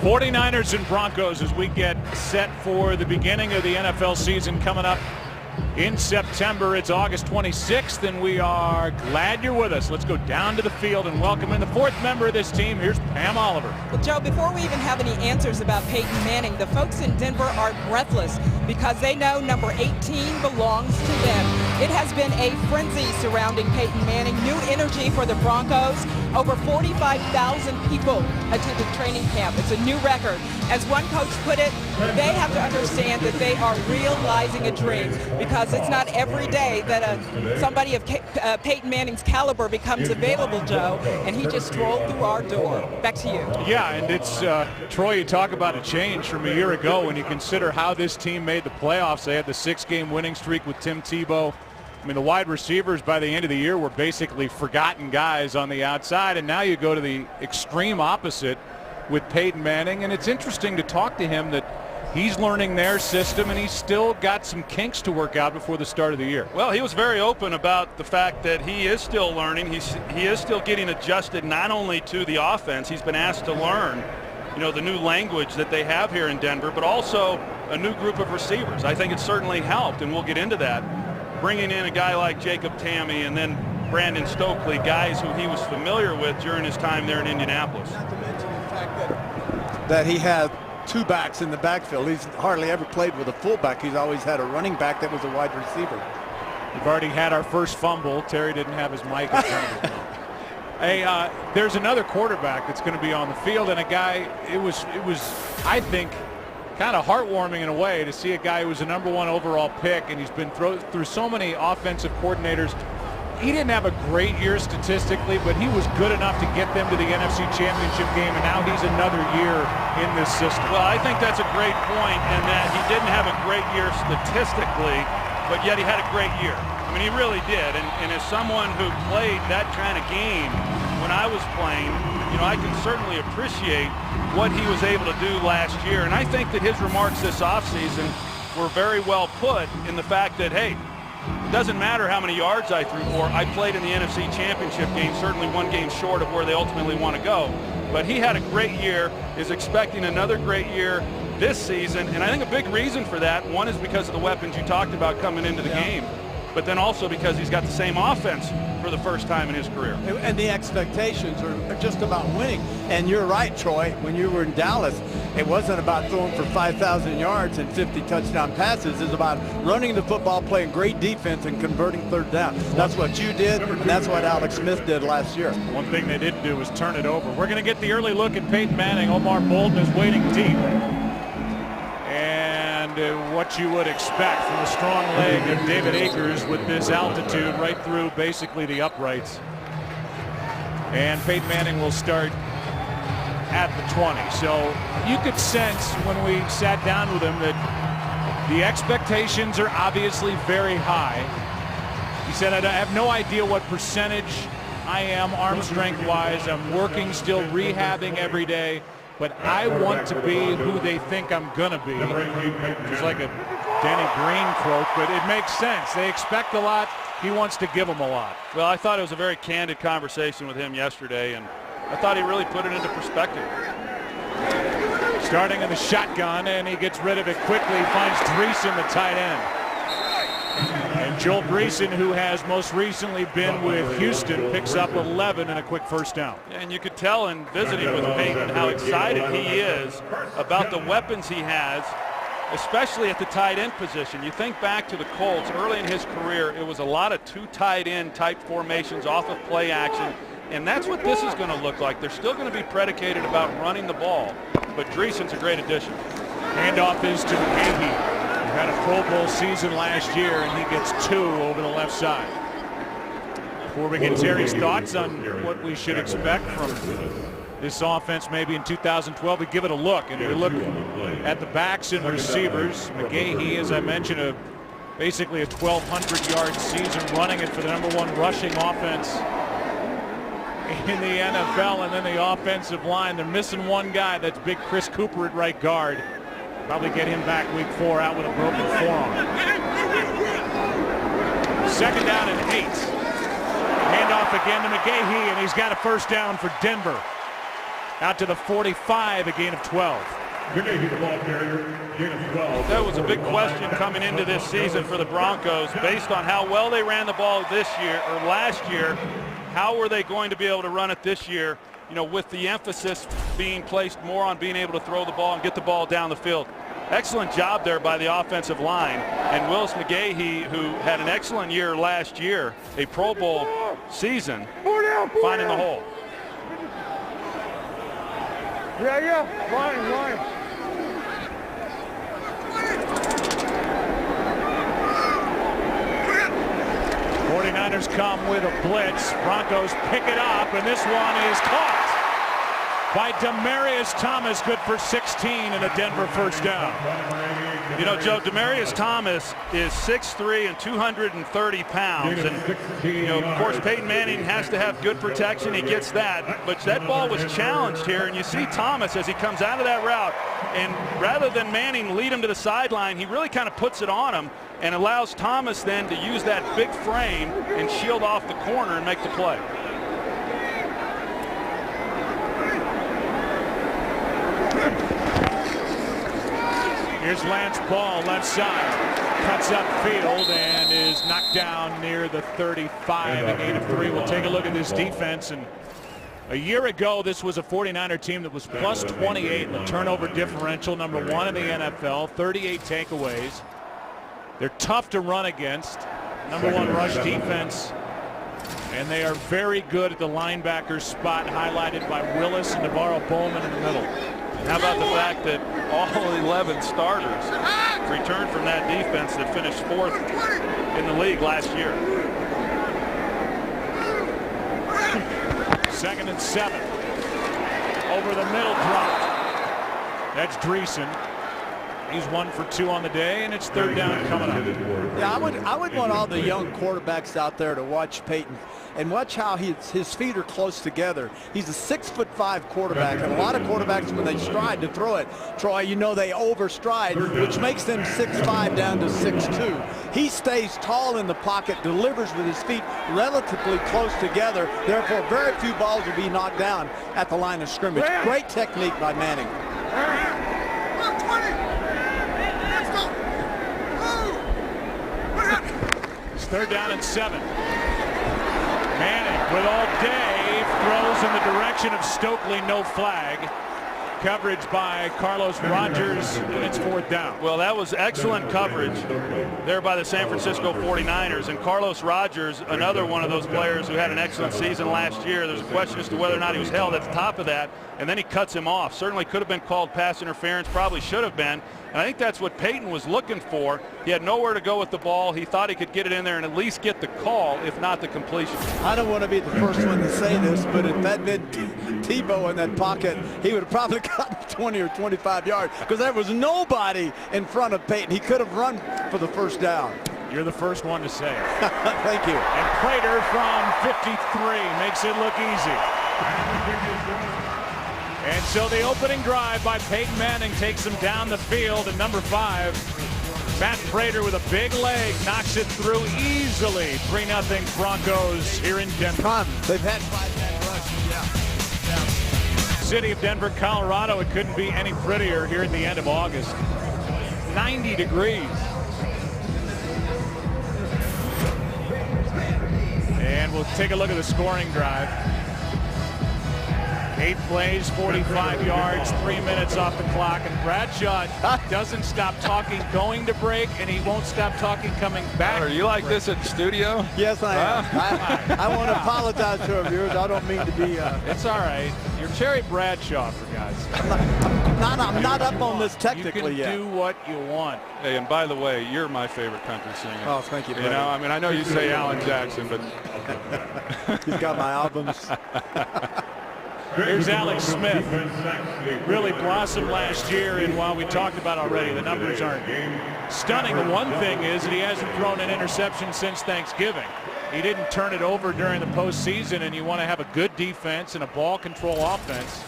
49ers and Broncos as we get set for the beginning of the NFL season coming up in September. It's August 26th, and we are glad you're with us. Let's go down to the field and welcome in the fourth member of this team. Here's Pam Oliver. Well, Joe, before we even have any answers about Peyton Manning, the folks in Denver are breathless because they know number 18 belongs to them. It has been a frenzy surrounding Peyton Manning. New energy for the Broncos. Over 45,000 people attended training camp. It's a new record. As one coach put it, they have to understand that they are realizing a dream because it's not every day that somebody of Peyton Manning's caliber becomes available, Joe, and he just strolled through our door. Back to you. Yeah, and it's, Troy, you talk about a change from a year ago when you consider how this team made the playoffs. They had the 6-game winning streak with Tim Tebow. I mean, the wide receivers by the end of the year were basically forgotten guys on the outside, and now you go to the extreme opposite with Peyton Manning, and it's interesting to talk to him that he's learning their system and he's still got some kinks to work out before the start of the year. Well, he was very open about the fact that he is still learning. He is still getting adjusted not only to the offense, he's been asked to learn, you know, the new language that they have here in Denver, but also a new group of receivers. I think it certainly helped, and we'll get into that. Bringing in a guy like Jacob Tammy and then Brandon Stokely, guys who he was familiar with during his time there in Indianapolis. Not to mention the fact that he had two backs in the backfield. He's hardly ever played with a fullback. He's always had a running back that was a wide receiver. We've already had our first fumble. Terry didn't have his mic in front of him. Hey, there's another quarterback that's going to be on the field, and a guy, it was I think, kind of heartwarming in a way to see a guy who was a #1 overall pick, and he's been through so many offensive coordinators. He didn't have a great year statistically, but he was good enough to get them to the NFC Championship game, and now he's another year in this system. Well, I think that's a great point in that he didn't have a great year statistically, but yet he had a great year. I mean, he really did, and as someone who played that kind of game when I was playing, you know, I can certainly appreciate what he was able to do last year, and I think that his remarks this offseason were very well put in the fact that, hey, it doesn't matter how many yards I threw for. I played in the NFC Championship game, certainly one game short of where they ultimately want to go. But he had a great year, is expecting another great year this season, and I think a big reason for that, one is because of the weapons you talked about coming into the game, but then also because he's got the same offense for the first time in his career. And the expectations are just about winning. And you're right, Troy, when you were in Dallas, it wasn't about throwing for 5,000 yards and 50 touchdown passes. It's about running the football, playing great defense, and converting third down. That's what you did, and that's what Alex Smith did last year. One thing they didn't do was turn it over. We're going to get the early look at Peyton Manning. Omar Bolden is waiting deep. And what you would expect from the strong leg of David Akers with this altitude right through basically the uprights. And Peyton Manning will start at the 20. So you could sense when we sat down with him that the expectations are obviously very high. He said, I have no idea what percentage I am arm strength wise. I'm working, still rehabbing every day. But I want to be who they think I'm going to be. It's like a Danny Green quote, but it makes sense. They expect a lot. He wants to give them a lot. Well, I thought it was a very candid conversation with him yesterday, and I thought he really put it into perspective. Starting in the shotgun, and he gets rid of it quickly. Finds Dreesen, the tight end. And Joel Dreesen, who has most recently been with Houston, picks up 11 and a quick first down. And you could tell in visiting with Peyton how excited he is about the weapons he has, especially at the tight end position. You think back to the Colts early in his career, it was a lot of two tight end type formations off of play action, and that's what this is going to look like. They're still going to be predicated about running the ball, but Dreesen's a great addition. Handoff is to McGahee. Had a Pro Bowl season last year, and he gets 2 over the left side. Before we get Terry's thoughts on what we should expect from this offense maybe in 2012, we give it a look. And we look at the backs and receivers. McGahee, as I mentioned, basically a 1,200-yard season, running it for the #1 rushing offense in the NFL. And then the offensive line, they're missing one guy. That's big Chris Cooper at right guard. Probably get him back week 4 out with a broken forearm. 2nd down and 8. Handoff again to McGahee, and he's got a first down for Denver. Out to the 45, a gain of 12. That was a big question coming into this season for the Broncos based on how well they ran the ball this year or last year. How were they going to be able to run it this year, with the emphasis being placed more on being able to throw the ball and get the ball down the field. Excellent job there by the offensive line. And Willis McGahee, who had an excellent year last year, a Pro Bowl season, finding the hole. Line. 49ers come with a blitz. Broncos pick it up, and this one is caught by Demaryius Thomas, good for 16 and a Denver first down. Joe, Demaryius Thomas is 6'3" and 230 pounds. And, of course, Peyton Manning has to have good protection. He gets that. But that ball was challenged here, and you see Thomas as he comes out of that route. And rather than Manning lead him to the sideline, he really kind of puts it on him and allows Thomas then to use that big frame and shield off the corner and make the play. Here's Lance Ball, left side. Cuts upfield and is knocked down near the 35. A gain of 3. We'll take a look at this defense. And a year ago, this was a 49er team that was plus 28 in the turnover differential, number 1 in the NFL, 38 takeaways. They're tough to run against. Number 1 rush defense. And they are very good at the linebacker spot, highlighted by Willis and Navarro Bowman in the middle. How about the fact that all 11 starters returned from that defense that finished 4th in the league last year? 2nd and 7. Over the middle drop. That's Dreesen. He's 1 for 2 on the day, and it's 3rd down coming up. Yeah, I would want all the young quarterbacks out there to watch Peyton and watch how his feet are close together. He's a 6'5" quarterback, and a lot of quarterbacks, when they stride to throw it, Troy, they overstride, which makes them 6'5" down to 6'2". He stays tall in the pocket, delivers with his feet relatively close together. Therefore, very few balls will be knocked down at the line of scrimmage. Great technique by Manning. It's 3rd down and 7. Manning with all day throws in the direction of Stokely, no flag. Coverage by Carlos Rogers, and it's 4th down. Well, that was excellent coverage there by the San Francisco 49ers. And Carlos Rogers, another one of those players who had an excellent season last year. There's a question as to whether or not he was held at the top of that, and then he cuts him off. Certainly could have been called pass interference, probably should have been. And I think that's what Peyton was looking for. He had nowhere to go with the ball. He thought he could get it in there and at least get the call, if not the completion. I don't want to be the first one to say this, but if that been Tebow in that pocket, he would have probably gotten 20 or 25 yards because there was nobody in front of Peyton. He could have run for the first down. You're the first one to say it. Thank you. And Prater from 53 makes it look easy. And so the opening drive by Peyton Manning takes him down the field, and number 5, Matt Prater with a big leg knocks it through easily. 3-0 Broncos here in Denver. They've had 5-man rush. City of Denver, Colorado. It couldn't be any prettier here at the end of August. 90 degrees. And we'll take a look at the scoring drive. 8 plays, 45 yards, 3 minutes off the clock, and Bradshaw doesn't stop talking going to break, and he won't stop talking coming back. Are you like this at the studio? Yes, I am. I want to apologize to our viewers. I don't mean to be. It's all right. You're Terry Bradshaw, for God's sake. I'm not up on this technically yet. yet. You can do what you want. Hey, and by the way, you're my favorite country singer. Oh, thank you, buddy. I know you say Alan Jackson, but he's got my albums. Here's Alex Smith. Really blossomed last year, and while we talked about already, the numbers aren't stunning. The one thing is that he hasn't thrown an interception since Thanksgiving. He didn't turn it over during the postseason, and you want to have a good defense and a ball control offense.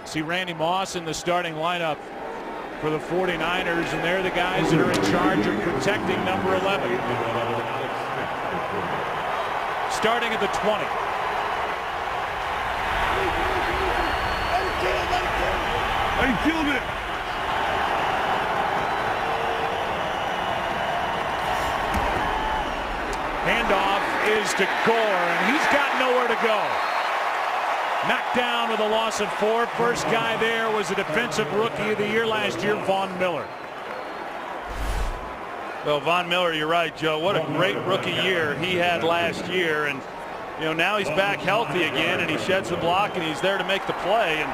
See Randy Moss in the starting lineup for the 49ers, and they're the guys that are in charge of protecting number 11. Starting at the 20. I killed it. Handoff is to Gore, and he's got nowhere to go. Knocked down with a loss of 4. First guy there was the defensive rookie of the year last year, Von Miller. Well, Von Miller, you're right, Joe. What a great rookie year he had last year. And, you know, now he's back healthy again, and he sheds the block, and he's there to make the play. And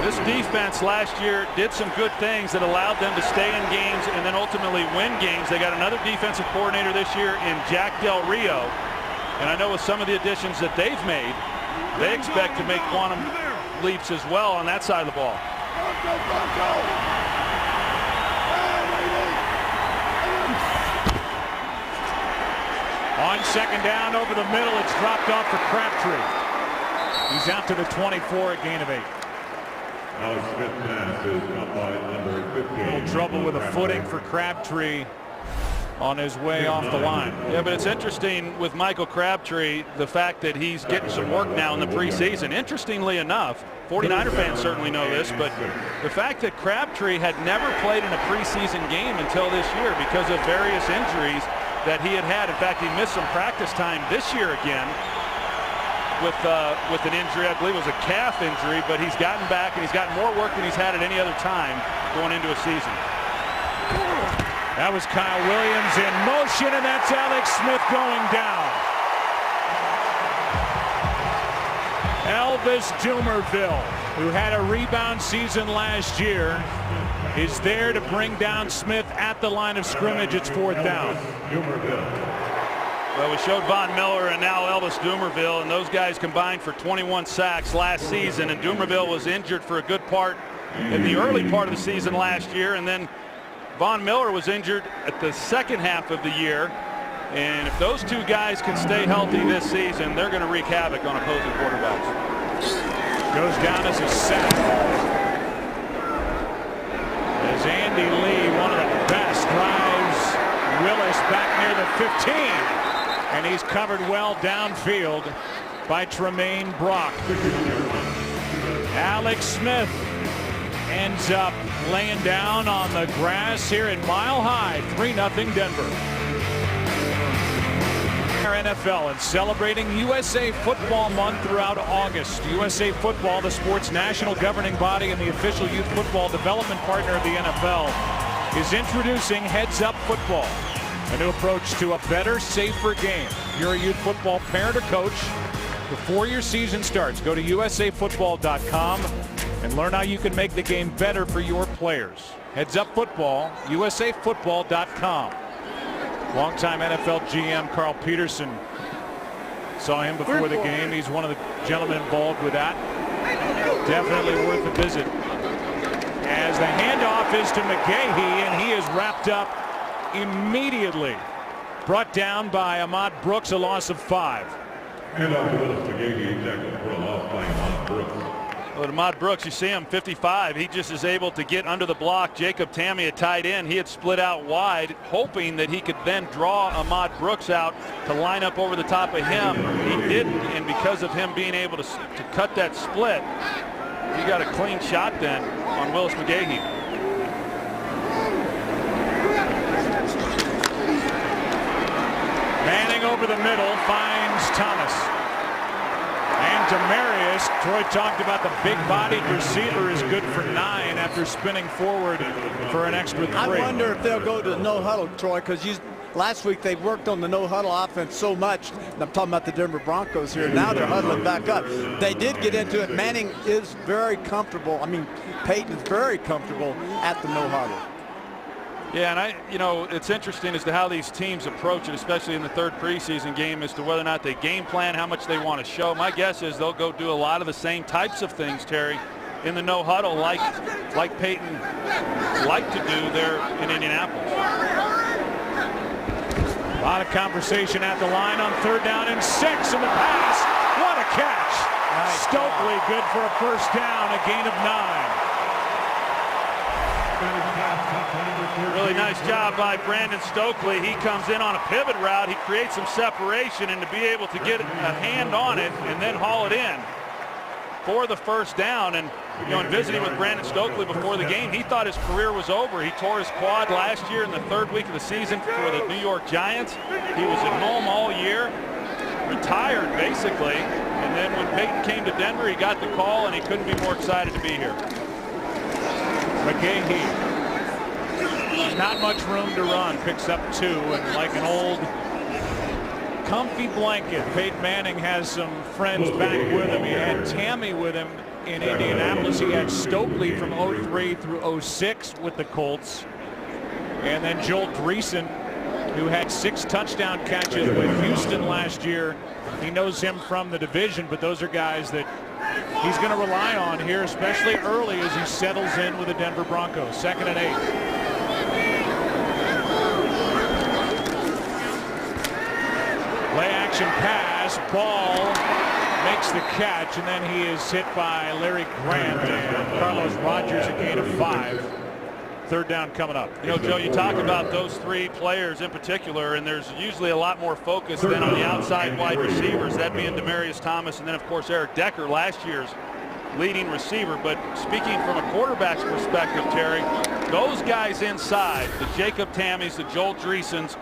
this defense last year did some good things that allowed them to stay in games and then ultimately win games. They got another defensive coordinator this year in Jack Del Rio. And I know with some of the additions that they've made, they expect to make quantum leaps as well on that side of the ball. On second down over the middle, it's dropped off for Crabtree. He's out to the 24, a gain of 8. A little trouble with a footing for Crabtree on his way off the line. Yeah, but it's interesting with Michael Crabtree, the fact that he's getting some work now in the preseason. Interestingly enough, 49er fans certainly know this, but the fact that Crabtree had never played in a preseason game until this year because of various injuries that he had. In fact, he missed some practice time this year again with an injury. I believe it was a calf injury, but he's gotten back and he's gotten more work than he's had at any other time going into a season. That was Kyle Williams in motion, and that's Alex Smith going down. Elvis Dumerville, who had a rebound season last year, is there to bring down Smith at the line of scrimmage. It's 4th down. Well, we showed Von Miller and now Elvis Dumerville, and those guys combined for 21 sacks last season. And Dumerville was injured for a good part in the early part of the season last year, and then Von Miller was injured at the second half of the year. And if those two guys can stay healthy this season, they're going to wreak havoc on opposing quarterbacks. Goes down as a sack. As Andy Lee, one of the best, drives Willis back near the 15. And he's covered well downfield by Tremaine Brock. Alex Smith ends up laying down on the grass here in Mile High. 3-0 Denver. NFL and celebrating USA Football Month throughout August. USA Football, the sport's national governing body and the official youth football development partner of the NFL, is introducing Heads Up Football, a new approach to a better, safer game. If you're a youth football parent or coach, before your season starts, go to usafootball.com and learn how you can make the game better for your players. Heads Up Football, usafootball.com. Longtime NFL GM Carl Peterson, saw him before the game. He's one of the gentlemen involved with that. Definitely worth a visit. As the handoff is to McGahee, and he is wrapped up immediately. Brought down by Ahmad Brooks, a loss of 5. Handoff to McGahee, tackle for a loss by Ahmad Brooks. Well, Ahmad Brooks, you see him 55. He just is able to get under the block. Jacob Tammey had tied in. He had split out wide, hoping that he could then draw Ahmad Brooks out to line up over the top of him. He didn't, and because of him being able to cut that split, he got a clean shot then on Willis McGahee. Manning over the middle finds Thomas. And Demarius, Troy talked about the big-bodied receiver is good for 9 after spinning forward for an extra 3. I wonder if they'll go to the no-huddle, Troy, because last week they worked on the no-huddle offense so much. And I'm talking about the Denver Broncos here. Now they're huddling back up. They did get into it. Manning is very comfortable. I mean, Peyton is very comfortable at the no-huddle. Yeah, and it's interesting as to how these teams approach it, especially in the third preseason game, as to whether or not they game plan, how much they want to show. My guess is they'll go do a lot of the same types of things, Terry, in the no huddle, like Peyton liked to do there in Indianapolis. A lot of conversation at the line on 3rd down and 6, and the pass. What a catch! Nice. Stokely good for a first down, a gain of 9. Really nice job by Brandon Stokely. He comes in on a pivot route. He creates some separation, and to be able to get a hand on it and then haul it in for the first down. And in visiting with Brandon Stokely before the game, he thought his career was over. He tore his quad last year in the 3rd week of the season for the New York Giants. He was at home all year, retired basically, and then when Peyton came to Denver, he got the call, and he couldn't be more excited to be here. McGahee, not much room to run, picks up 2, and like an old comfy blanket, Peyton Manning has some friends back with him. He had Tammy with him in Indianapolis. He had Stokely from 03 through 06 with the Colts, and then Joel Dreesen, who had 6 touchdown catches with Houston last year. He knows him from the division, but those are guys that he's going to rely on here, especially early as he settles in with the Denver Broncos. 2nd and 8. Play action pass, Ball makes the catch, and then he is hit by Larry Grant and Carlos Rogers, a gain of 5. 3rd down coming up. Joe, you talk about those 3 players in particular, and there's usually a lot more focus than on the outside wide receivers, that being Demaryius Thomas, and then of course Eric Decker, last year's leading receiver. But speaking from a quarterback's perspective, Terry, those guys inside, the Jacob Tammys, the Joel Dreesens,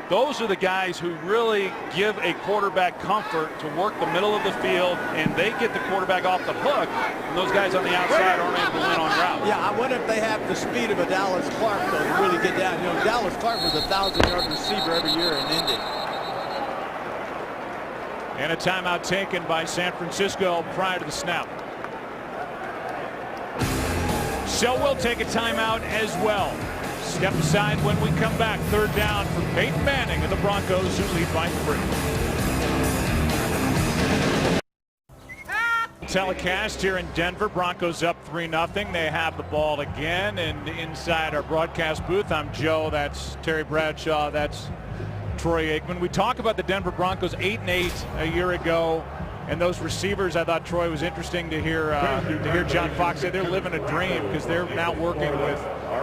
those are the guys who really give a quarterback comfort to work the middle of the field, and they get the quarterback off the hook, and those guys on the outside aren't able to win on routes. Yeah, I wonder if they have the speed of a Dallas Clark, though, to really get down. Dallas Clark was a 1,000-yard receiver every year in Indy. And a timeout taken by San Francisco prior to the snap. So we'll take a timeout as well. Step aside when we come back. 3rd down for Peyton Manning and the Broncos, who lead by 3. Telecast here in Denver. Broncos up 3-0. They have the ball again, and inside our broadcast booth, I'm Joe. That's Terry Bradshaw. That's Troy Aikman. We talk about the Denver Broncos 8-8 a year ago, and those receivers. I thought, Troy, was interesting to hear John Fox say they're living a dream because they're now working with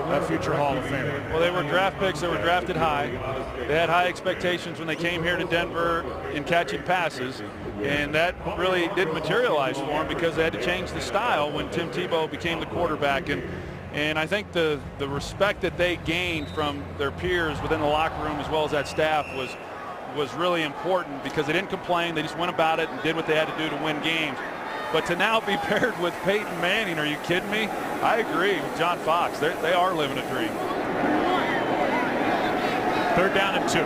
a future Hall of Famer. Well, they were draft picks. They were drafted high. They had high expectations when they came here to Denver in catching passes, and that really didn't materialize for them because they had to change the style when Tim Tebow became the quarterback. And I think the respect that they gained from their peers within the locker room as well as that staff was really important because they didn't complain. They just went about it and did what they had to do to win games. But to now be paired with Peyton Manning, are you kidding me? I agree with John Fox. They are living a dream. 3rd down and 2.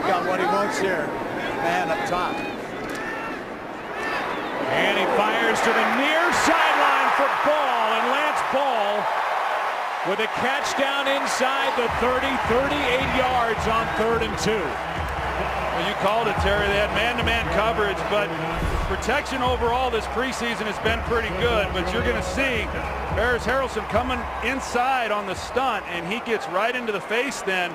Got what he wants here. Man up top. And he fires to the near sideline for Ball, and Lance Ball with a catch down inside the 30, 38 yards on 3rd and 2. Well, you called it, Terry. They had man-to-man coverage, but protection overall this preseason has been pretty good. But you're going to see Harris Harrelson coming inside on the stunt, and he gets right into the face then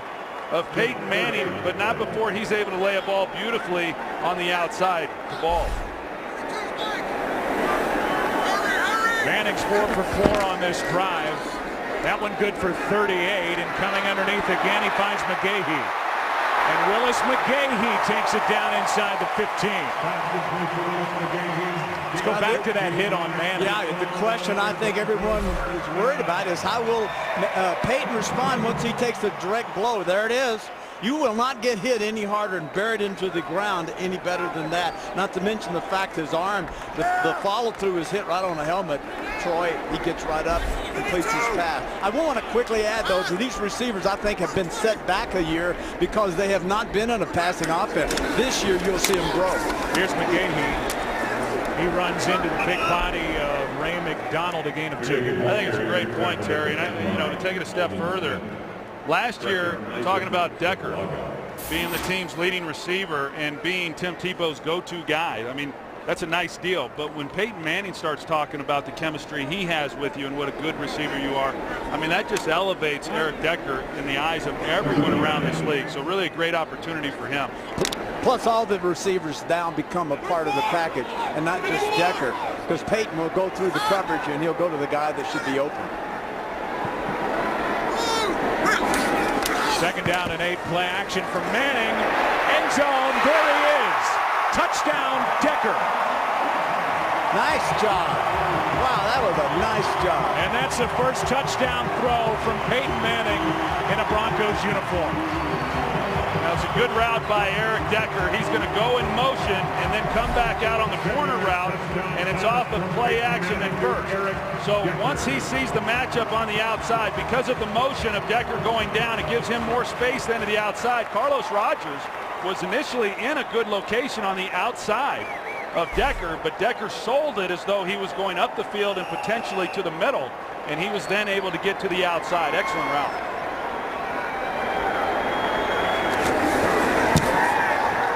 of Peyton Manning, but not before he's able to lay a ball beautifully on the outside the ball. Manning's 4 for 4 on this drive. That one good for 38, and coming underneath again, he finds McGahee. And Willis McGahee takes it down inside the 15. Let's go back to that hit on Manning. Yeah, the question I think everyone is worried about is how will Peyton respond once he takes a direct blow. There it is. You will not get hit any harder and buried into the ground any better than that. Not to mention the fact his arm, the follow-through is hit right on the helmet. Troy, he gets right up, completes his pass. I want to quickly add, though, that these receivers, I think, have been set back a year because they have not been in a passing offense. This year, you'll see them grow. Here's McGahee. He runs into the big body of Ray McDonald, a gain of 2. I think it's a great point, Terry. And to take it a step further, last year, talking about Decker being the team's leading receiver and being Tim Tebow's go-to guy. I mean, that's a nice deal. But when Peyton Manning starts talking about the chemistry he has with you and what a good receiver you are, I mean, that just elevates Eric Decker in the eyes of everyone around this league. So really a great opportunity for him. Plus, all the receivers down become a part of the package, and not just Decker, because Peyton will go through the coverage and he'll go to the guy that should be open. 2nd down and 8, play action from Manning. End zone, there he is. Touchdown, Decker. Nice job. Wow, that was a nice job. And that's the first touchdown throw from Peyton Manning in a Broncos uniform. That was a good route by Eric Decker. He's going to go in motion and then come back out on the corner route, and it's off of play action at first. So once he sees the matchup on the outside, because of the motion of Decker going down, it gives him more space then to the outside. Carlos Rogers was initially in a good location on the outside of Decker, but Decker sold it as though he was going up the field and potentially to the middle, and he was then able to get to the outside. Excellent route.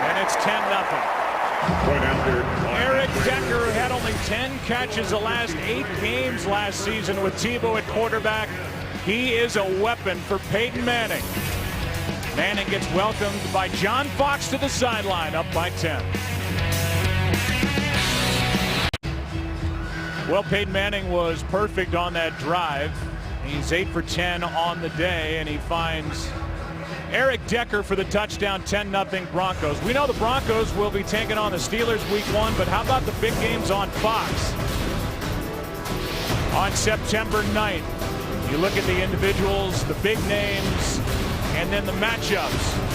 And it's 10-0. Point after. Eric Decker had only 10 catches the last 8 games last season with Tebow at quarterback. He is a weapon for Peyton Manning. Manning gets welcomed by John Fox to the sideline, up by 10. Well, Peyton Manning was perfect on that drive. He's 8 for 10 on the day, and he finds Eric Decker for the touchdown. 10-0 Broncos. We know the Broncos will be taking on the Steelers week 1, but how about the big games on Fox on September 9th? You look at the individuals, the big names, and then the matchups.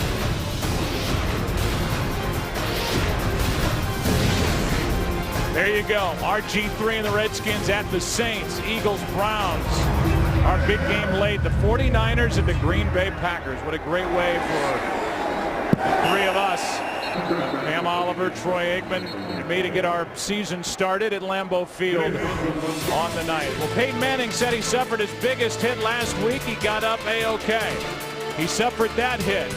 There you go. RG3 and the Redskins at the Saints. Eagles, Browns. Our big game late. The 49ers and the Green Bay Packers. What a great way for the 3 of us. Pam Oliver, Troy Aikman, and me to get our season started at Lambeau Field on the night. Well, Peyton Manning said he suffered his biggest hit last week. He got up A-OK. He suffered that hit.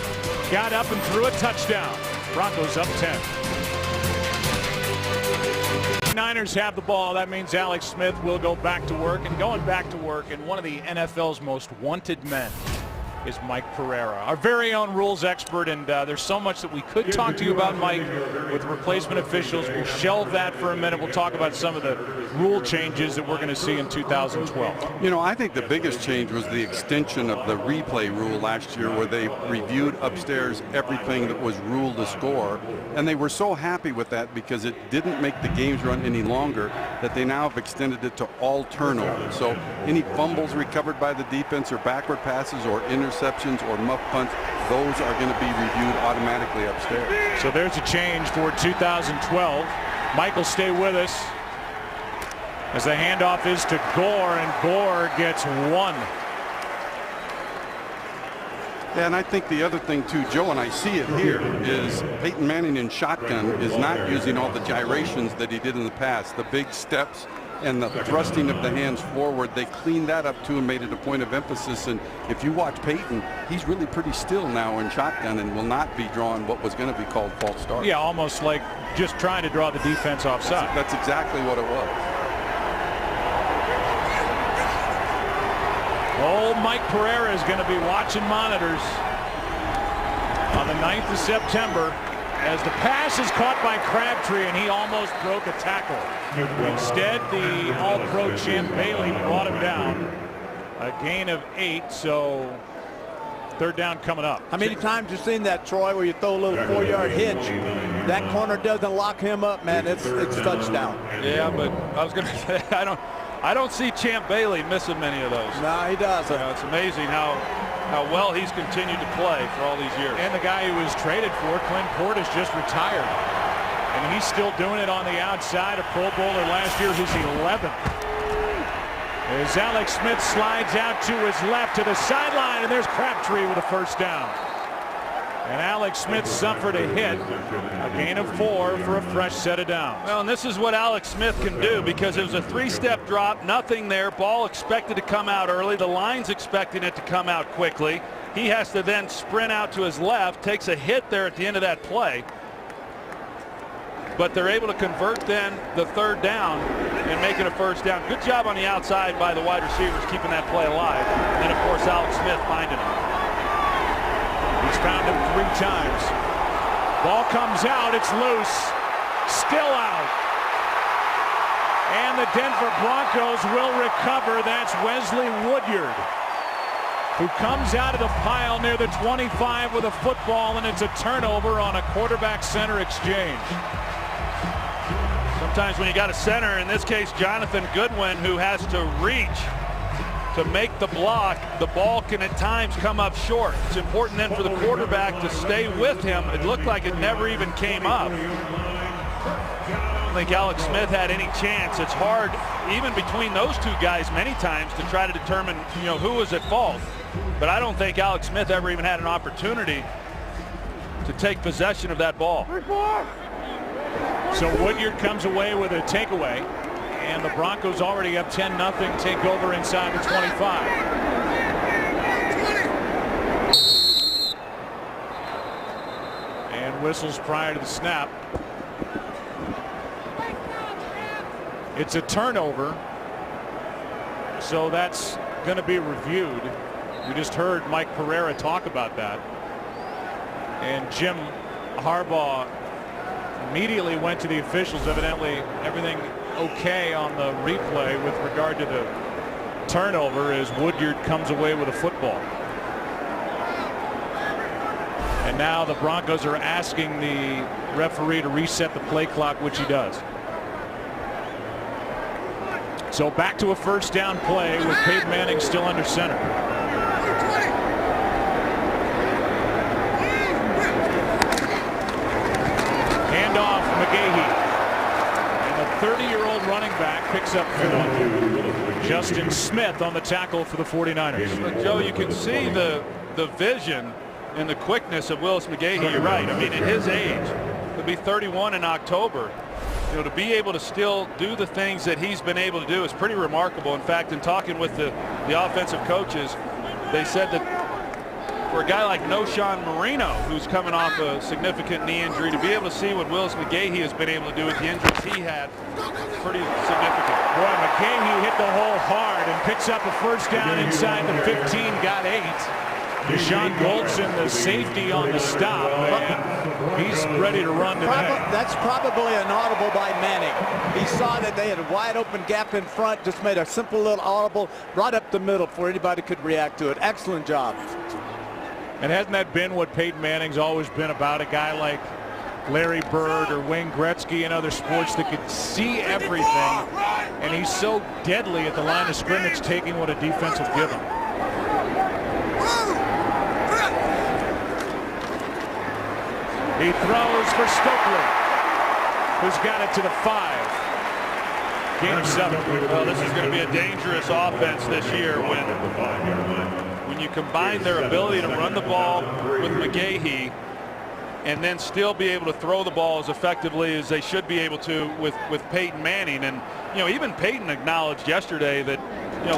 Got up and threw a touchdown. Broncos up 10. Niners have the ball. That means Alex Smith will go back to work, and going back to work, and one of the NFL's most wanted men is Mike Pereira, our very own rules expert, and there's so much that we could talk to you about, Mike, with replacement officials. We'll shelve that for a minute. We'll talk about some of the rule changes that we're going to see in 2012. You know, I think the biggest change was the extension of the replay rule last year, where they reviewed upstairs everything that was ruled a score, and they were so happy with that because it didn't make the games run any longer that they now have extended it to all turnovers. So any fumbles recovered by the defense or backward passes or interceptions or muff punts, those are going to be reviewed automatically upstairs. So there's a change for 2012. Mike will stay with us as the handoff is to Gore, and Gore gets 1. Yeah, and I think the other thing too, Joe, and I see it here, is Peyton Manning in shotgun is not using all the gyrations that he did in the past. The big steps and the thrusting of the hands forward, they cleaned that up too and made it a point of emphasis. And if you watch Peyton, he's really pretty still now in shotgun and will not be drawing what was going to be called false start. Yeah, almost like just trying to draw the defense offside. That's exactly what it was. Old Mike Pereira is going to be watching monitors on the 9th of September as the pass is caught by Crabtree, and he almost broke a tackle. Instead, the All-Pro champ Bailey brought him down. A gain of 8, so 3rd down coming up. How many times you've seen that, Troy, where you throw a little 4-yard hitch? That corner doesn't lock him up, man. It's touchdown. Yeah, but I was going to say, I don't see Champ Bailey missing many of those. No, he doesn't. You know, it's amazing how well he's continued to play for all these years. And the guy who was traded for, Clint Portis, just retired. And he's still doing it on the outside. A Pro Bowler last year, his 11th. As Alex Smith slides out to his left to the sideline, and there's Crabtree with a 1st down. And Alex Smith suffered a hit, a gain of 4 for a fresh set of downs. Well, and this is what Alex Smith can do, because it was a 3-step drop, nothing there, ball expected to come out early, the line's expecting it to come out quickly. He has to then sprint out to his left, takes a hit there at the end of that play. But they're able to convert then the 3rd down and make it a 1st down. Good job on the outside by the wide receivers keeping that play alive. And then, of course, Alex Smith finding him. He's found him 3 times. Ball comes out. It's loose. Still out. And the Denver Broncos will recover. That's Wesley Woodyard. who comes out of the pile near the 25 with a football, and it's a turnover on a quarterback-center exchange. Sometimes when you got a center, in this case Jonathan Goodwin, who has to reach to make the block, the ball can at times come up short. It's important then for the quarterback to stay with him. It looked like it never even came up. I don't think Alex Smith had any chance. It's hard, even between those two guys many times, to try to determine, who was at fault. But I don't think Alex Smith ever even had an opportunity to take possession of that ball. So Woodyard comes away with a takeaway, and the Broncos already up 10-0, take over inside the 25. And whistles prior to the snap. It's a turnover, so that's going to be reviewed. We just heard Mike Pereira talk about that. And Jim Harbaugh immediately went to the officials. Evidently everything okay on the replay with regard to the turnover as Woodyard comes away with a football. And now the Broncos are asking the referee to reset the play clock, which he does. So back to a first down play with Peyton Manning still under center. Handoff McGahee. And the 30-year-old running back picks up 4. Justin Smith on the tackle for the 49ers. But Joe, you can see the vision and the quickness of Willis McGahee. You're right. I mean, at his age, he'll be 31 in October. To be able to still do the things that he's been able to do is pretty remarkable. In fact, in talking with the offensive coaches, they said that for a guy like Noshawn Marino, who's coming off a significant knee injury, to be able to see what Willis McGahee has been able to do with the injuries he had, pretty significant. Boy, McGahee hit the hole hard and picks up a first down inside the 15, got 8. Deshaun Goldson, the safety on the stop, and he's ready to run today. That's probably an audible by Manning. He saw that they had a wide open gap in front, just made a simple little audible right up the middle before anybody could react to it. Excellent job. And hasn't that been what Peyton Manning's always been about? A guy like Larry Bird or Wayne Gretzky in other sports that could see everything, and he's so deadly at the line of scrimmage, taking what a defense will give him. He throws for Stokely, who's got it to the 5. Game 7. Well, this is going to be a dangerous offense this year when you combine their ability to run the ball with McGahee and then still be able to throw the ball as effectively as they should be able to with Peyton Manning. And even Peyton acknowledged yesterday that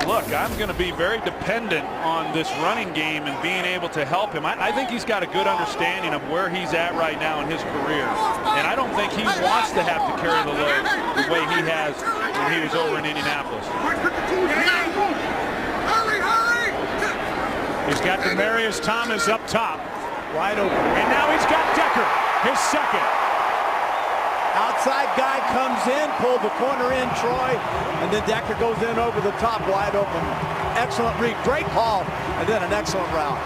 look, I'm going to be very dependent on this running game and being able to help him. I think he's got a good understanding of where he's at right now in his career, and I don't think he wants to have to carry the load the way he has when he was over in Indianapolis. He's got Demaryius Thomas up top, wide open, and now he's got Decker, his second. Outside guy comes in, pulls the corner in, Troy, and then Decker goes in over the top, wide open. Excellent read, great haul, and then an excellent route.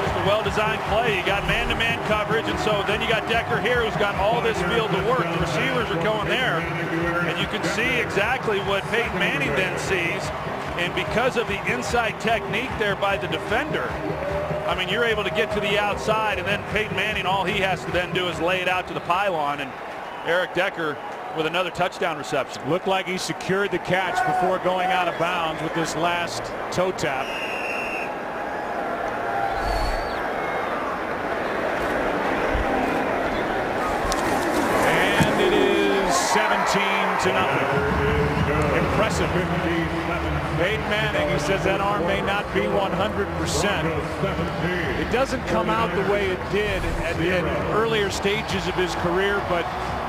Just a well-designed play. You got man-to-man coverage, and so then you got Decker here, who's got all this field to work. The receivers are going there, and you can see exactly what Peyton Manning then sees. And because of the inside technique there by the defender, I mean, you're able to get to the outside, and then Peyton Manning, all he has to then do is lay it out to the pylon, and Eric Decker with another touchdown reception. Looked like he secured the catch before going out of bounds with this last toe tap. And it is 17-0. Impressive. Peyton Manning, he says that arm may not be 100%. It doesn't come out the way it did in earlier stages of his career, but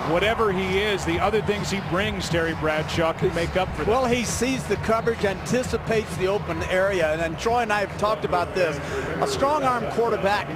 whatever he is, the other things he brings, Terry Bradshaw, can make up for that. Well, he sees the coverage, anticipates the open area, and then Troy and I have talked about this. A strong-arm quarterback,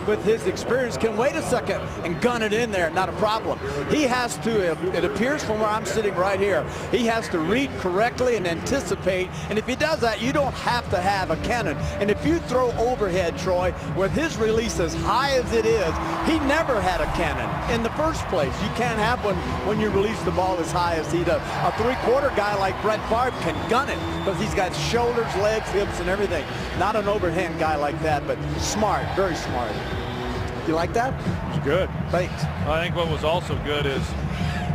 with his experience, can wait a second and gun it in there, not a problem. He has to, it appears from where I'm sitting right here, he has to read correctly and anticipate, and if he does that, you don't have to have a cannon. And if you throw overhead, Troy, with his release as high as it is, he never had a cannon in the first place. You can't have one when you release the ball as high as he does. A three-quarter guy like Brett Favre can gun it because he's got shoulders, legs, hips, and everything. Not an overhand guy like that, but smart, very smart. You like that? It's good. Thanks. I think what was also good is,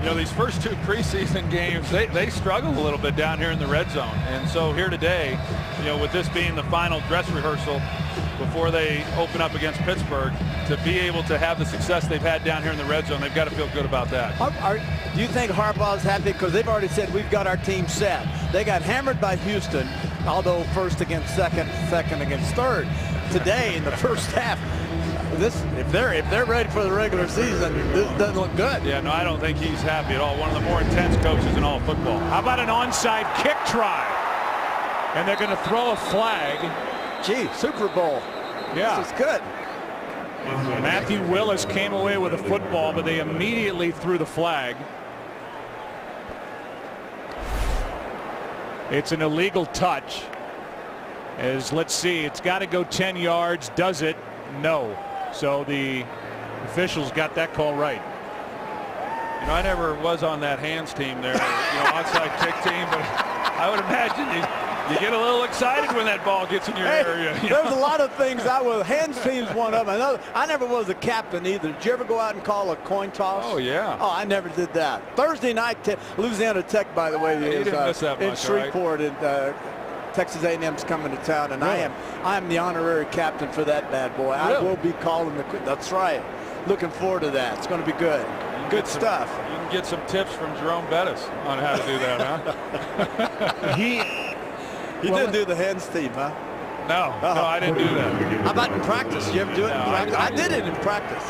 you know, these first two preseason games, they struggled a little bit down here in the red zone. And so here today, you know, with this being the final dress rehearsal before they open up against Pittsburgh, to be able to have the success they've had down here in the red zone, they've got to feel good about that. Do you think Harbaugh's happy? Because they've already said we've got our team set. They got hammered by Houston, although first against second, second against third. Today in the first half, if they're ready for the regular season, this doesn't look good. Yeah, no, I don't think he's happy at all. One of the more intense coaches in all of football. How about an onside kick try? And they're going to throw a flag. Gee, Super Bowl. Yeah. This is good. Matthew Willis came away with a football, but they immediately threw the flag. It's an illegal touch. Let's see, it's got to go 10 yards. Does it? No. So the officials got that call right. You know, I never was on that hands team there, you know, onside kick team, but I would imagine you get a little excited when that ball gets in your area. There's a lot of things hands teams one of them. I never was a captain either. Did you ever go out and call a coin toss? Oh, yeah. Oh, I never did that. Thursday night, Louisiana Tech, by the way, you didn't miss that in much, Shreveport, and Texas A&M's coming to town, and really? I am the honorary captain for that bad boy. Really? I will be calling that's right. Looking forward to that. It's going to be good. Good stuff. You can get some tips from Jerome Bettis on how to do that, huh? He didn't do the hands team, huh? No, I didn't do that. How about in practice? You ever do it in practice? I did it in practice.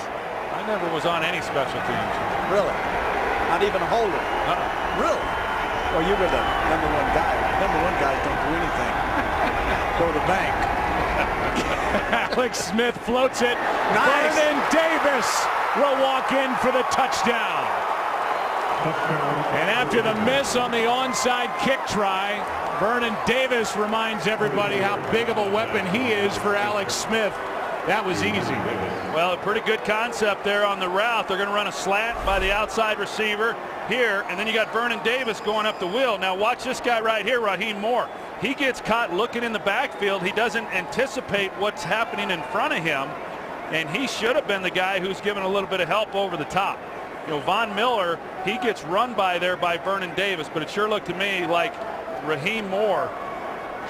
I never was on any special teams. Really? Not even a holder? Really? Well, you were the number one guy. Number one guys don't do anything. Go to the bank. Alex Smith floats it. Nice. Vernon Davis will walk in for the touchdown. And after the miss on the onside kick try, Vernon Davis reminds everybody how big of a weapon he is for Alex Smith. That was easy. Well, a pretty good concept there on the route. They're going to run a slant by the outside receiver here, and then you got Vernon Davis going up the wheel. Now watch this guy right here, Raheem Moore. He gets caught looking in the backfield. He doesn't anticipate what's happening in front of him, and he should have been the guy who's given a little bit of help over the top. You know, Von Miller, he gets run by there by Vernon Davis, but it sure looked to me like Raheem Moore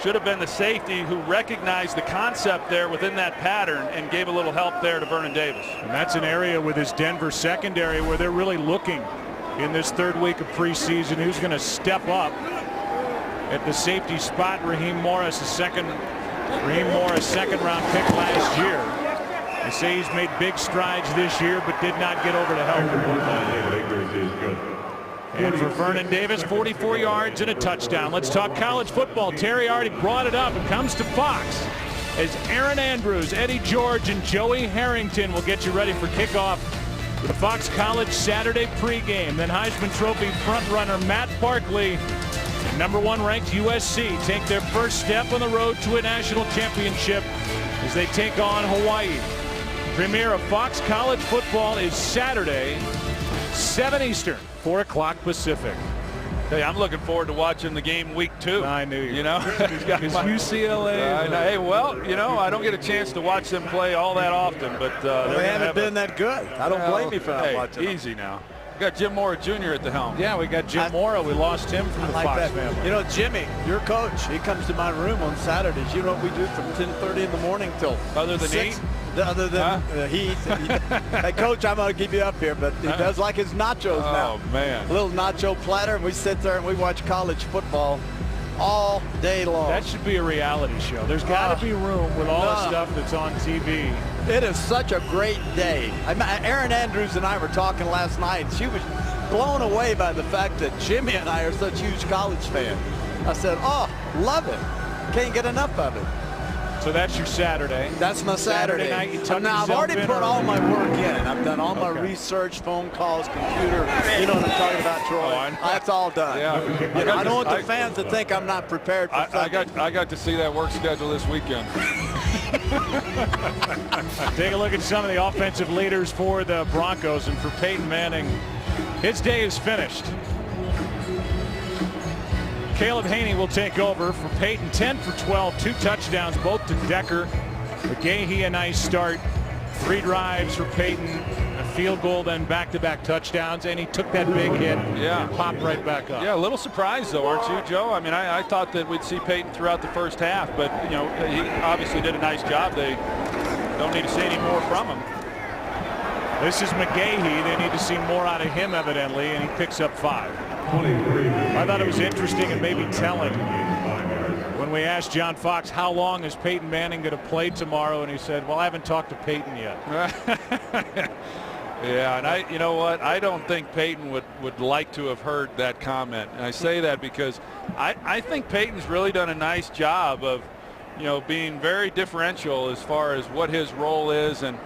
should have been the safety who recognized the concept there within that pattern and gave a little help there to Vernon Davis. And that's an area with his Denver secondary where they're really looking in this third week of preseason who's going to step up at the safety spot. Raheem Morris, second round pick last year. They say he's made big strides this year, but did not get over to help. And for Vernon Davis, 44 yards and a touchdown. Let's talk college football. Terry already brought it up. It comes to Fox as Aaron Andrews, Eddie George, and Joey Harrington will get you ready for kickoff for the Fox College Saturday pregame. Then Heisman Trophy frontrunner Matt Barkley and #1 ranked USC take their first step on the road to a national championship as they take on Hawaii. Premiere of Fox College Football is Saturday, 7 Eastern, 4 o'clock Pacific. Hey, I'm looking forward to watching the game week 2. I knew you. You know, it's UCLA. Hey, well, you know, I don't get a chance to watch them play all that often, but they haven't been that good. I don't blame you for not watching. Easy now. We got Jim Mora Jr. at the helm. Yeah, we got Jim Mora. We lost him from the Fox family. You know, Jimmy, your coach, he comes to my room on Saturdays. You know what we do from 10:30 in the morning till other than 6? Other than he hey, Coach, I'm going to keep you up here, but he does like his nachos now. Oh, man. A little nacho platter, and we sit there and we watch college football all day long. That should be a reality show. There's got to be room with all the stuff that's on TV It is such a great day. Erin Andrews and I were talking last night. She was blown away by the fact that Jimmy and I are such huge college fans. I said, oh, love it. Can't get enough of it. So that's your Saturday. That's my Saturday. Night, you tuck now, I've yourself already in, put or- all my work in. I've done all my research, phone calls, computer. You know what I'm talking about, Troy? Oh, I know. That's all done. Yeah. I don't want the fans to think I'm not prepared for Sunday. I got to see that work schedule this weekend. Take a look at some of the offensive leaders for the Broncos, and for Peyton Manning, his day is finished. Caleb Haney will take over for Peyton. 10 for 12, 2 touchdowns, both to Decker. McGahee, a nice start. 3 drives for Peyton, a field goal, then back-to-back touchdowns, and he took that big hit and popped right back up. Yeah, a little surprised though, aren't you, Joe? I mean, I thought that we'd see Peyton throughout the first half, but you know, he obviously did a nice job. They don't need to see any more from him. This is McGahee. They need to see more out of him, evidently, and he picks up 5. I thought it was interesting and maybe telling when we asked John Fox how long is Peyton Manning going to play tomorrow, and he said, well, I haven't talked to Peyton yet. Yeah, and you know what, I don't think Peyton would like to have heard that comment, and I say that because I think Peyton's really done a nice job of, you know, being very differential as far as what his role is and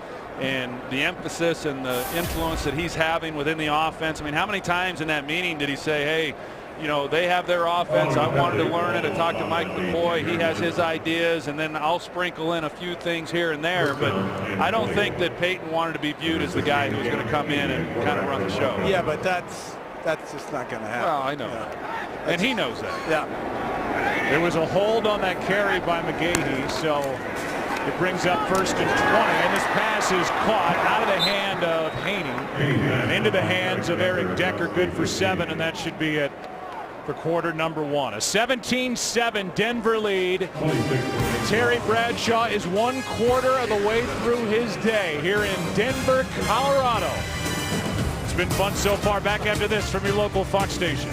the emphasis and the influence that he's having within the offense. I mean, how many times in that meeting did he say, hey, you know, they have their offense, I wanted to learn it, I talked to Mike McCoy, he has his ideas, and then I'll sprinkle in a few things here and there. But I don't think that Peyton wanted to be viewed as the guy who was going to come in and kind of run the show. Yeah, but that's just not going to happen. Well, I know that. And he knows that. Yeah. There was a hold on that carry by McGahee, so it brings up 1st and 20, and this pass is caught out of the hand of Haney and into the hands of Eric Decker. Good for 7, and that should be it for quarter number 1. A 17-7 Denver lead. Terry Bradshaw is 1/4 of the way through his day here in Denver, Colorado. It's been fun so far. Back after this from your local Fox station.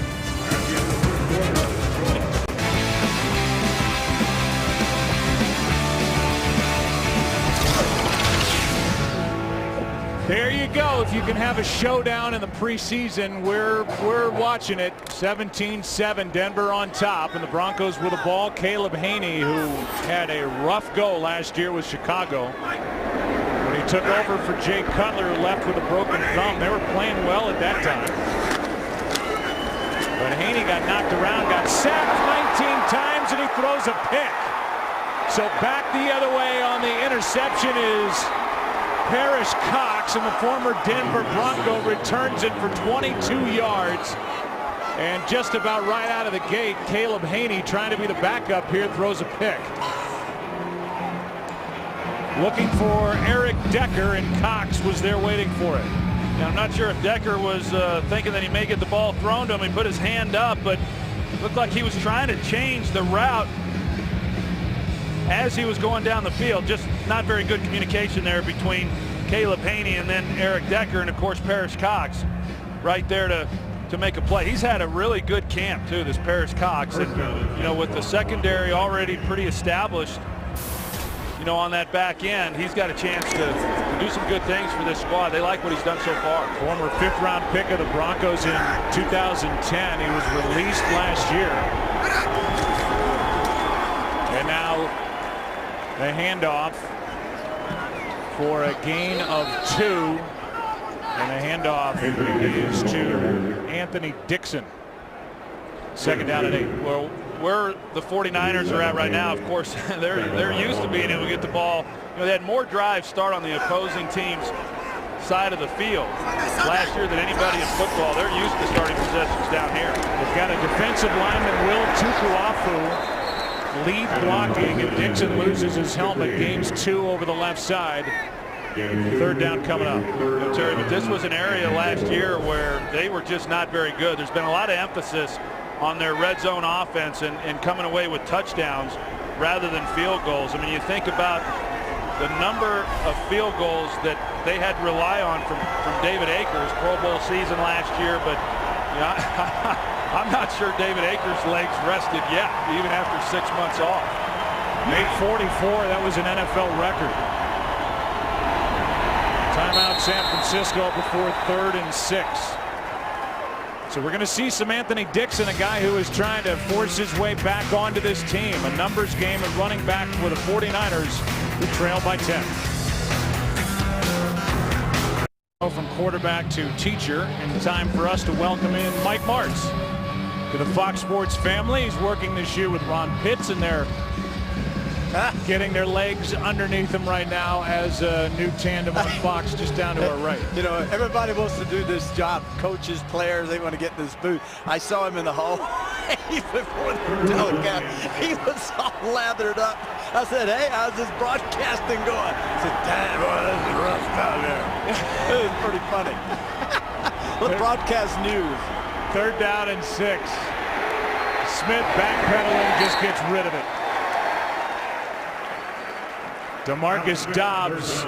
There you go. If you can have a showdown in the preseason, we're watching it. 17-7, Denver on top, and the Broncos with the ball. Caleb Haney, who had a rough go last year with Chicago. When he took over for Jay Cutler, who left with a broken thumb, they were playing well at that time. But Haney got knocked around, got sacked 19 times, and he throws a pick. So back the other way on the interception is Parrish Cox, and the former Denver Bronco returns it for 22 yards. And just about right out of the gate, Caleb Haney, trying to be the backup here, throws a pick. Looking for Eric Decker, and Cox was there waiting for it. Yeah, I'm not sure if Decker was thinking that he may get the ball thrown to him. He put his hand up, but it looked like he was trying to change the route as he was going down the field. Just not very good communication there between Caleb Haney and then Eric Decker, and of course Parrish Cox right there to make a play. He's had a really good camp too, this Parrish Cox, and you know, with the secondary already pretty established, you know, on that back end, he's got a chance to do some good things for this squad. They like what he's done so far. Former 5th-round pick of the Broncos in 2010. He was released last year. And now the handoff for a gain of 2. And the handoff is to Anthony Dixon. 2nd down and 8. Well, where the 49ers are at right now, of course, they're used to being able to get the ball. You know, they had more drives start on the opposing team's side of the field last year than anybody in football. They're used to starting possessions down here. They've got a defensive lineman, Will Tukuafu, lead blocking, and Dixon loses his helmet, gains 2 over the left side. 3rd down coming up. Terry, but this was an area last year where they were just not very good. There's been a lot of emphasis on their red zone offense and coming away with touchdowns rather than field goals. I mean, you think about the number of field goals that they had to rely on from David Akers, Pro Bowl season last year, but you know, I'm not sure David Akers' legs rested yet, even after 6 months off. Made 44, that was an NFL record. timeout San Francisco before 3rd and 6. So we're going to see some Anthony Dixon, a guy who is trying to force his way back onto this team. A numbers game at running back for the 49ers, who trail by 10. From quarterback to teacher, and time for us to welcome in Mike Martz to the Fox Sports family. He's working this year with Ron Pitts, and they're getting their legs underneath him right now as a new tandem on Fox just down to our right. You know, everybody wants to do this job. Coaches, players, they want to get in this booth. I saw him in the hallway before the telecast. He was all lathered up. I said, hey, how's this broadcasting going? He said, damn, boy, this is rough down there. It was pretty funny. The broadcast news. 3rd down and 6. Smith backpedaling, just gets rid of it. DeMarcus Dobbs,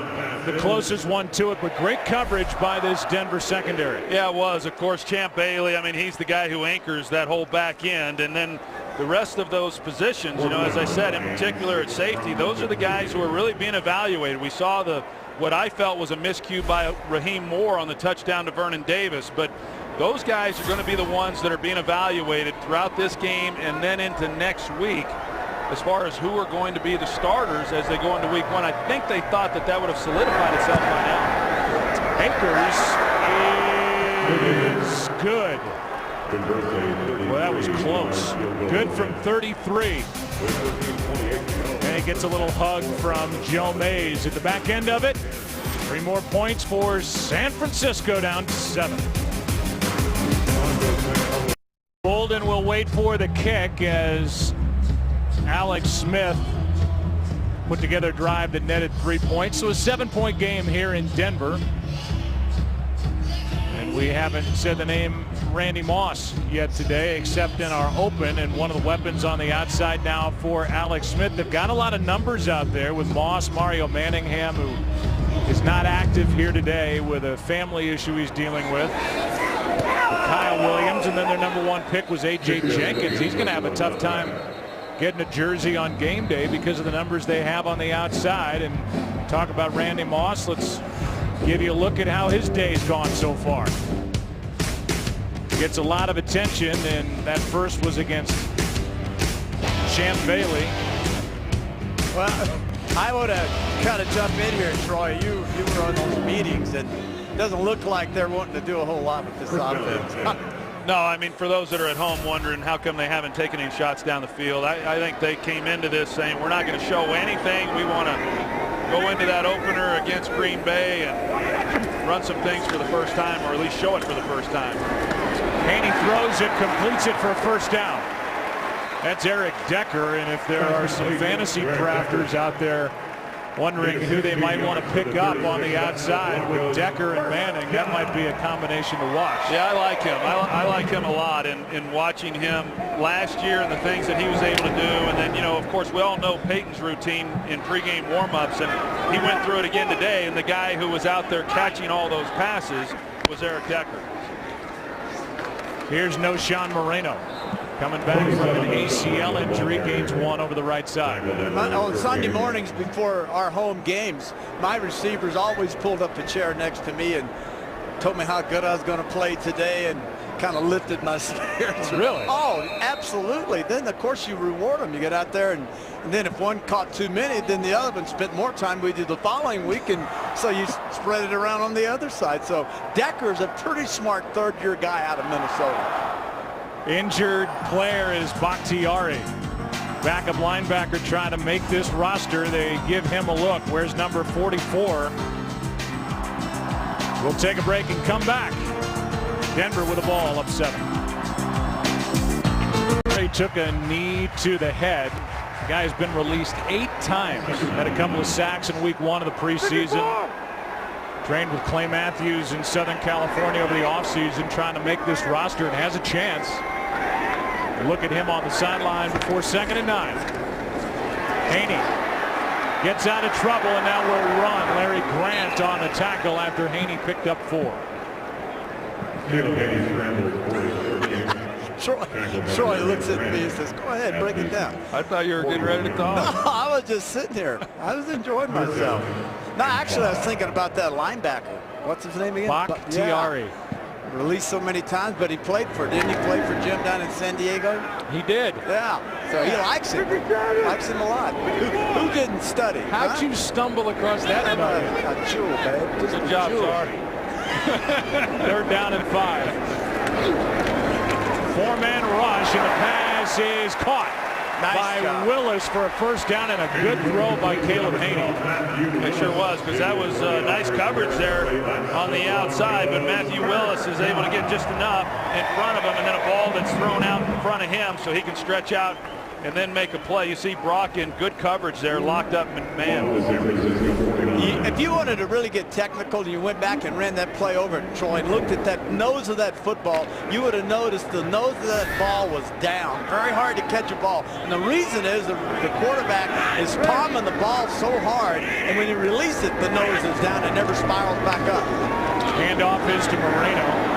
the closest one to it, but great coverage by this Denver secondary. Yeah, it was. Of course, Champ Bailey, I mean, he's the guy who anchors that whole back end. And then the rest of those positions, you know, as I said, in particular at safety, those are the guys who are really being evaluated. We saw what I felt was a miscue by Raheem Moore on the touchdown to Vernon Davis. But those guys are going to be the ones that are being evaluated throughout this game and then into next week, as far as who are going to be the starters as they go into week 1. I think they thought that would have solidified itself by now. Akers is good. Well, that was close. Good from 33. And he gets a little hug from Joe Mays at the back end of it. 3 more points for San Francisco, down to 7. Bolden will wait for the kick as Alex Smith put together a drive that netted 3 points. So a 7-point game here in Denver. And we haven't said the name Randy Moss yet today, except in our open, and one of the weapons on the outside now for Alex Smith. They've got a lot of numbers out there with Moss, Mario Manningham, who is not active here today with a family issue he's dealing with. Kyle Williams, and then their number 1 pick was A.J. Jenkins. He's going to have a tough time getting a jersey on game day because of the numbers they have on the outside. And talk about Randy Moss, let's give you a look at how his day's gone so far. Gets a lot of attention, and that first was against Champ Bailey. Well, I would have kind of jumped in here, Troy. You were on those meetings, and it doesn't look like they're wanting to do a whole lot with this offense. No, I mean, for those that are at home wondering how come they haven't taken any shots down the field, I think they came into this saying we're not going to show anything. We want to go into that opener against Green Bay and run some things for the first time, or at least show it for the first time. Haney throws it, completes it for a first down. That's Eric Decker, and if there are some fantasy drafters out there wondering who they might want to pick up on the outside with Decker and Manning, that might be a combination to watch. Yeah, I like him. I like him a lot in watching him last year and the things that he was able to do. And then, you know, of course, we all know Peyton's routine in pregame warmups, and he went through it again today. And the guy who was out there catching all those passes was Eric Decker. Here's Noshawn Moreno. Coming back from an ACL injury, gains 1 over the right side. On Sunday mornings before our home games, my receivers always pulled up the chair next to me and told me how good I was going to play today, and kind of lifted my spirits. Really? Oh, absolutely. Then, of course, you reward them. You get out there, and then if one caught too many, then the other one spent more time with you the following week, and so you spread it around on the other side. So Decker's a pretty smart third-year guy out of Minnesota. Injured player is Bakhtiari. Backup linebacker trying to make this roster. They give him a look. Where's number 44? We'll take a break and come back. Denver with the ball up 7. He took a knee to the head. The guy has been released 8 times. Had a couple of sacks in week 1 of the preseason. Trained with Clay Matthews in Southern California over the offseason, trying to make this roster, and has a chance. Look at him on the sideline before 2nd and 9. Haney gets out of trouble, and now will run. Larry Grant on the tackle after Haney picked up 4. Troy looks at me and says, go ahead, break it down. I thought you were getting ready to call. No, I was just sitting here. I was enjoying myself. No, actually, I was thinking about that linebacker. what's his name again? Bakhtiari. Released so many times, but he played didn't he play for Jim down in San Diego? He did. Yeah, so he likes him. Likes him a lot. Who didn't study? How'd you stumble across that? A jewel, babe. Just Good job, Sorry. Third down and 5. Four-man rush, and the pass is caught by Willis for a first down, and a good throw by Caleb Haney. It sure was, because that was nice coverage there on the outside, but Matthew Willis is able to get just enough in front of him, and then a ball that's thrown out in front of him so he can stretch out and then make a play. You see Brock in good coverage there, locked up man. If you wanted to really get technical and you went back and ran that play over Troy and looked at that nose of that football, you would have noticed the nose of that ball was down. Very hard to catch a ball. And the reason is the quarterback is palming the ball so hard, and when you release it, the nose is down and never spirals back up. Handoff is to Moreno.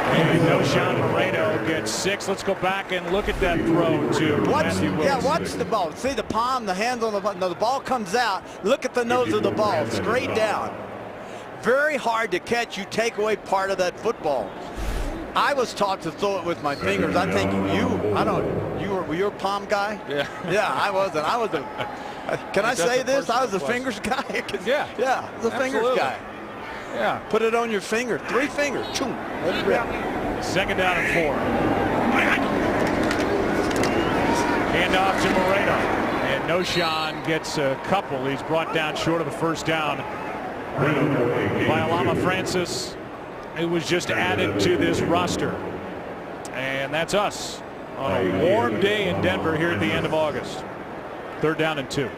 And Noshan Moreno gets 6. Let's go back and look at that throw to Matthew Willis. Yeah, watch the ball. See the palm, the hands on the ball. No, the ball comes out. Look at the nose of the ball, straight down. Very hard to catch. You take away part of that football. I was taught to throw it with my fingers. I think were you a palm guy? Yeah. Yeah, I wasn't. I was a, can I say this? I was a fingers guy. Yeah. Yeah, the fingers guy. Yeah. Put it on your finger. 3 fingers. Choo. Let it rip. Second down and 4. Handoff to Moreno. And Noshan gets a couple. He's brought down short of the first down by Alama Francis. It was just added to this roster. And that's us on a warm day in Denver here at the end of August. Third down and 2.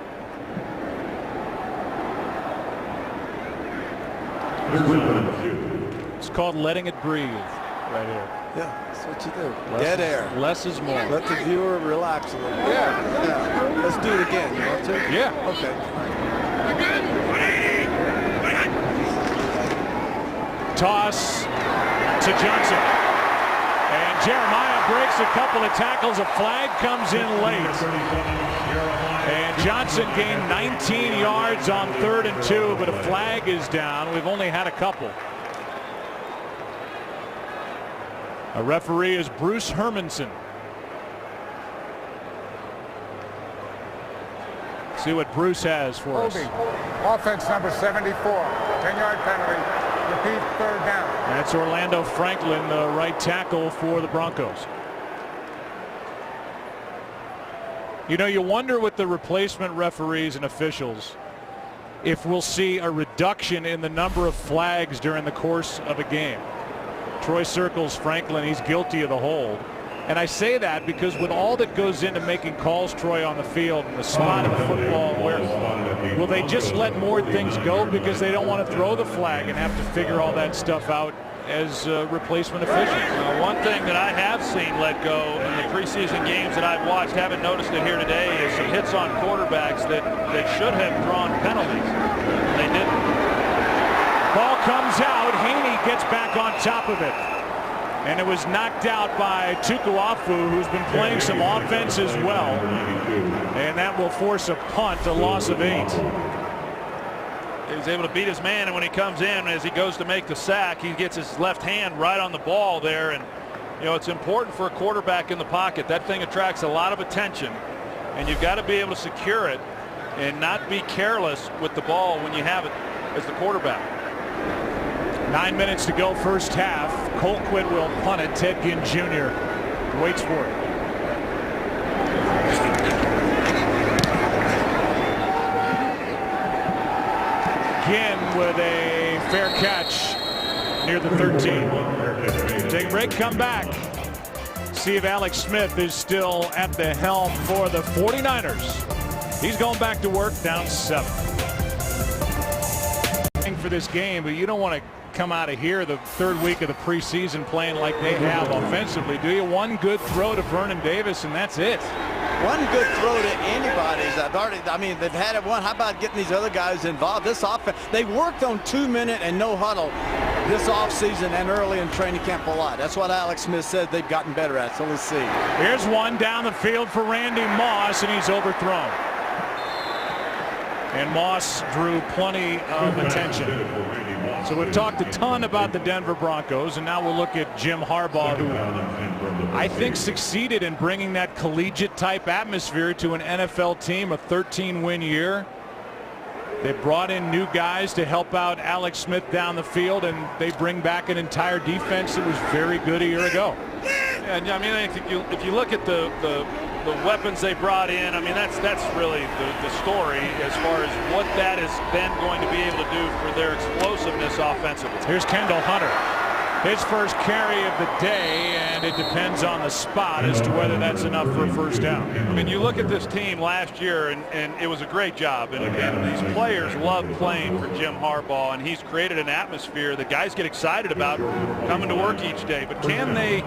It's called letting it breathe right here. Yeah, that's what you do. Dead air. Less is more. Let the viewer relax a little. Yeah. Let's do it again. You want to? Yeah. Okay. Toss to Johnson. And Jeremiah breaks a couple of tackles. A flag comes in late. And Johnson gained 19 yards on 3rd and 2, but a flag is down. We've only had a couple. A referee is Bruce Hermanson. See what Bruce has for us. Offense number 74, 10-yard penalty. Repeat, 3rd down. That's Orlando Franklin, the right tackle for the Broncos. You know, you wonder with the replacement referees and officials if we'll see a reduction in the number of flags during the course of a game. Troy circles Franklin. He's guilty of the hold. And I say that because with all that goes into making calls, Troy, on the field and the spot of football, will they just let more things go because they don't want to throw the flag and have to figure all that stuff out as replacement officials? One thing that I have seen let go in the preseason games that I've watched, haven't noticed it here today, is some hits on quarterbacks that should have drawn penalties. They didn't. Ball comes out. Haney gets back on top of it. And it was knocked out by Tukuafu, who's been playing some offense as well. And that will force a punt, a loss of 8. He was able to beat his man, and when he comes in, as he goes to make the sack, he gets his left hand right on the ball there. And, you know, it's important for a quarterback in the pocket. That thing attracts a lot of attention, and you've got to be able to secure it and not be careless with the ball when you have it as the quarterback. 9 minutes to go, first half. Colquitt will punt it. Ted Ginn Jr. waits for it. Ginn with a fair catch near the 13. Take a break, come back. See if Alex Smith is still at the helm for the 49ers. He's going back to work, down 7. For this game, but you don't want to come out of here the 3rd week of the preseason playing like they have offensively, do you? One good throw to Vernon Davis, and that's it. One good throw to anybody's. They've had it one. How about getting these other guys involved? This offense, they worked on 2-minute and no huddle this offseason and early in training camp a lot. That's what Alex Smith said they've gotten better at. So let's see. Here's one down the field for Randy Moss, and he's overthrown. And Moss drew plenty of attention. So we've talked a ton about the Denver Broncos, and now we'll look at Jim Harbaugh, who I think succeeded in bringing that collegiate type atmosphere to an NFL team, a 13-win year. They brought in new guys to help out Alex Smith down the field, and they bring back an entire defense that was very good a year ago. And I mean, I think if you look at the weapons they brought in, I mean, that's really the story as far as what that has been going to be able to do for their explosiveness offensively. Here's Kendall Hunter. His first carry of the day, and it depends on the spot as to whether that's enough for a first down. I mean, you look at this team last year, and it was a great job. And these players love playing for Jim Harbaugh, and he's created an atmosphere that guys get excited about coming to work each day. But can they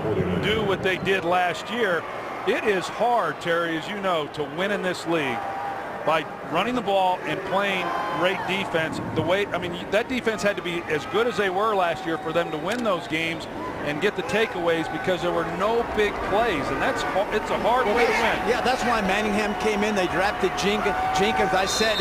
do what they did last year? It is hard, Terry, as you know, to win in this league by running the ball and playing great defense. That defense had to be as good as they were last year for them to win those games and get the takeaways, because there were no big plays, and it's a hard way to win. Yeah, that's why Manningham came in. They drafted Jenkins. I said,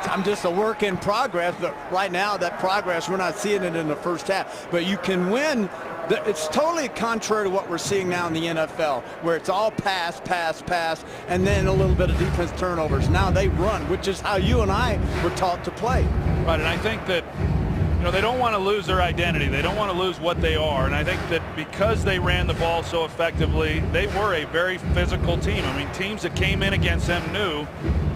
I'm just a work in progress, but right now that progress, we're not seeing it in the first half. But you can win. It's totally contrary to what we're seeing now in the NFL, where it's all pass, and then a little bit of defense turnovers. Now they run, which is how you and I were taught to play. Right, and I think that they don't want to lose their identity. They don't want to lose what they are. And I think that because they ran the ball so effectively, they were a very physical team. I mean, teams that came in against them knew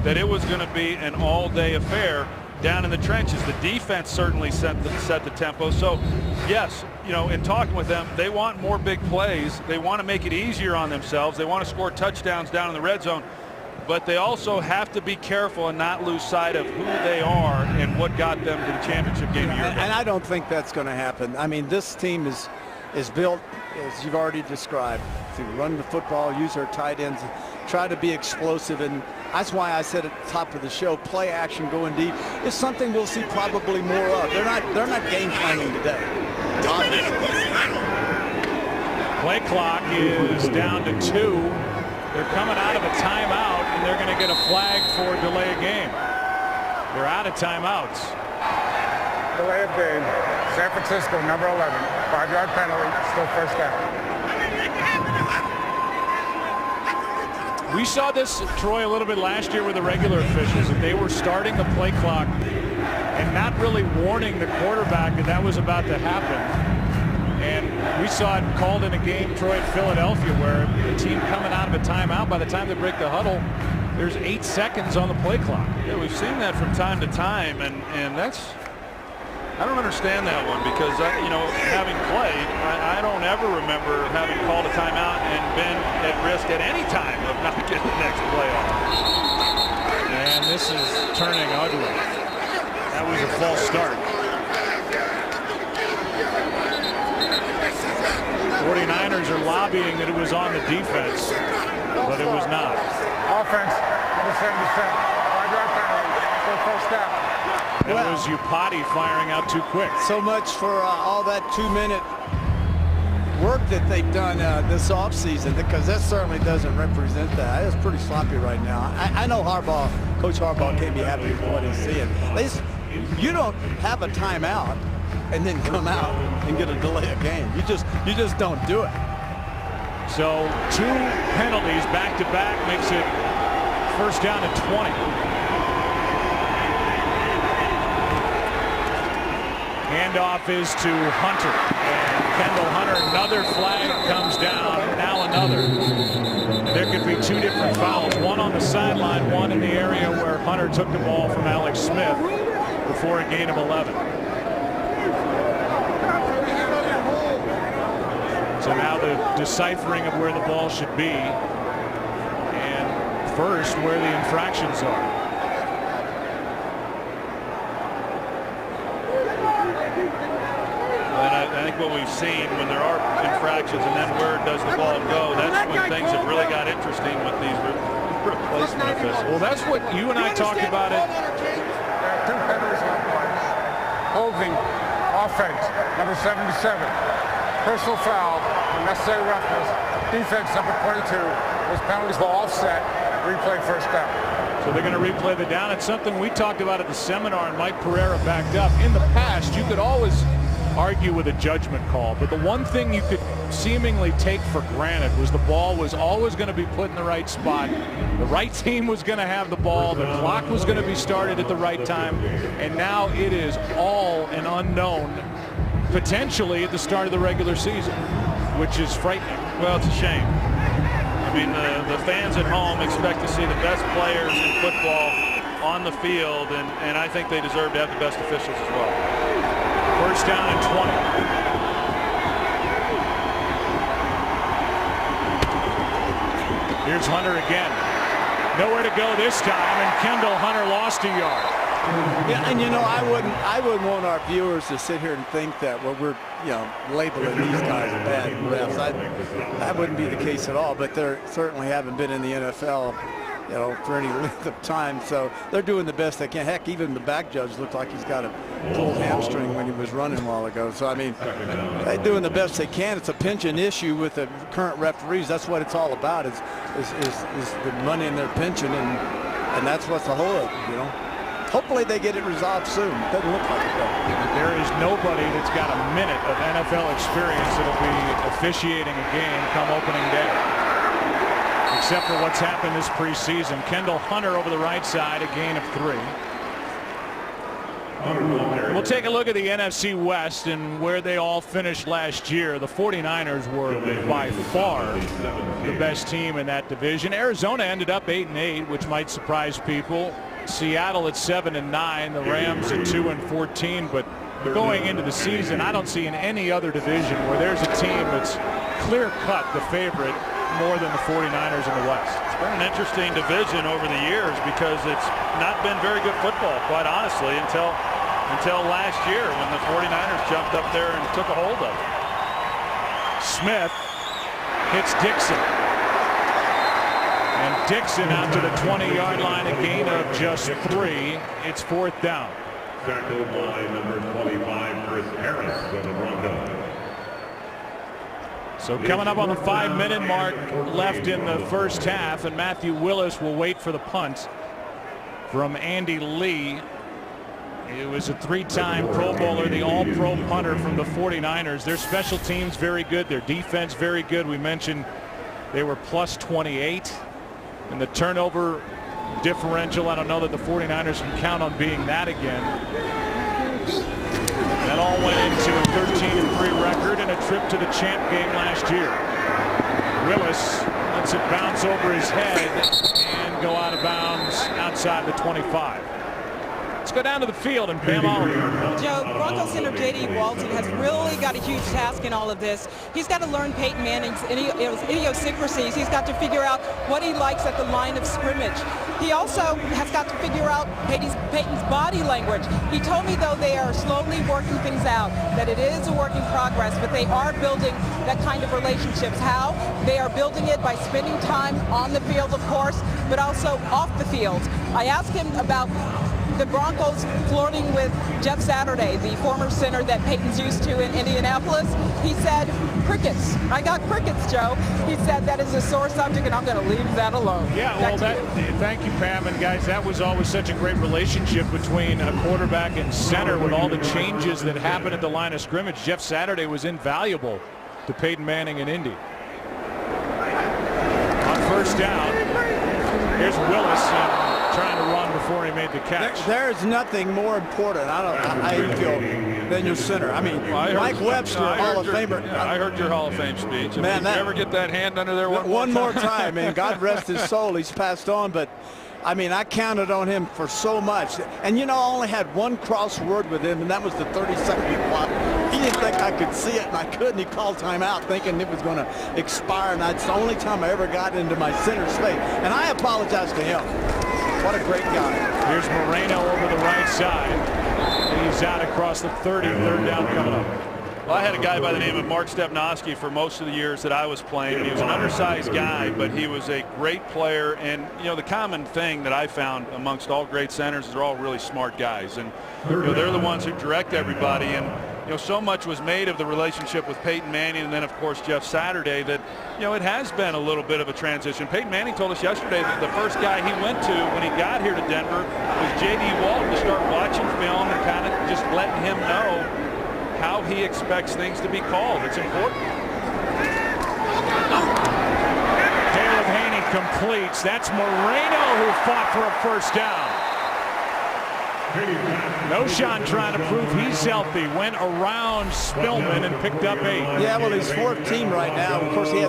that it was going to be an all-day affair down in the trenches. The defense certainly set the tempo. So, yes, in talking with them, they want more big plays. They want to make it easier on themselves. They want to score touchdowns down in the red zone. But they also have to be careful and not lose sight of who they are and what got them to the championship game a year ago. And I don't think that's going to happen. I mean, this team is built, as you've already described, to run the football, use their tight ends, try to be explosive. And that's why I said at the top of the show, play action going deep is something we'll see probably more of. They're not game planning today. Play clock is down to 2. They're coming out of a timeout, and they're going to get a flag for delay of game. They're out of timeouts. Delay of game. San Francisco, number 11. 5-yard penalty. Still first down. We saw this, Troy, a little bit last year with the regular officials, that they were starting the play clock and not really warning the quarterback that was about to happen. And we saw it called in a game, Troy, at Philadelphia, where the team coming out of a timeout, by the time they break the huddle, there's 8 seconds on the play clock. Yeah, we've seen that from time to time, and that's, I don't understand that one, because having played, I don't ever remember having called a timeout and been at risk at any time of not getting the next play off. And this is turning ugly. That was a false start. 49ers are lobbying that it was on the defense, but it was not. Offense, number 77. 5-yard penalty. Still first down. That was Upati firing out too quick. So much for all that 2-minute work that they've done this offseason, because that certainly doesn't represent that. It's pretty sloppy right now. I know Coach Harbaugh can't be happy with what he's seeing. You don't have a timeout and then come out and get a delay of game. You just don't do it. So 2 penalties back to back makes it first down at 20. Handoff is to Hunter, and Kendall Hunter, another flag comes down, now another. There could be 2 different fouls, one on the sideline, one in the area where Hunter took the ball from Alex Smith before a gain of 11. So now the deciphering of where the ball should be, and first where the infractions are. I think what we've seen when there are infractions and then where does the ball go, that's when things have really got interesting with these replacement officials. Well, that's what you and I talked about it. 2 penalties on play. Holding, offense, number 77. Personal foul, unnecessary roughness. Defense, number 22. Those penalties were offset. Replay first down. So they're going to replay the down. It's something we talked about at the seminar, and Mike Pereira backed up. In the past, you could always argue with a judgment call, but the one thing you could seemingly take for granted was the ball was always going to be put in the right spot. The right team was going to have the ball. The clock was going to be started at the right time. And now it is all an unknown, potentially at the start of the regular season, which is frightening. Well, it's a shame. I mean, the fans at home expect to see the best players in football on the field, and I think they deserve to have the best officials as well. First down and 20. Here's Hunter again. Nowhere to go this time, and Kendall Hunter lost a yard. Yeah, and I wouldn't want our viewers to sit here and think that we're labeling these guys bad refs. That wouldn't be the case at all. But they certainly haven't been in the NFL, for any length of time. So they're doing the best they can. Heck, even the back judge looked like he's got a pulled hamstring when he was running a while ago. So I mean, they're doing the best they can. It's a pension issue with the current referees. That's what it's all about. Is the money in their pension, and that's what's the whole of it. Hopefully they get it resolved soon. It doesn't look like it though. There is nobody that's got a minute of NFL experience that'll be officiating a game come opening day, except for what's happened this preseason. Kendall Hunter over the right side, a gain of 3. We'll take a look at the NFC West and where they all finished last year. The 49ers were by far the best team in that division. Arizona ended up 8-8, which might surprise people. Seattle at 7-9, the Rams at 2-14. But going into the season, I don't see in any other division where there's a team that's clear-cut the favorite more than the 49ers in the West. It's been an interesting division over the years because it's not been very good football, quite honestly, until last year when the 49ers jumped up there and took a hold of it. Smith hits Dixon. And Dixon out to the 20-yard line, a gain of just 3. It's 4th down. Tackled by number 25, Chris Harris of the Broncos. So coming up on the 5-minute mark left in the first half, and Matthew Willis will wait for the punt from Andy Lee. It was a 3-time Pro Bowler, the All-Pro punter from the 49ers. Their special teams very good, their defense very good. We mentioned they were plus 28. And the turnover differential, I don't know that the 49ers can count on being that again. That all went into a 13-3 record and a trip to the champ game last year. Willis lets it bounce over his head and go out of bounds outside the 25. Let's go down to the field and Pam Oliver. Joe, Broncos center J.D. Walton has really got a huge task in all of this. He's got to learn Peyton Manning's idiosyncrasies. He's got to figure out what he likes at the line of scrimmage. He also has got to figure out Peyton's body language. He told me, though, they are slowly working things out, that it is a work in progress, but they are building that kind of relationships. How? They are building it by spending time on the field, of course, but also off the field. I asked him about the Broncos flirting with Jeff Saturday, the former center that Peyton's used to in Indianapolis. He said, crickets. I got crickets, Joe. He said that is a sore subject, and I'm going to leave that alone. Yeah, well, thank you, Pam. And guys, that was always such a great relationship between a quarterback and center with all the changes that happened at the line of scrimmage. Jeff Saturday was invaluable to Peyton Manning in Indy. On first down, here's Willis. Trying to run before he made the catch. There's nothing more important, I don't know how you feel, than your center. I mean, Mike Webster, Hall of Famer. Yeah, I heard your Hall of Fame speech. Man, did you ever get that hand under there one more time, man. God rest his soul. He's passed on, but I mean, I counted on him for so much. And I only had one crossword with him, and that was the 30-second clock. He didn't think I could see it, and I couldn't. He called timeout thinking it was going to expire, and that's the only time I ever got into my center space. And I apologize to him. What a great guy. Here's Moreno over the right side. He's out across the 30, 3rd down coming up. Well, I had a guy by the name of Mark Stepnoski for most of the years that I was playing. He was an undersized guy, but he was a great player. And, the common thing that I found amongst all great centers is they're all really smart guys. And, they're the ones who direct everybody. And so much was made of the relationship with Peyton Manning and then, of course, Jeff Saturday that, it has been a little bit of a transition. Peyton Manning told us yesterday that the first guy he went to when he got here to Denver was J.D. Walton to start watching film and kind of just letting him know how he expects things to be called. It's important. Caleb Haney completes. That's Moreno who fought for a first down. Noshan trying to prove he's healthy. Went around Spillman and picked up 8. Yeah, well, he's 14 right now. Of course, he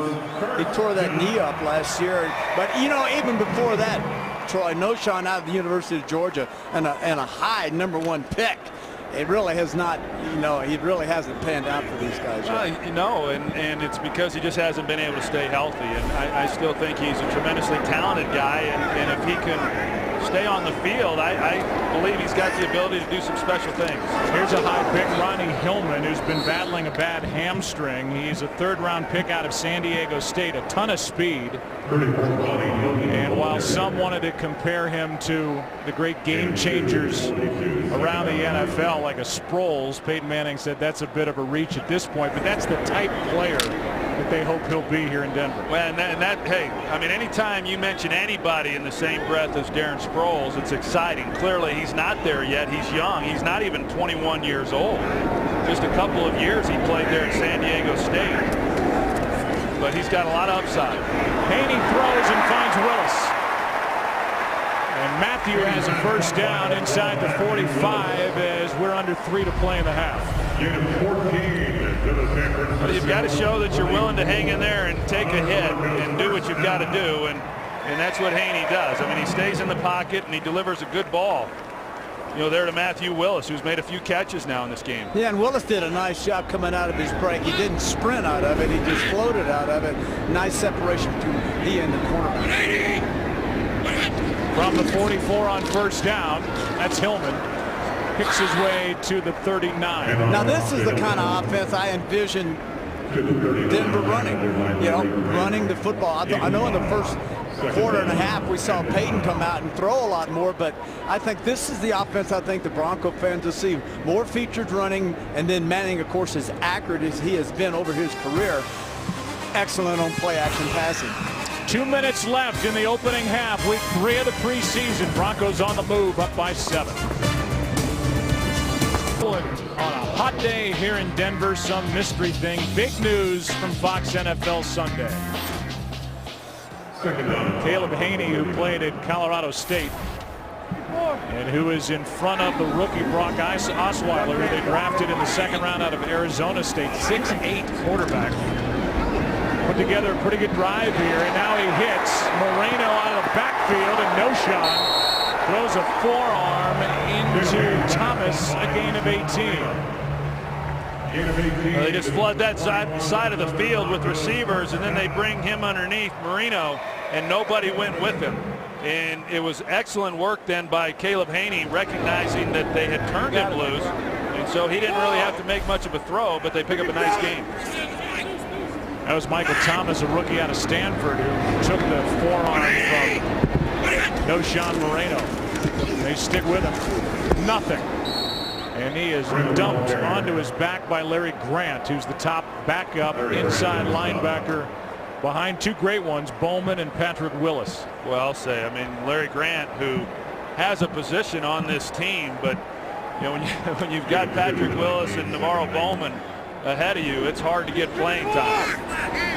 tore that knee up last year. But, even before that, Troy, Noshan out of the University of Georgia and a high #1 pick. It really has not, he really hasn't panned out for these guys. And it's because he just hasn't been able to stay healthy. And I still think he's a tremendously talented guy. And if he can stay on the field, I believe he's got the ability to do some special things. Here's a high pick, Ronnie Hillman, who's been battling a bad hamstring. He's a 3rd-round pick out of San Diego State, a ton of speed. And while some wanted to compare him to the great game changers around the NFL, like a Sproles, Peyton Manning said that's a bit of a reach at this point, but that's the type player that they hope he'll be here in Denver. Well, hey, I mean, anytime you mention anybody in the same breath as Darren Sproles, it's exciting. Clearly, he's not there yet. He's young. He's not even 21 years old. Just a couple of years he played there at San Diego State. But he's got a lot of upside. Haney throws and finds Willis. And Matthew has a first down inside the 45 as we're under 3 to play in the half. Well, you've got to show that you're willing to hang in there and take a hit and do what you've got to do. And that's what Haney does. I mean, he stays in the pocket and he delivers a good ball. There to Matthew Willis, who's made a few catches now in this game. Yeah, and Willis did a nice job coming out of his break. He didn't sprint out of it. He just floated out of it. Nice separation between he and the cornerback. From the 44 on first down, that's Hillman. Picks his way to the 39. Now, this is the kind of offense I envision Denver running. Running the football. I know in the first quarter and a half we saw Peyton come out and throw a lot more, but I think this is the offense I think the Bronco fans will see. More featured running, and then Manning, of course, as accurate as he has been over his career. Excellent on play-action passing. 2 minutes left in the opening half. Week 3 of the preseason. Broncos on the move, up by 7. On a hot day here in Denver, some mystery thing. Big news from Fox NFL Sunday. Caleb Haney, who played at Colorado State and who is in front of the rookie Brock Osweiler, who they drafted in the 2nd round out of Arizona State, 6'8" quarterback. Put together a pretty good drive here, and now he hits Moreno out of the backfield, and Noshan throws a forearm into Thomas, a gain of 18. Well, they just flood that side of the field with receivers, and then they bring him underneath Moreno, and nobody went with him. And it was excellent work then by Caleb Haney, recognizing that they had turned him loose, and so he didn't really have to make much of a throw, but they pick up a nice gain. That was Michael Thomas, a rookie out of Stanford, who took the forearm from Noshan Moreno. They stick with him. Nothing. And he is dumped onto his back by Larry Grant, who's the top backup inside linebacker behind 2 great ones, Bowman and Patrick Willis. Well, I'll say, I mean, Larry Grant, who has a position on this team, but when you've got Patrick Willis and Navarro Bowman ahead of you, it's hard to get playing time.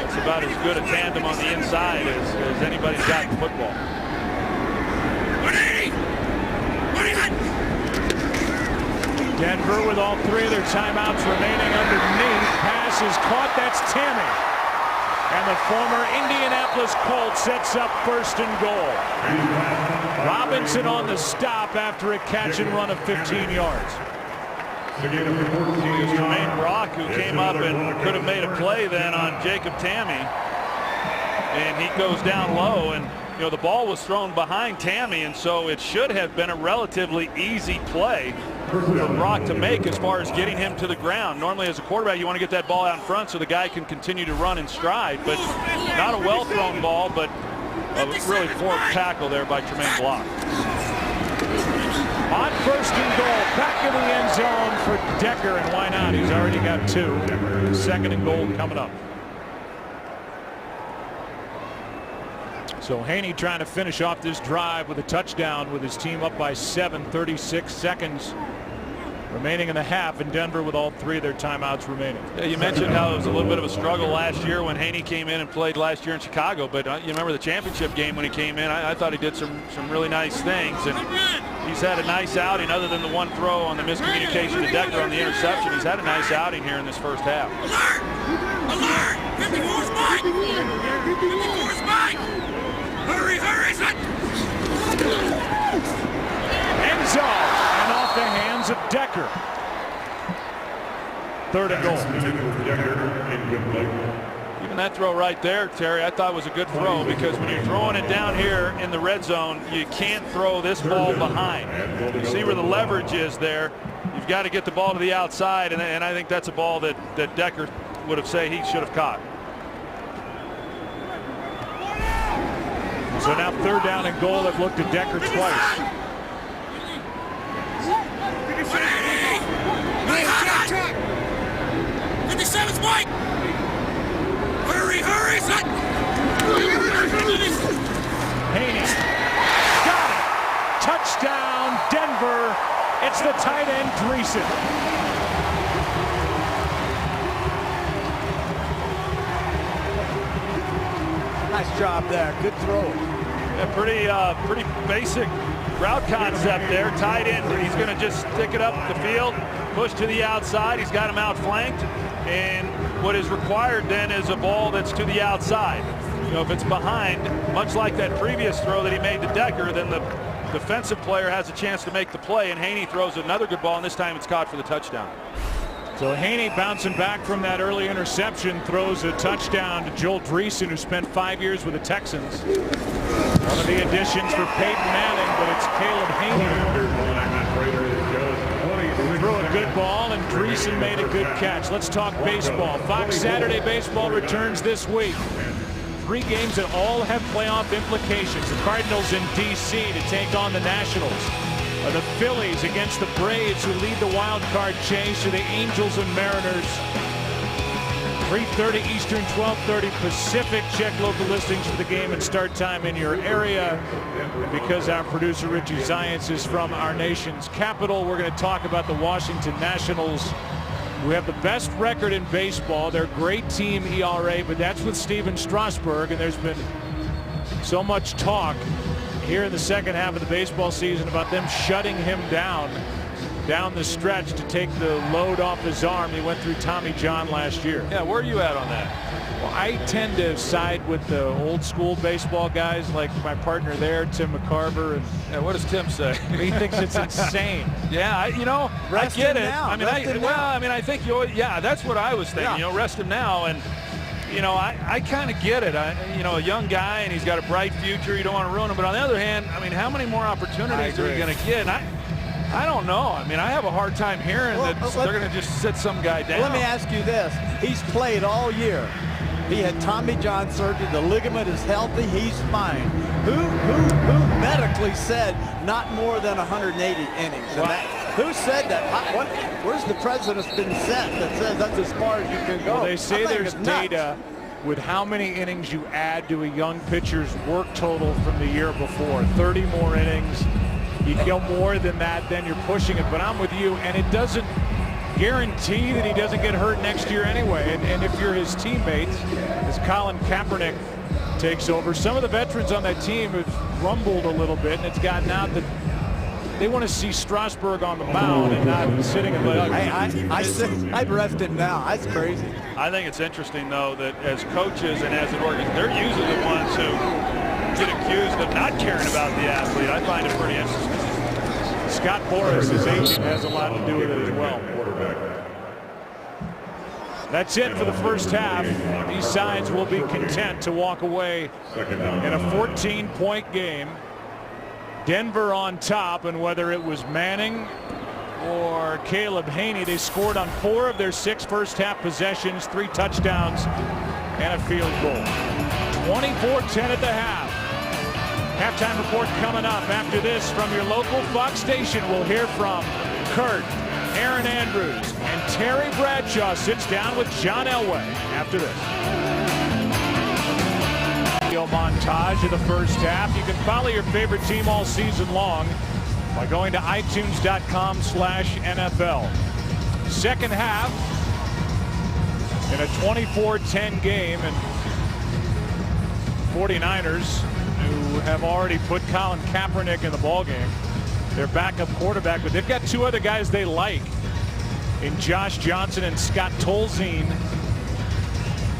It's about as good a tandem on the inside as anybody's got in football. Denver with all 3 of their timeouts remaining underneath. Pass is caught. That's Tammy. And the former Indianapolis Colt sets up 1st and goal. Robinson on the stop after a catch and run of 15 yards. It was Jermaine Brock who came up and could have made a play then on Jacob Tammy. And he goes down low, and the ball was thrown behind Tammy, and so it should have been a relatively easy play for Brock to make as far as getting him to the ground. Normally as a quarterback you want to get that ball out in front so the guy can continue to run in stride, but not a well thrown ball, but a really poor tackle there by Jermaine Brock. On first and goal, back in the end zone for Decker, and why not? He's already got 2. Second and goal coming up. So Haney trying to finish off this drive with a touchdown with his team up by 7, 36 seconds remaining in the half, and Denver with all 3 of their timeouts remaining. Yeah, you mentioned how it was a little bit of a struggle last year when Haney came in and played last year in Chicago, but you remember the championship game when he came in. I thought he did some really nice things, and he's had a nice outing other than the one throw on the miscommunication to Decker on the interception. He's had a nice outing here in this first half. Alert! Alert! 54 spike! 54 spike! Hurry, hurry, son! End zone, and off the hands of Decker. Third and goal. Even that throw right there, Terry, I thought was a good throw, because when you're throwing it down here in the red zone, you can't throw this ball behind. You see where the leverage is there. You've got to get the ball to the outside, and I think that's a ball that Decker would have said he should have caught. So now third down and goal. They've looked at Decker twice. 57 spike! Hurry, hurry, son! Haney got it. Touchdown, Denver. It's the tight end, Preseason. Nice job there. Good throw. Yeah, pretty basic route concept there. Tight end. He's going to just stick it up the field, push to the outside. He's got him outflanked, and what is required then is a ball that's to the outside. You know, if it's behind, much like that previous throw that he made to Decker, then the defensive player has a chance to make the play, and Haney throws another good ball, and this time it's caught for the touchdown. So Haney bouncing back from that early interception, throws a touchdown to Joel Dreesen, who spent 5 years with the Texans. One of the additions for Peyton Manning, but it's Caleb Haney. Threw a good ball, and Dreesen made a good catch. Let's talk baseball. Fox Saturday Baseball returns this week. 3 games that all have playoff implications. The Cardinals in D.C. to take on the Nationals. The Phillies against the Braves, who lead the wild card chase, to the Angels and Mariners. 3:30 Eastern, 12:30 Pacific. Check local listings for the game and start time in your area. And because our producer Richie Zients is from our nation's capital, we're going to talk about the Washington Nationals, who have the best record in baseball. They're a great team ERA, but that's with Steven Strasburg, and there's been so much talk here in the second half of the baseball season about them shutting him down the stretch to take the load off his arm. He went through Tommy John last year. Yeah, where are you at on that? Well, I tend to side with the old school baseball guys, like my partner there, Tim McCarver. And yeah, what does Tim say? He thinks it's insane. Yeah, I get it. Now. I mean, I think that's what I was thinking. Yeah. You know, rest him now. And I kind of get it. A young guy, and he's got a bright future. You don't want to ruin him. But on the other hand, I mean, how many more opportunities are we going to get? And I don't know. I mean, I have a hard time hearing that they're going to just sit some guy down. Let me ask you this. He's played all year. He had Tommy John surgery. The ligament is healthy. He's fine. Who medically said not more than 180 innings? Wow. Who said that? Where's the precedent's been set that says that's as far as you can go? Well, they say there's data with how many innings you add to a young pitcher's work total from the year before. 30 more innings. You go more than that, then you're pushing it. But I'm with you, and it doesn't guarantee that he doesn't get hurt next year anyway. And if you're his teammates, as Colin Kaepernick takes over, some of the veterans on that team have rumbled a little bit, and it's gotten out that they want to see Strasburg on the mound and not sitting in the I'd rest him now. That's crazy. I think it's interesting, though, that as coaches and as an organization, they're usually the ones who get accused of not caring about the athlete. I find it pretty interesting. Scott Boras, his agent, has a lot to do with it as well. That's it for the first half. These sides will be content to walk away in a 14-point game. Denver on top, and whether it was Manning or Caleb Haney, they scored on 4 of their 6 first-half possessions, 3 touchdowns, and a field goal. 24-10 at the half. Halftime report coming up. After this, from your local Fox station, we'll hear from Kurt, Aaron Andrews, and Terry Bradshaw sits down with John Elway after this. Video montage of the first half. You can follow your favorite team all season long by going to itunes.com/NFL. Second half in a 24-10 game, and 49ers, who have already put Colin Kaepernick in the ballgame, their backup quarterback, but they've got two other guys they like in Josh Johnson and Scott Tolzien.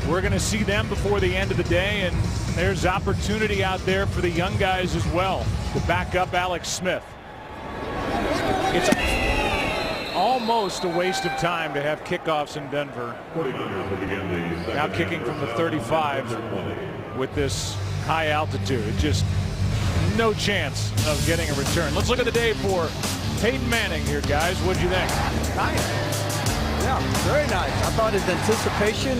We're going to see them before the end of the day, and there's opportunity out there for the young guys as well to back up Alex Smith. It's almost a waste of time to have kickoffs in Denver. Now kicking from the 35 with this high altitude. It just no chance of getting a return. Let's look at the day for Peyton Manning here, guys. What'd you think? Nice. Yeah, very nice. I thought his anticipation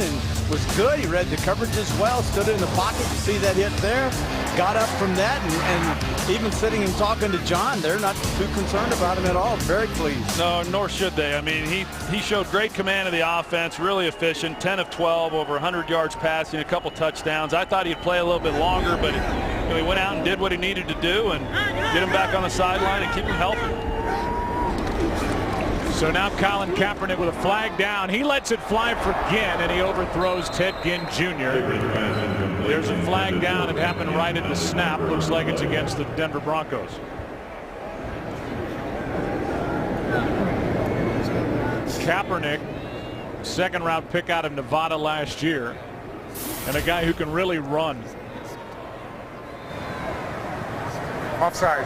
was good. He read the coverage as well, stood in the pocket to see that hit there, got up from that, and even sitting and talking to John, they're not too concerned about him at all. Very pleased. No, nor should they. I mean, he showed great command of the offense, really efficient, 10 of 12, over 100 yards passing, a couple touchdowns. I thought he'd play a little bit longer, but he went out and did what he needed to do and get him back on the sideline and keep him healthy. So now Colin Kaepernick with a flag down. He lets it fly for Ginn, and he overthrows Ted Ginn Jr. There's a flag down. It happened right at the snap. Looks like it's against the Denver Broncos. Kaepernick, second-round pick out of Nevada last year, and a guy who can really run. Offside.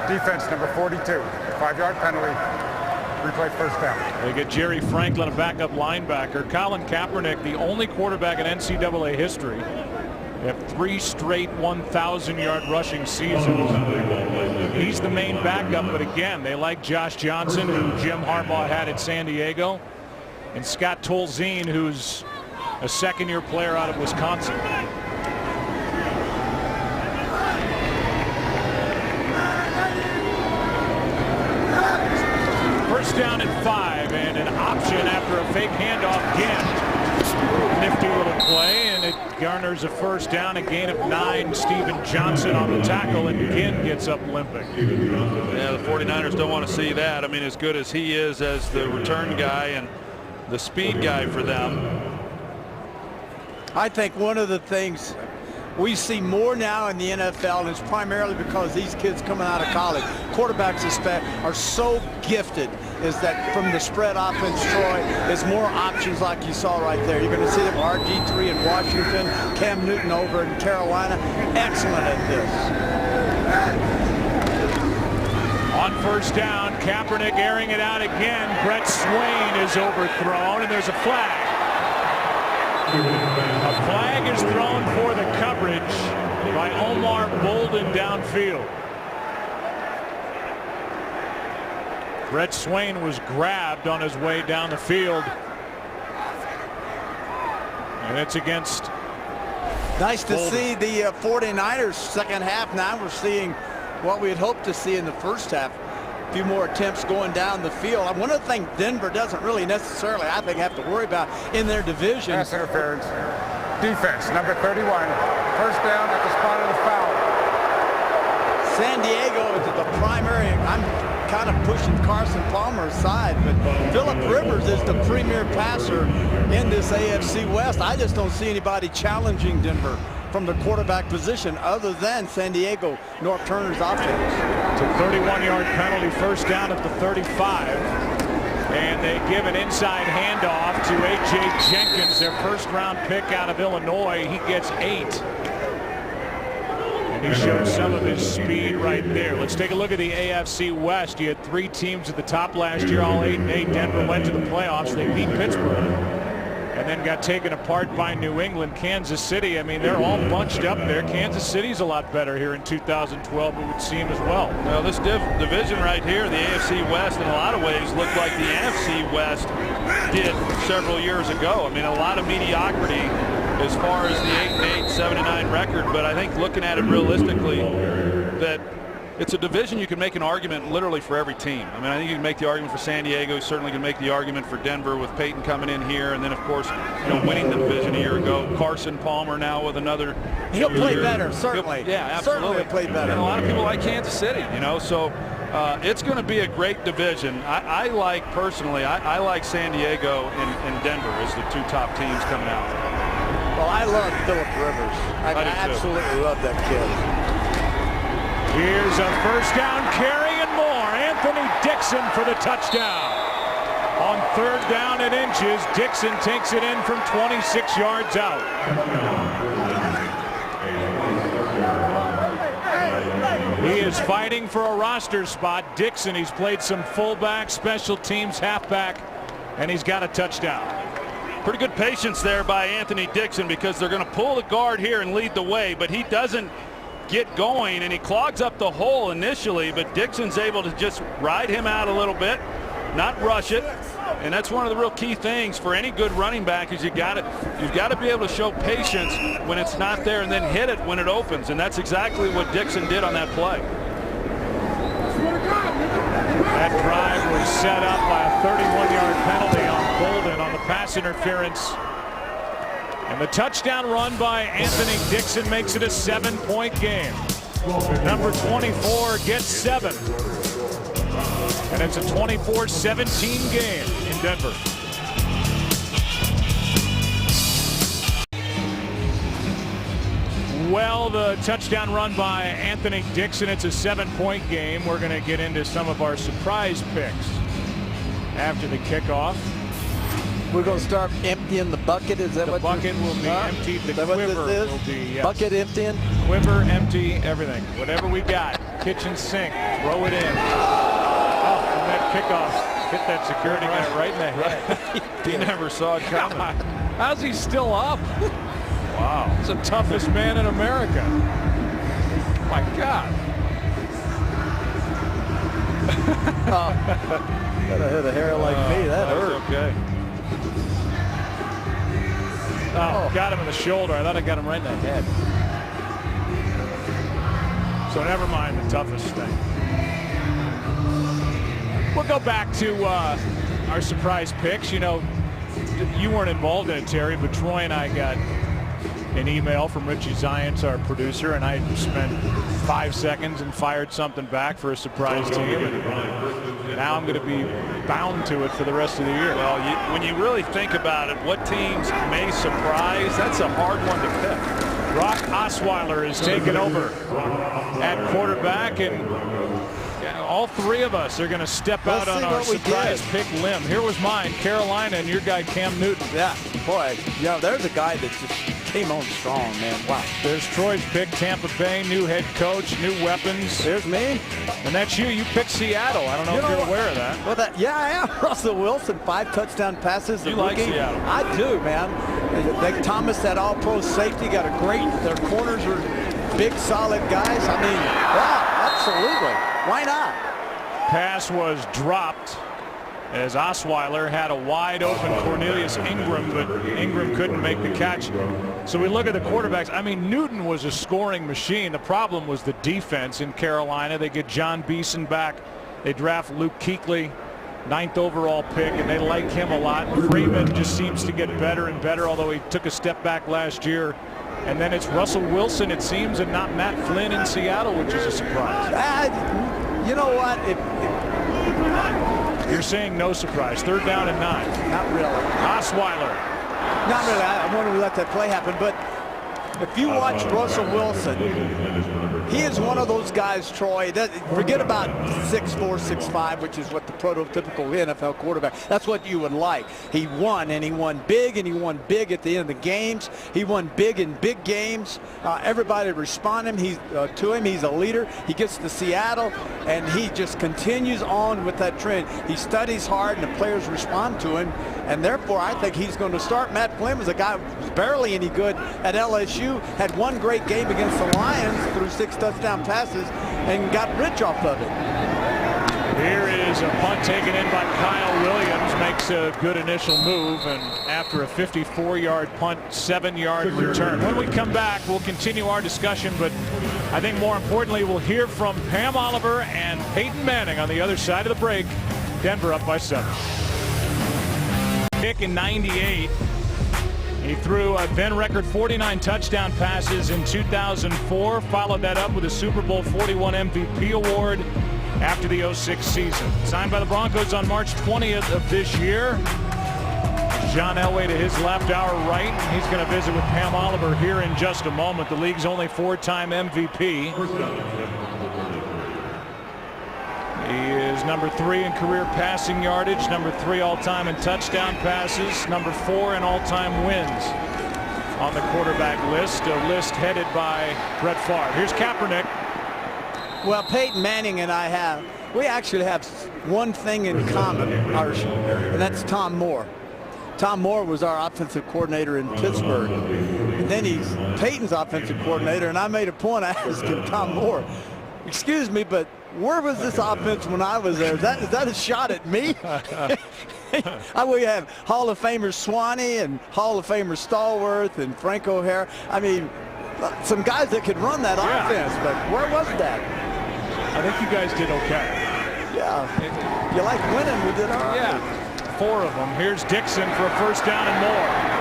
Defense number 42. 5-yard penalty. Replay first down. They get Jerry Franklin, a backup linebacker. Colin Kaepernick, the only quarterback in NCAA history to have 3 straight 1,000-yard rushing seasons. He's the main backup, but again, they like Josh Johnson, who Jim Harbaugh had at San Diego, and Scott Tolzien, who's a second-year player out of Wisconsin. First down at 5, and an option after a fake handoff. Ginn, nifty little play, and it garners a first down, a gain of 9. Steven Johnson on the tackle, and Ginn gets up limping. Yeah, the 49ers don't want to see that. I mean, as good as he is as the return guy and the speed guy for them. I think one of the things we see more now in the NFL, and it's primarily because these kids coming out of college, quarterbacks are so gifted, is that from the spread offense, Troy, is more options like you saw right there. You're going to see them RG3 in Washington, Cam Newton over in Carolina. Excellent at this. On first down, Kaepernick airing it out again. Brett Swain is overthrown, and there's a flag. A flag is thrown for the coverage by Omar Bolden downfield. Brett Swain was grabbed on his way down the field. And it's against Nice to Bolden. see the 49ers second half. Now we're seeing what we had hoped to see in the first half. A few more attempts going down the field. One of the things Denver doesn't really necessarily, I think, have to worry about in their division. Pass interference. Defense number 31. First down at the spot of the foul. San Diego is the primary. I'm kind of pushing Carson Palmer's side, but Phillip Rivers is the premier passer in this AFC West. I just don't see anybody challenging Denver from the quarterback position other than San Diego, North Turner's offense. It's a 31-yard penalty, first down at the 35. And they give an inside handoff to A.J. Jenkins, their first-round pick out of Illinois. He gets 8. And he shows some of his speed right there. Let's take a look at the AFC West. You had 3 teams at the top last year, all 8-8. Denver went to the playoffs. They beat Pittsburgh and then got taken apart by New England. Kansas City, I mean, they're all bunched up there. Kansas City's a lot better here in 2012, it would seem, as well. Well, this division right here, the AFC West, in a lot of ways looked like the NFC West did several years ago. I mean, a lot of mediocrity as far as the 8-8 7-9 record, but I think looking at it realistically, that it's a division you can make an argument literally for every team. I mean, I think you can make the argument for San Diego. You certainly can make the argument for Denver with Peyton coming in here, and then of course, winning the division a year ago. Carson Palmer now with another. He'll play better, certainly. Yeah, absolutely. Certainly he'll play better. And a lot of people like Kansas City, so it's going to be a great division. I like personally, I like San Diego and Denver as the two top teams coming out. Well, I love Phillip Rivers. I absolutely love that kid. Here's a first down carry and more. Anthony Dixon for the touchdown. On third down and inches, Dixon takes it in from 26 yards out. He is fighting for a roster spot. Dixon, he's played some fullback, special teams, halfback, and he's got a touchdown. Pretty good patience there by Anthony Dixon, because they're going to pull the guard here and lead the way, but he doesn't get going, and he clogs up the hole initially, but Dixon's able to just ride him out a little bit, not rush it. And that's one of the real key things for any good running back, is you've got to be able to show patience when it's not there and then hit it when it opens, and that's exactly what Dixon did on that play. That drive was set up by a 31-yard penalty on Bolden on the pass interference. And the touchdown run by Anthony Dixon makes it a 7-point game. Number 24 gets 7. And it's a 24-17 game in Denver. Well, the touchdown run by Anthony Dixon, it's a 7-point game. We're going to get into some of our surprise picks after the kickoff. We're going to start emptying the bucket. Is that the what bucket will be emptied? The quiver will be, yes. Bucket emptying? Quiver, empty, everything. Whatever we got. Kitchen sink. Throw it in. Oh, and that kickoff hit that security guy right in the head. He never saw it coming. How's he still up? Wow. He's the toughest man in America. My God. Gotta hit a hair like me. That hurt. Okay. Oh, got him in the shoulder. I thought I got him right in the head. So never mind the toughest thing. We'll go back to our surprise picks. You weren't involved in it, Terry, but Troy and I got an email from Richie Zients, our producer, and I spent 5 seconds and fired something back for a surprise team. And now I'm going to be bound to it for the rest of the year. Well, when you really think about it, what teams may surprise, that's a hard one to pick. Brock Osweiler is taking over at quarterback, and all three of us are going to step out on our surprise pick limb. Here was mine, Carolina, and your guy Cam Newton. Yeah, boy, there's a guy that just came on strong, man. Wow. There's Troy's pick, Tampa Bay, new head coach, new weapons. There's me. And that's you. You picked Seattle. I don't know if you're aware of that. Well, yeah, I am. Russell Wilson, 5 touchdown passes. You like Seattle? I do, man. Nick Thomas, that all-pro safety, got a great. Their corners are big, solid guys. I mean, yeah, absolutely. Why not? Pass was dropped as Osweiler had a wide open Cornelius Ingram, but Ingram couldn't make the catch. So we look at the quarterbacks. I mean, Newton was a scoring machine. The problem was the defense in Carolina. They get John Beeson back. They draft Luke Kuechly, 9th overall pick, and they like him a lot. Freeman just seems to get better and better, although he took a step back last year. And then it's Russell Wilson, it seems, and not Matt Flynn in Seattle, which is a surprise. You know what? You're saying no surprise. 3rd down and 9. Not really. Osweiler. Not really. I wanted to let that play happen, but if you watch Russell Wilson, he is one of those guys, Troy, that forget about 6'4", 6'5", which is what the prototypical NFL quarterback, that's what you would like. He won, and he won big, and he won big at the end of the games. He won big in big games. Everybody responded to him. He's a leader. He gets to Seattle, and he just continues on with that trend. He studies hard, and the players respond to him, and therefore I think he's going to start. Matt Flynn was a guy who was barely any good at LSU, had one great game against the Lions through 6 touchdown passes and got rich off of it. Here is a punt taken in by Kyle Williams. Makes a good initial move, and after a 54-yard punt, 7-yard return. When we come back, we'll continue our discussion, but I think more importantly, we'll hear from Pam Oliver and Peyton Manning on the other side of the break. Denver up by 7. Pick in 98. He threw a then record 49 touchdown passes in 2004. Followed that up with a Super Bowl 41 MVP award after the 06 season. Signed by the Broncos on March 20th of this year. John Elway to his left, our right. He's going to visit with Pam Oliver here in just a moment. The league's only 4-time MVP. He is number 3 in career passing yardage, number 3 all-time in touchdown passes, number 4 in all-time wins on the quarterback list, a list headed by Brett Favre. Here's Kaepernick. Well, Peyton Manning and we actually have one thing in common, and that's Tom Moore. Tom Moore was our offensive coordinator in Pittsburgh. And then he's Peyton's offensive coordinator, and I made a point of asking Tom Moore, excuse me, but where was this offense when I was there? Is that a shot at me? We have Hall of Famers Swanee and Hall of Famer Stallworth and Frank O'Hara. I mean, some guys that could run that offense, but where was that? I think you guys did okay. Yeah, you like winning, we did all right. Yeah, 4 of them. Here's Dixon for a first down and more.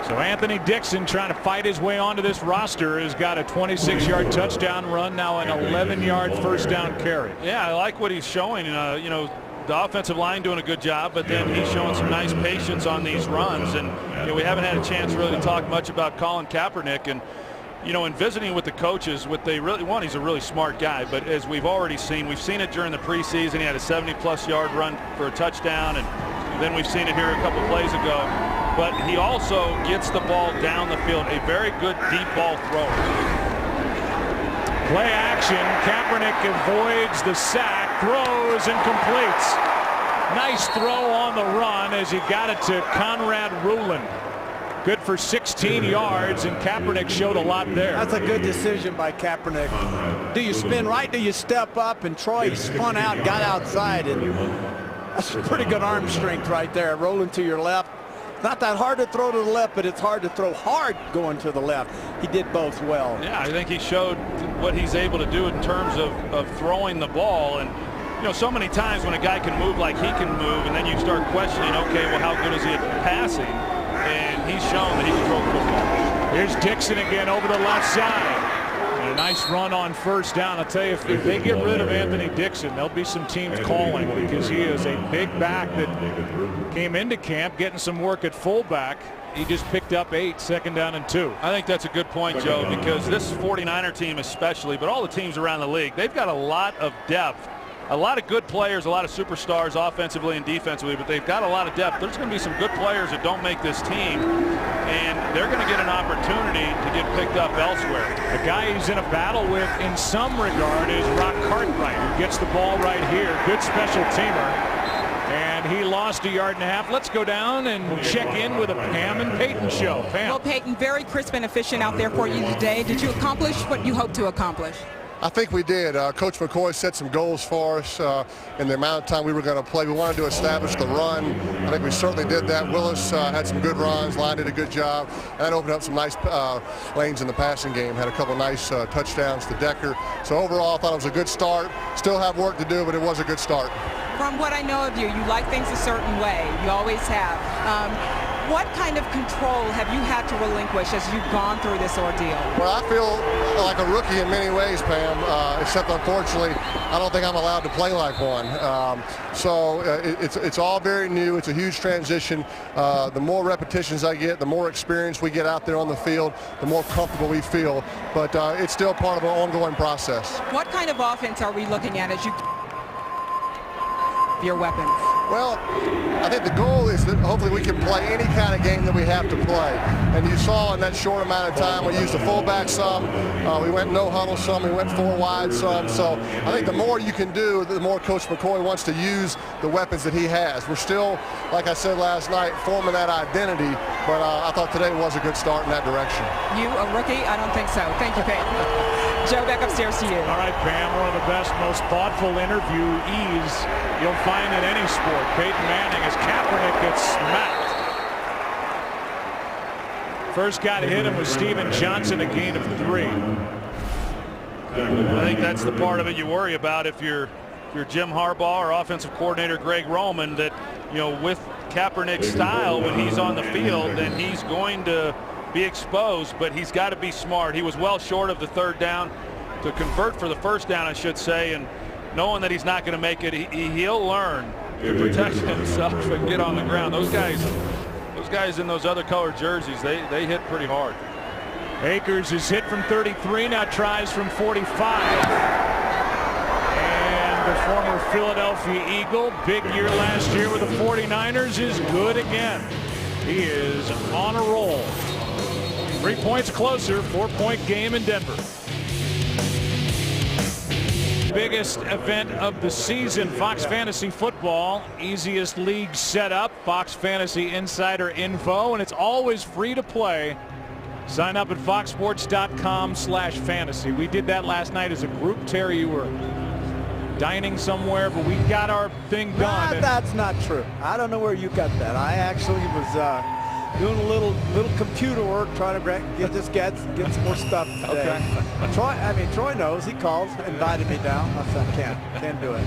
So Anthony Dixon, trying to fight his way onto this roster, has got a 26-yard touchdown run, now an 11-yard first down carry. Yeah, I like what he's showing. You know, the offensive line doing a good job, but then he's showing some nice patience on these runs. And we haven't had a chance really to talk much about Colin Kaepernick. And in visiting with the coaches, what they really want, he's a really smart guy. But as we've already seen, we've seen it during the preseason. He had a 70-plus yard run for a touchdown, and then we've seen it here a couple plays ago. But he also gets the ball down the field, a very good deep ball thrower. Play action. Kaepernick avoids the sack, throws and completes. Nice throw on the run as he got it to Conrad Rulin. Good for 16 yards, and Kaepernick showed a lot there. That's a good decision by Kaepernick. Do you spin right? Do you step up? And Troy spun out, got outside, and that's pretty good arm strength right there. Rolling to your left. Not that hard to throw to the left, but it's hard to throw hard going to the left. He did both well. Yeah, I think he showed what he's able to do in terms of throwing the ball. And so many times when a guy can move like he can move, and then you start questioning, okay, well, how good is he at passing? And he's shown that he can throw the football. Here's Dixon again over the left side. And a nice run on first down. I'll tell you, if they get rid of Anthony Dixon, there'll be some teams calling, because he is a big back that came into camp getting some work at fullback. He just picked up 8, second down and 2. I think that's a good point, Joe, because this 49er team especially, but all the teams around the league, they've got a lot of depth. A lot of good players, a lot of superstars offensively and defensively, but they've got a lot of depth. There's going to be some good players that don't make this team, and they're going to get an opportunity to get picked up elsewhere. The guy he's in a battle with in some regard is Rock Cartwright, who gets the ball right here. Good special teamer. And he lost 1.5 yards. Let's go down and check in with a Pam and Peyton show. Pam. Well, Peyton, very crisp and efficient out there for you today. Did you accomplish what you hoped to accomplish? I think we did. Coach McCoy set some goals for us in the amount of time we were going to play. We wanted to establish the run. I think we certainly did that. Willis had some good runs. Line did a good job. And that opened up some nice lanes in the passing game. Had a couple nice touchdowns to Decker. So overall, I thought it was a good start. Still have work to do, but it was a good start. From what I know of you, you like things a certain way. You always have. What kind of control have you had to relinquish as you've gone through this ordeal? Well, I feel like a rookie in many ways, Pam, except unfortunately, I don't think I'm allowed to play like one. It's all very new. It's a huge transition. The more repetitions I get, the more experience we get out there on the field, the more comfortable we feel. But it's still part of an ongoing process. What kind of offense are we looking at as you your weapons? Well, I think the goal is that hopefully we can play any kind of game that we have to play. And you saw in that short amount of time, we used the fullback some, we went no huddle some, we went 4 wide some. So I think the more you can do, the more Coach McCoy wants to use the weapons that he has. We're still, like I said last night, forming that identity, but I thought today was a good start in that direction. You, a rookie? I don't think so. Thank you, Peyton. Joe, back upstairs to you. All right, Pam, one of the best, most thoughtful interviewees you'll find in any sport. Peyton Manning as Kaepernick gets smacked. First guy to hit him was Steven Johnson, a gain of 3. I think that's the part of it you worry about if you're Jim Harbaugh or offensive coordinator Greg Roman, that, you know, with Kaepernick's style when he's on the field, then he's going to be exposed, but he's got to be smart. He was well short of the 3rd down to convert for the 1st down, I should say, and knowing that he's not going to make it, he'll learn to protect himself and get on the ground. Those guys in those other colored jerseys, they hit pretty hard. Akers is hit from 33, now tries from 45. And the former Philadelphia Eagle, big year last year with the 49ers, is good again. He is on a roll. 3 points closer, 4-point game in Denver. Biggest event of the season, Fox Fantasy Football. Easiest league set up, Fox Fantasy Insider info, and it's always free to play. Sign up at foxsports.com/fantasy. We did that last night as a group. Terry, you were dining somewhere, but we got our thing done. That's not true. I don't know where you got that. I actually was doing a little computer work, trying to get some more stuff today. Okay. Troy knows. He called, invited me down. I said, can't do it.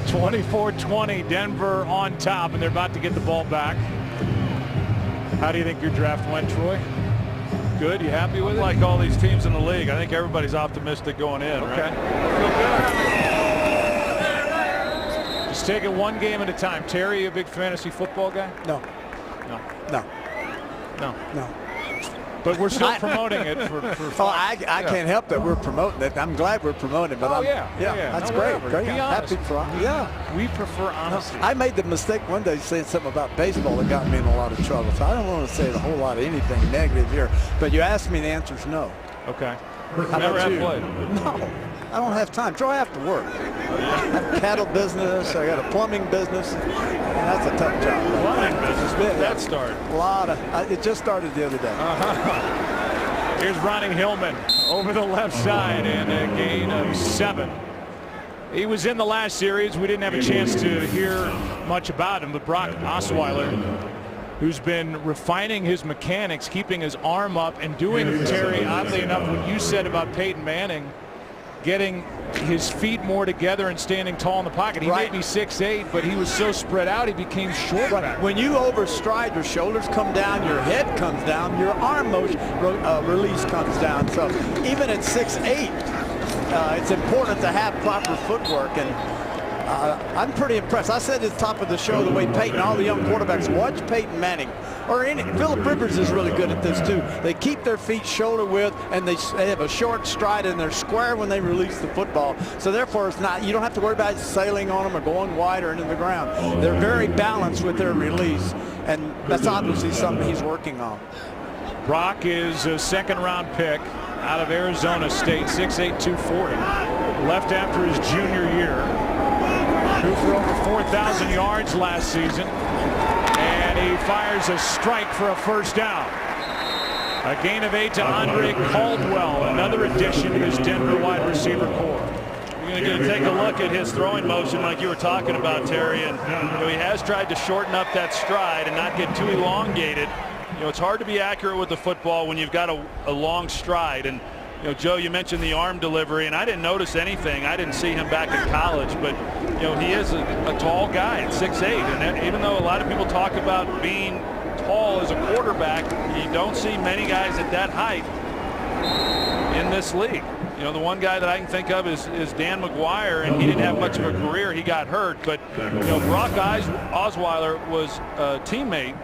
24-20, Denver on top, and they're about to get the ball back. How do you think your draft went, Troy? Good? You happy with it? Like all these teams in the league, I think everybody's optimistic going in. Okay. Right? Just take it one game at a time. Terry, you a big fantasy football guy? No. But we're still promoting it for I can't help that we're promoting it. I'm glad we're promoting it. But that's great. Happy for we prefer honesty. I made the mistake one day saying something about baseball that got me in a lot of trouble. So I don't want to say a whole lot of anything negative here. But you asked me, the answer is no. Okay. Never have played. No. I don't have time. Troy, I have to work. I have a cattle business. I got a plumbing business. That's a tough job. Plumbing business? When did that start? It just started the other day. Here's Ronnie Hillman over the left side and a gain of 7. He was in the last series. We didn't have a chance to hear much about him, but Brock Osweiler, who's been refining his mechanics, keeping his arm up, and doing, Terry, oddly enough, what you said about Peyton Manning, getting his feet more together and standing tall in the pocket. He may be 6'8", but he was so spread out he became short. When you overstride, your shoulders come down, your head comes down, your arm motion release comes down. So even at 6'8", it's important to have proper footwork, and I'm pretty impressed. I said at the top of the show, the way Peyton, all the young quarterbacks, watch Peyton Manning. Phillip Rivers is really good at this too. They keep their feet shoulder width, and they have a short stride, and they're square when they release the football. So therefore, you don't have to worry about sailing on them or going wide or into the ground. They're very balanced with their release, and that's obviously something he's working on. Brock is a 2nd-round pick out of Arizona State, 6'8", 240. Left after his junior year. Threw for over 4,000 yards last season. And he fires a strike for a 1st down. A gain of 8 to Andre Caldwell, another addition to his Denver wide receiver core. You're going to take a look at his throwing motion like you were talking about, Terry, and he has tried to shorten up that stride and not get too elongated. It's hard to be accurate with the football when you've got a long stride. And Joe, you mentioned the arm delivery, and I didn't notice anything. I didn't see him back in college, but he is a tall guy at 6'8", and even though a lot of people talk about being tall as a quarterback, you don't see many guys at that height in this league. The one guy that I can think of is Dan McGuire, and he didn't have much of a career. He got hurt, but Brock Osweiler was a teammate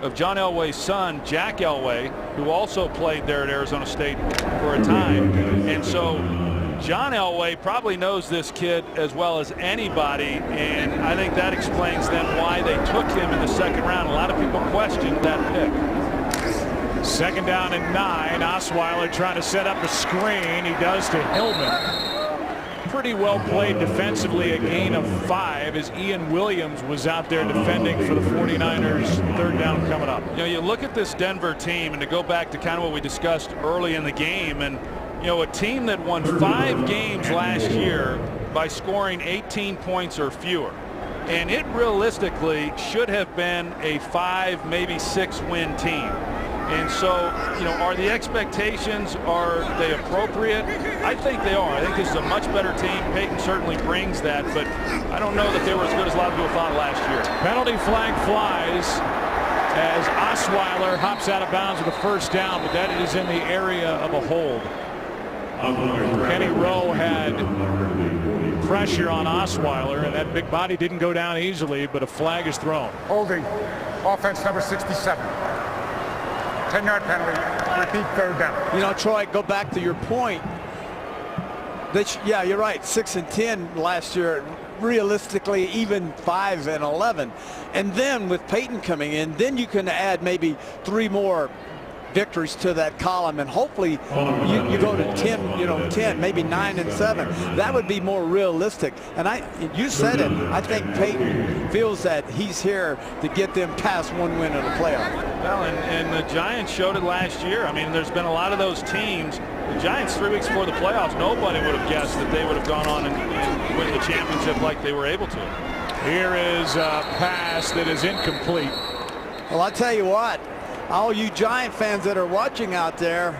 of John Elway's son, Jack Elway, who also played there at Arizona State for a time. And so John Elway probably knows this kid as well as anybody, and I think that explains then why they took him in the 2nd round. A lot of people questioned that pick. 2nd down and 9. Osweiler trying to set up a screen. He does to Hillman. Pretty well played defensively, a gain of 5 as Ian Williams was out there defending for the 49ers. 3rd down coming up. You look at this Denver team, and to go back to kind of what we discussed early in the game, and You know, a team that won 5 games last year by scoring 18 points or fewer. And it realistically should have been a 5, maybe 6 win team. And so, you know, are the expectations, are they appropriate? I think they are. I think this is a much better team. Peyton certainly brings that, but I don't know that they were as good as a lot of people thought last year. Penalty flag flies as Osweiler hops out of bounds with a first down, but that is in the area of a hold. Kenny Rowe had pressure on Osweiler, and that big body didn't go down easily, but a flag is thrown. Holding. Offense number 67. 10-yard penalty. Repeat, third down. You know, Troy, go back to your point. Yeah, you're right. 6 and 10 last year. Realistically, even 5 and 11. And then with Peyton coming in, then you can add maybe 3 more victories to that column, and hopefully you go to 10, you know, 10, maybe 9 and 7. That would be more realistic. And you said it. I think Peyton feels that he's here to get them past 1 win in the playoff. Well, and the Giants showed it last year. I mean, there's been a lot of those teams. The Giants 3 weeks before the playoffs, nobody would have guessed that they would have gone on and win the championship like they were able to. Here is a pass that is incomplete. Well, I tell you what, all you Giant fans that are watching out there,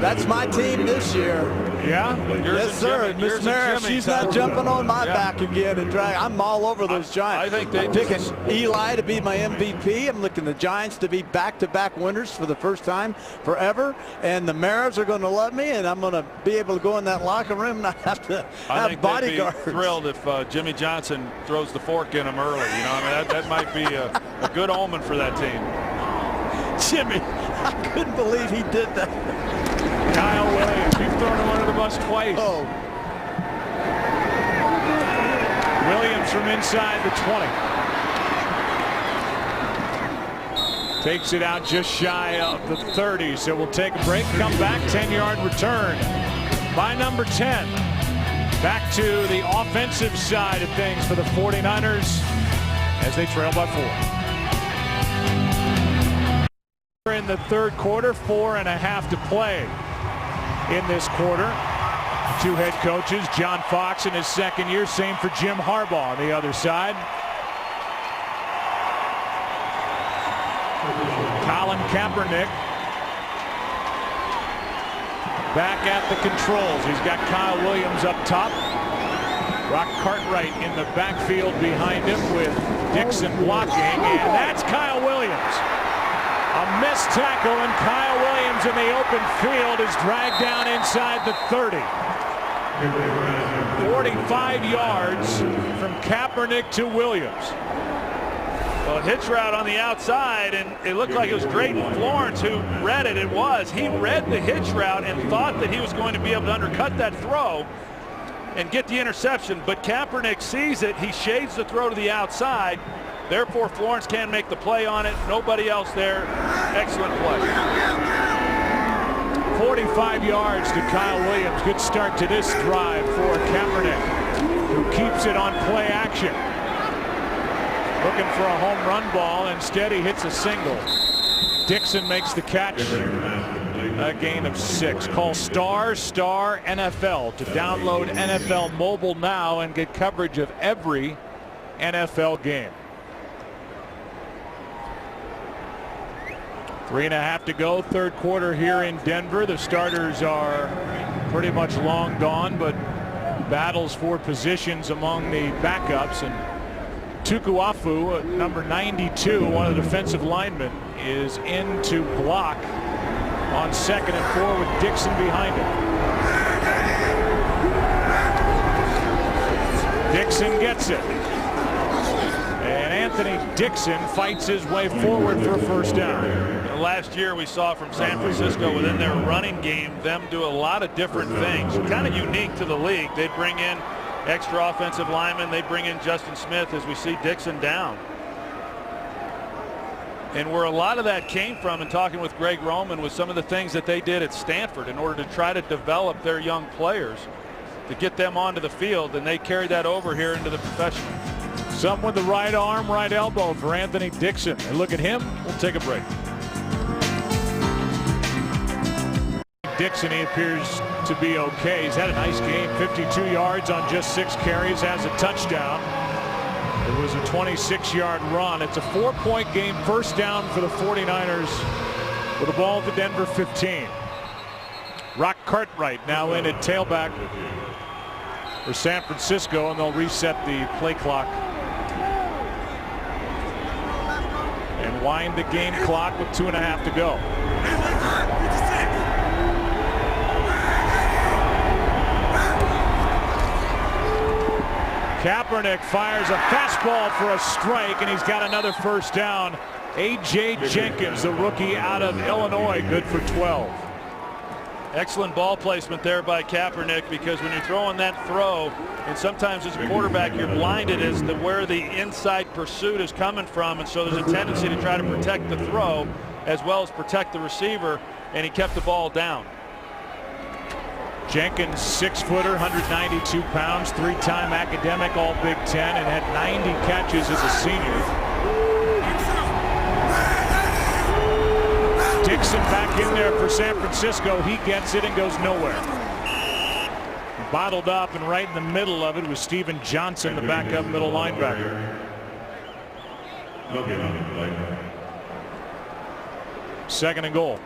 that's my team this year. Yeah? Yes, sir. Miss Mara, she's not jumping on my back again and drag. I'm all over those Giants. I think I'm picking Eli to be my MVP. I'm looking the Giants to be back-to-back winners for the first time forever. And the Maras are going to love me, and I'm going to be able to go in that locker room and not have to have bodyguards. I'd be thrilled if Jimmy Johnson throws the fork in him early. You know, I mean, that might be a good omen for that team. Jimmy, I couldn't believe he did that. Kyle Williams, you've thrown him under the bus twice. Oh. Williams from inside the 20. Takes it out just shy of the 30, so we'll take a break, come back, 10-yard return by number 10. Back to the offensive side of things for the 49ers as they trail by 4. In the third quarter, 4.5 to play in this quarter. 2 head coaches, John Fox in his second year, same for Jim Harbaugh on the other side. Colin Kaepernick back at the controls. He's got Kyle Williams up top. Brock Cartwright in the backfield behind him with Dixon blocking, and that's Kyle Williams. A missed tackle, and Kyle Williams in the open field is dragged down inside the 30. 45 yards from Kaepernick to Williams. Well, a hitch route on the outside, and it looked like it was Drayton Florence who read it. It was. He read the hitch route and thought that he was going to be able to undercut that throw and get the interception, but Kaepernick sees it. He shades the throw to the outside. Therefore, Florence can't make the play on it. Nobody else there. Excellent play. 45 yards to Kyle Williams. Good start to this drive for Kaepernick, who keeps it on play action. Looking for a home run ball. Instead, he hits a single. Dixon makes the catch. A gain of 6. Call ** NFL to download NFL Mobile now and get coverage of every NFL game. 3.5 to go, third quarter here in Denver. The starters are pretty much long gone, but battles for positions among the backups. And Tukuafu, number 92, one of the defensive linemen, is in to block on 2nd and 4 with Dixon behind him. Dixon gets it. And Anthony Dixon fights his way forward for a first down. Last year we saw from San Francisco within their running game them do a lot of different things, kind of unique to the league. They bring in extra offensive linemen. They bring in Justin Smith as we see Dixon down. And where a lot of that came from, and talking with Greg Roman, was some of the things that they did at Stanford in order to try to develop their young players to get them onto the field, and they carried that over here into the professional. Some with the right arm, right elbow for Anthony Dixon. And look at him. We'll take a break. Dixon, he appears to be okay. He's had a nice game, 52 yards on just 6 carries, has a touchdown. It was a 26-yard run. It's a 4-point game, first down for the 49ers with the ball at the Denver 15. Rock Cartwright now in at tailback for San Francisco, and they'll reset the play clock and wind the game clock with 2.5 to go. Kaepernick fires a fastball for a strike, and he's got another first down. A.J. Jenkins, the rookie out of Illinois, good for 12. Excellent ball placement there by Kaepernick, because when you're throwing that throw, and sometimes as a quarterback you're blinded as to where the inside pursuit is coming from, and so there's a tendency to try to protect the throw as well as protect the receiver, and he kept the ball down. Jenkins, 6-footer, 192 pounds, 3-time academic All Big Ten, and had 90 catches as a senior. Dixon back in there for San Francisco. He gets it and goes nowhere. Bottled up, and right in the middle of it was Steven Johnson, the backup middle linebacker. Second and goal.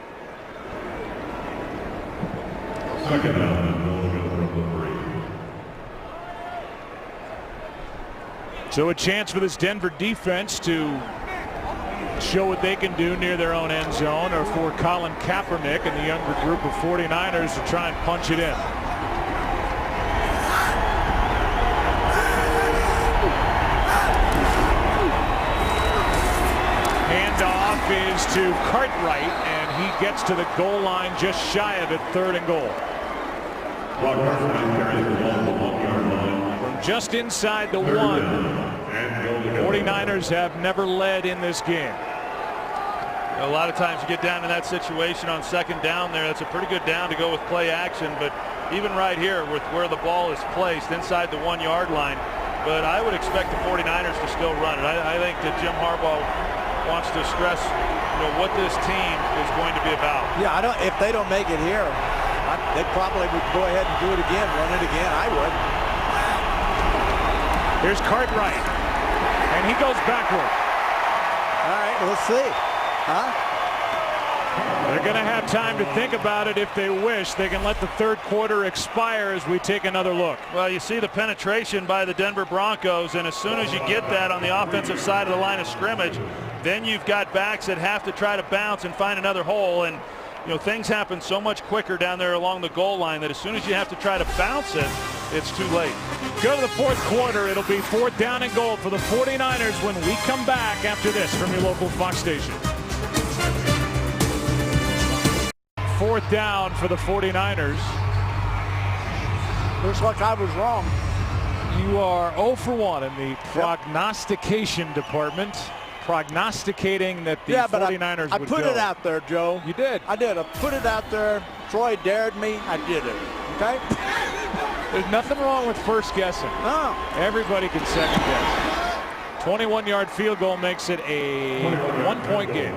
So a chance for this Denver defense to show what they can do near their own end zone, or for Colin Kaepernick and the younger group of 49ers to try and punch it in. Handoff is to Cartwright, and he gets to the goal line just shy of it, 3rd and goal. From just inside the 1, 49ers have never led in this game. A lot of times you get down in that situation on second down there. That's a pretty good down to go with play action, but even right here with where the ball is placed inside the 1-yard line. But I would expect the 49ers to still run it. I think that Jim Harbaugh wants to stress, what this team is going to be about. Yeah, if they don't make it here, they probably would go ahead and do it again, run it again. I would. Here's Cartwright, and he goes backward. All right, we'll see. They're going to have time to think about it if they wish. They can let the 3rd quarter expire as we take another look. Well, you see the penetration by the Denver Broncos, and as soon as you get that on the offensive side of the line of scrimmage, then you've got backs that have to try to bounce and find another hole. And things happen so much quicker down there along the goal line that as soon as you have to try to bounce it, it's too late. Go to the 4th quarter. It'll be 4th down and goal for the 49ers when we come back after this from your local Fox station. 4th down for the 49ers. Looks like I was wrong. You are 0 for 1 in the prognostication department. Prognosticating that the 49ers would go. I put it out there, Joe. You did. I did. I put it out there. Troy dared me. I did it. Okay? There's nothing wrong with first guessing. No. Everybody can second guess. 21-yard field goal makes it a 1-point game.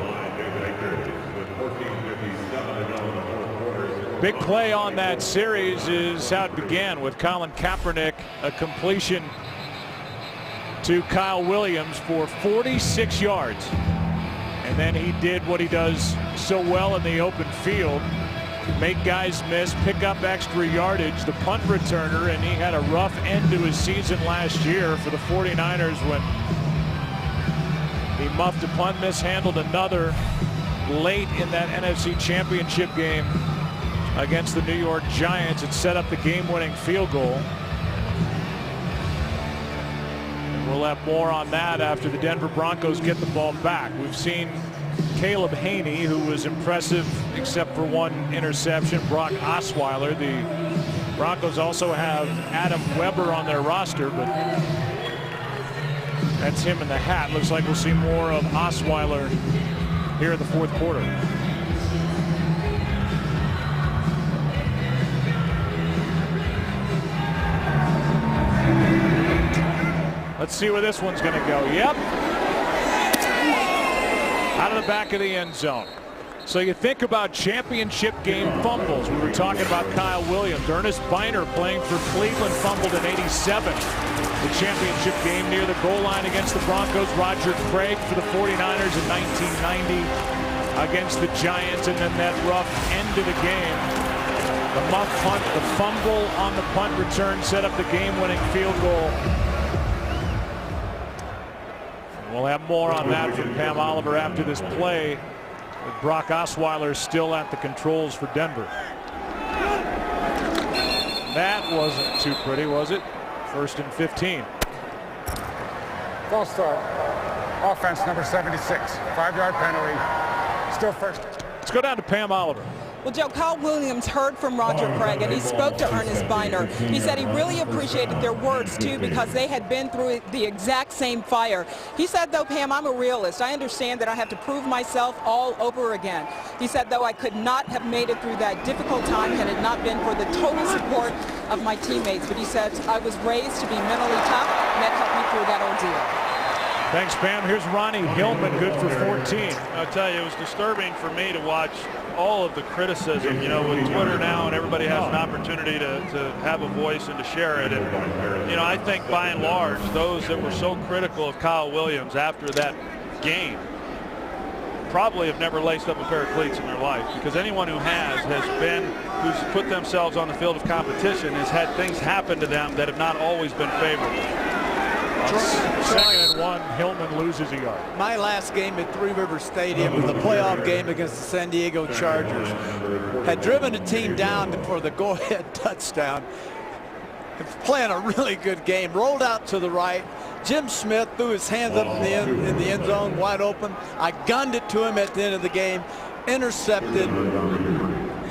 Big play on that series is how it began with Colin Kaepernick, a completion to Kyle Williams for 46 yards. And then he did what he does so well in the open field, make guys miss, pick up extra yardage, the punt returner, and he had a rough end to his season last year for the 49ers when he muffed a punt, mishandled another late in that NFC Championship game against the New York Giants. It set up the game-winning field goal. We'll have more on that after the Denver Broncos get the ball back. We've seen Caleb Haney, who was impressive except for one interception. Brock Osweiler. The Broncos also have Adam Weber on their roster, but that's him in the hat. Looks like we'll see more of Osweiler here in the 4th quarter. Let's see where this one's going to go. Yep. Out of the back of the end zone. So you think about championship game fumbles. We were talking about Kyle Williams. Ernest Biner, playing for Cleveland, fumbled in '87. The championship game near the goal line against the Broncos. Roger Craig for the 49ers in 1990 against the Giants. And then that rough end of the game. The muff punt, the fumble on the punt return set up the game-winning field goal. And we'll have more on that from Pam Oliver after this play, with Brock Osweiler still at the controls for Denver. That wasn't too pretty, was it? 1st and 15. False start. Offense number 76. 5-yard penalty. Still first. Let's go down to Pam Oliver. Well, Joe, Kyle Williams heard from Roger Craig, and he spoke to Ernest Biner. He said he really appreciated their words, too, because they had been through the exact same fire. He said, though, Pam, I'm a realist. I understand that I have to prove myself all over again. He said, though, I could not have made it through that difficult time had it not been for the total support of my teammates. But he said, I was raised to be mentally tough, and that helped me through that ordeal. Thanks, Pam. Here's Ronnie Hillman, good for 14. I'll tell you, it was disturbing for me to watch all of the criticism. You know, with Twitter now, and everybody has an opportunity to have a voice and to share it. And, you know, I think by and large, those that were so critical of Kyle Williams after that game probably have never laced up a pair of cleats in their life, because anyone who who's put themselves on the field of competition has had things happen to them that have not always been favorable. 2nd and 1, Hillman loses a yard. My last game at Three Rivers Stadium was a playoff game against the San Diego Chargers. Had driven a team down for the go-ahead touchdown. Playing a really good game. Rolled out to the right. Jim Smith threw his hands up in the end zone, wide open. I gunned it to him at the end of the game. Intercepted.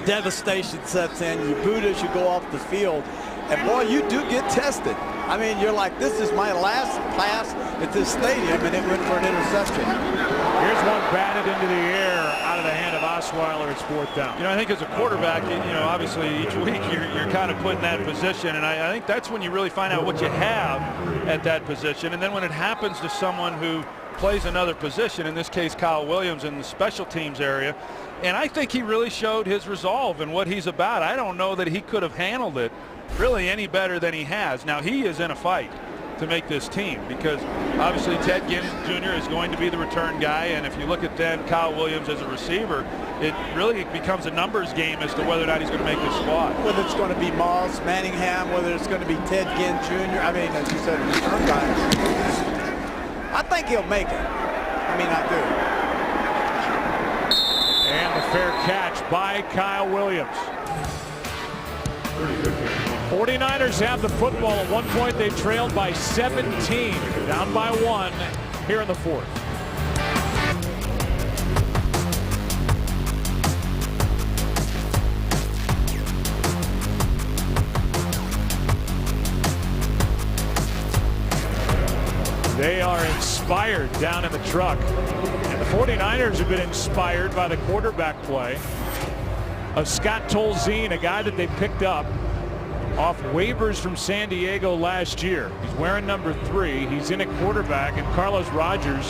Devastation sets in. You boot as you go off the field. And boy, you do get tested. I mean, you're like, this is my last pass at this stadium, and it went for an interception. Here's one batted into the air out of the hand of Osweiler. It's 4th down. You know, I think as a quarterback, you know, obviously each week you're kind of put in that position, and I think that's when you really find out what you have at that position. And then when it happens to someone who plays another position, in this case Kyle Williams in the special teams area, and I think he really showed his resolve and what he's about. I don't know that he could have handled it really any better than he has. Now, he is in a fight to make this team, because obviously Ted Ginn Jr. is going to be the return guy, and if you look at then Kyle Williams as a receiver, it really becomes a numbers game as to whether or not he's going to make the squad. Whether it's going to be Moss, Manningham, whether it's going to be Ted Ginn Jr. I mean, as you said, return guys. I think he'll make it. I mean, I do. And the fair catch by Kyle Williams. 49ers have the football. At one point they trailed by 17, down by 1 here in the 4th. They are inspired down in the truck, and the 49ers have been inspired by the quarterback play of Scott Tolzien, a guy that they picked up off waivers from San Diego last year. He's wearing number 3. He's in at quarterback, and Carlos Rogers,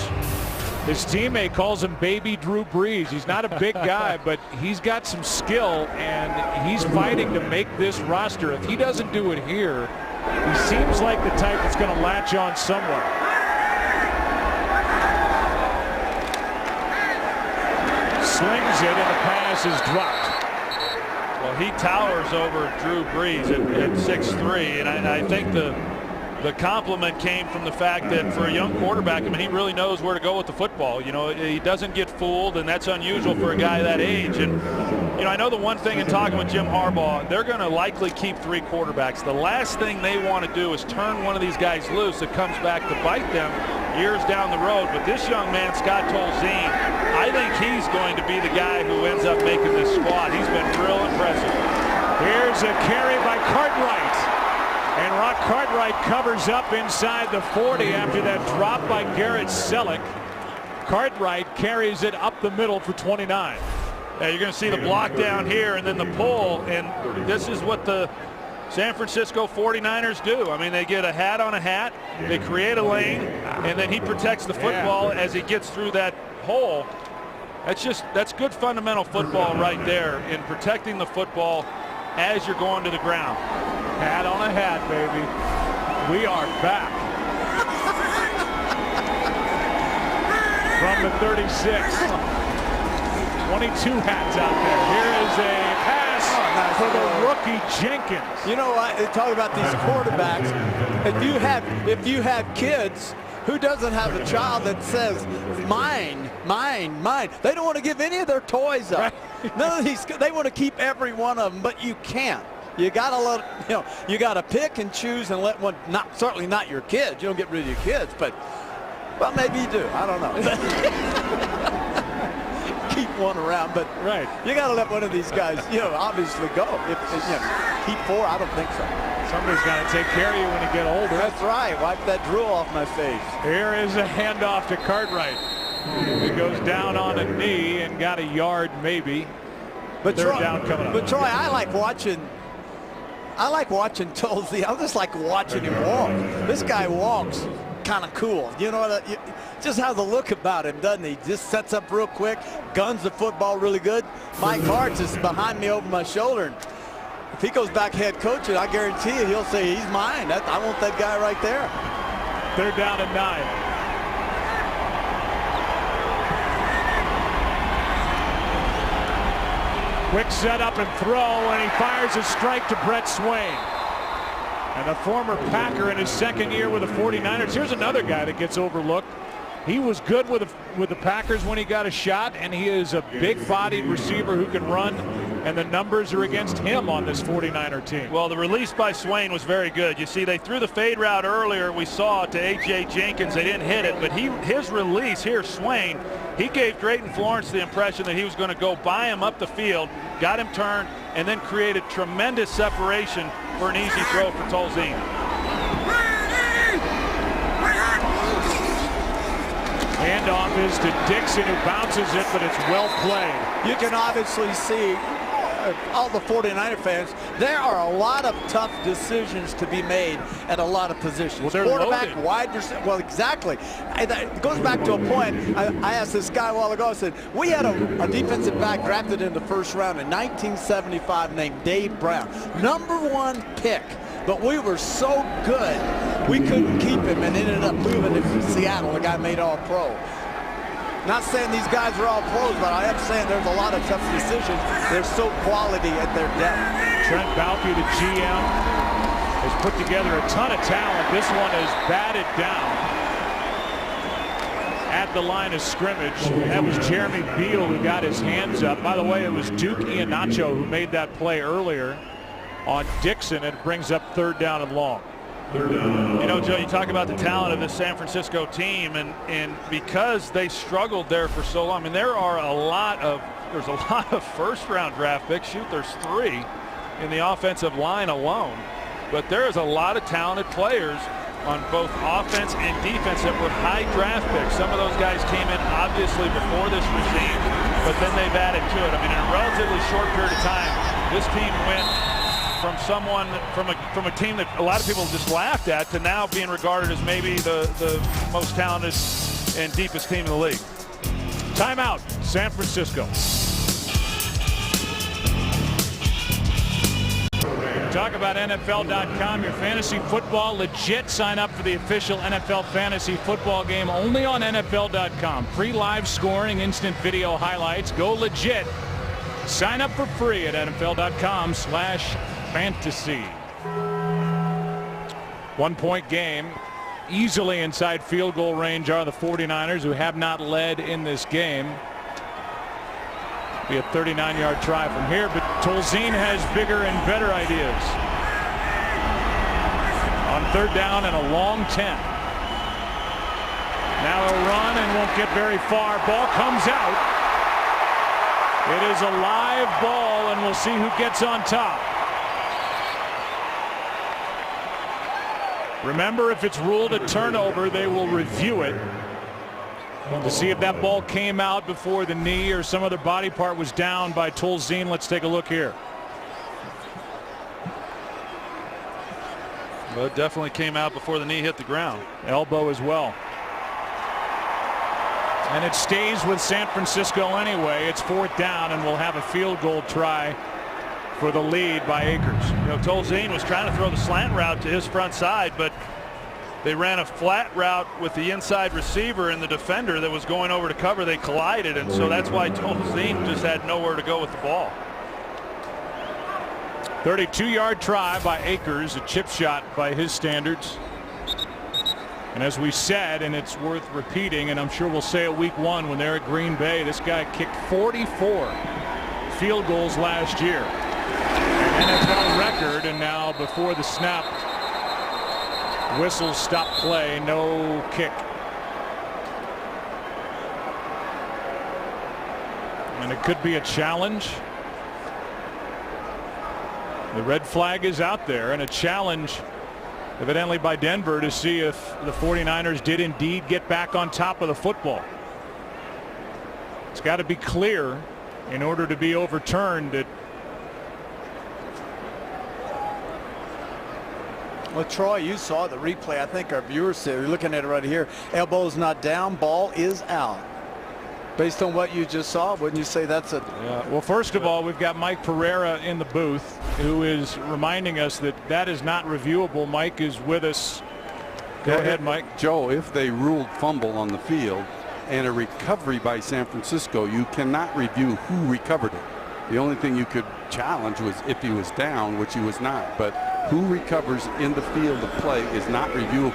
his teammate, calls him Baby Drew Brees. He's not a big guy, but he's got some skill, and he's fighting to make this roster. If he doesn't do it here, he seems like the type that's going to latch on somewhere. Slings it, and the pass is dropped. Well, he towers over Drew Brees at 6'3", and I think the compliment came from the fact that for a young quarterback, I mean, he really knows where to go with the football. You know, he doesn't get fooled, and that's unusual for a guy that age. And, you know, I know the one thing in talking with Jim Harbaugh, they're going to likely keep 3 quarterbacks. The last thing they want to do is turn one of these guys loose that comes back to bite them years down the road. But this young man, Scott Tolzien, I think he's going to be the guy who ends up making this squad. He's been real impressive. Here's a carry by Cartwright. And Rock Cartwright covers up inside the 40 after that drop by Garrett Selleck. Cartwright carries it up the middle for 29. Yeah, you're going to see the block down here and then the pull, and this is what the San Francisco 49ers do. I mean, they get a hat on a hat, they create a lane, and then he protects the football as he gets through that hole. That's good fundamental football right there in protecting the football as you're going to the ground. Hat on a hat, baby. We are back. From the 36. 22 hats out there. Here is a pass for the rookie Jenkins. You know what? They talk about these quarterbacks. If you have kids, who doesn't have a child that says mine, mine, mine? They don't want to give any of their toys up. Right. None of these. They want to keep every one of them, but you can't. You gotta let, you gotta pick and choose and let one. Certainly not your kids. You don't get rid of your kids, but well, maybe you do. I don't know. Keep one around, but right. You got to let one of these guys, obviously go. Keep 4, I don't think so. Somebody's got to take care of you when you get older. That's right. Wipe that drool off my face. Here is a handoff to Cartwright. He goes down on a knee and got a yard maybe. But third down coming up. But Troy, I like watching Tolzien. I just like watching him walk. This guy walks kind of cool. You know what? Just has a look about him, doesn't he? Just sets up real quick, guns the football really good. Mike Hart's is behind me over my shoulder. And if he goes back head coaching, I guarantee you he'll say he's mine. I want that guy right there. Third down and 9. Quick setup and throw, and he fires a strike to Brett Swain. And a former Packer in his second year with the 49ers. Here's another guy that gets overlooked. He was good with the Packers when he got a shot, and he is a big-bodied receiver who can run, and the numbers are against him on this 49er team. Well, the release by Swain was very good. You see, they threw the fade route earlier. We saw to A.J. Jenkins. They didn't hit it, but his release here, Swain, he gave Drayton Florence the impression that he was going to go by him up the field, got him turned, and then created tremendous separation for an easy throw for Tolzien. Handoff is to Dixon, who bounces it, but it's well played. You can obviously see all the 49er fans, there are a lot of tough decisions to be made at a lot of positions. Well, they're quarterback, loaded. wide receiver. Well, exactly. It goes back to a point. I asked this guy a while ago. I said, we had a defensive back drafted in the first round in 1975 named Dave Brown. #1 pick. But we were so good, we couldn't keep him and ended up moving him to Seattle. The guy made All-Pro. Not saying these guys are all pros, but I am saying there's a lot of tough decisions. They're so quality at their depth. Trent Baalke, the GM, has put together a ton of talent. This one is batted down at the line of scrimmage. That was Jeremy Beal who got his hands up. By the way, it was Duke Iheanacho who made that play earlier on Dixon, and it brings up third down and long. You know, Joe, you talk about the talent of this San Francisco team, and because they struggled there for so long, I mean, there's a lot of first-round draft picks. Shoot, there's 3 in the offensive line alone. But there is a lot of talented players on both offense and defense that were high draft picks. Some of those guys came in obviously before this regime, but then they've added to it. I mean, in a relatively short period of time, this team went from a team that a lot of people just laughed at to now being regarded as maybe the most talented and deepest team in the league. Timeout, San Francisco. Talk about NFL.com, your fantasy football legit. Sign up for the official NFL fantasy football game only on NFL.com. Free live scoring, instant video highlights. Go legit. Sign up for free at NFL.com/fantasy. 1-point game. Easily inside field goal range are the 49ers, who have not led in this game. Be a 39-yard try from here, but Tolzien has bigger and better ideas. On third down and a long 10. Now he'll run and won't get very far. Ball comes out. It is a live ball, and we'll see who gets on top. Remember, if it's ruled a turnover, they will review it to see if that ball came out before the knee or some other body part was down by Tolzien. Let's take a look here. Well, it definitely came out before the knee hit the ground. Elbow as well. And it stays with San Francisco anyway. It's 4th down, and we'll have a field goal try for the lead by Akers. You know, Tolzien was trying to throw the slant route to his front side, but they ran a flat route with the inside receiver and the defender that was going over to cover. They collided, and so that's why Tolzien just had nowhere to go with the ball. 32-yard try by Akers, a chip shot by his standards. And as we said, and it's worth repeating, and I'm sure we'll say it week 1 when they're at Green Bay, this guy kicked 44 field goals last year. An NFL record, and now before the snap, whistles stop play, no kick. And it could be a challenge. The red flag is out there, and a challenge evidently by Denver to see if the 49ers did indeed get back on top of the football. It's got to be clear in order to be overturned. Well, Troy, you saw the replay. I think our viewers said, you're looking at it right here. Elbow's not down, ball is out. Based on what you just saw, wouldn't you say that's a... Yeah. Well, first of all, we've got Mike Pereira in the booth, who is reminding us that that is not reviewable. Mike is with us. Go ahead, Mike. Joe, if they ruled fumble on the field and a recovery by San Francisco, you cannot review who recovered it. The only thing you could challenge was if he was down, which he was not. But who recovers in the field of play is not reviewable.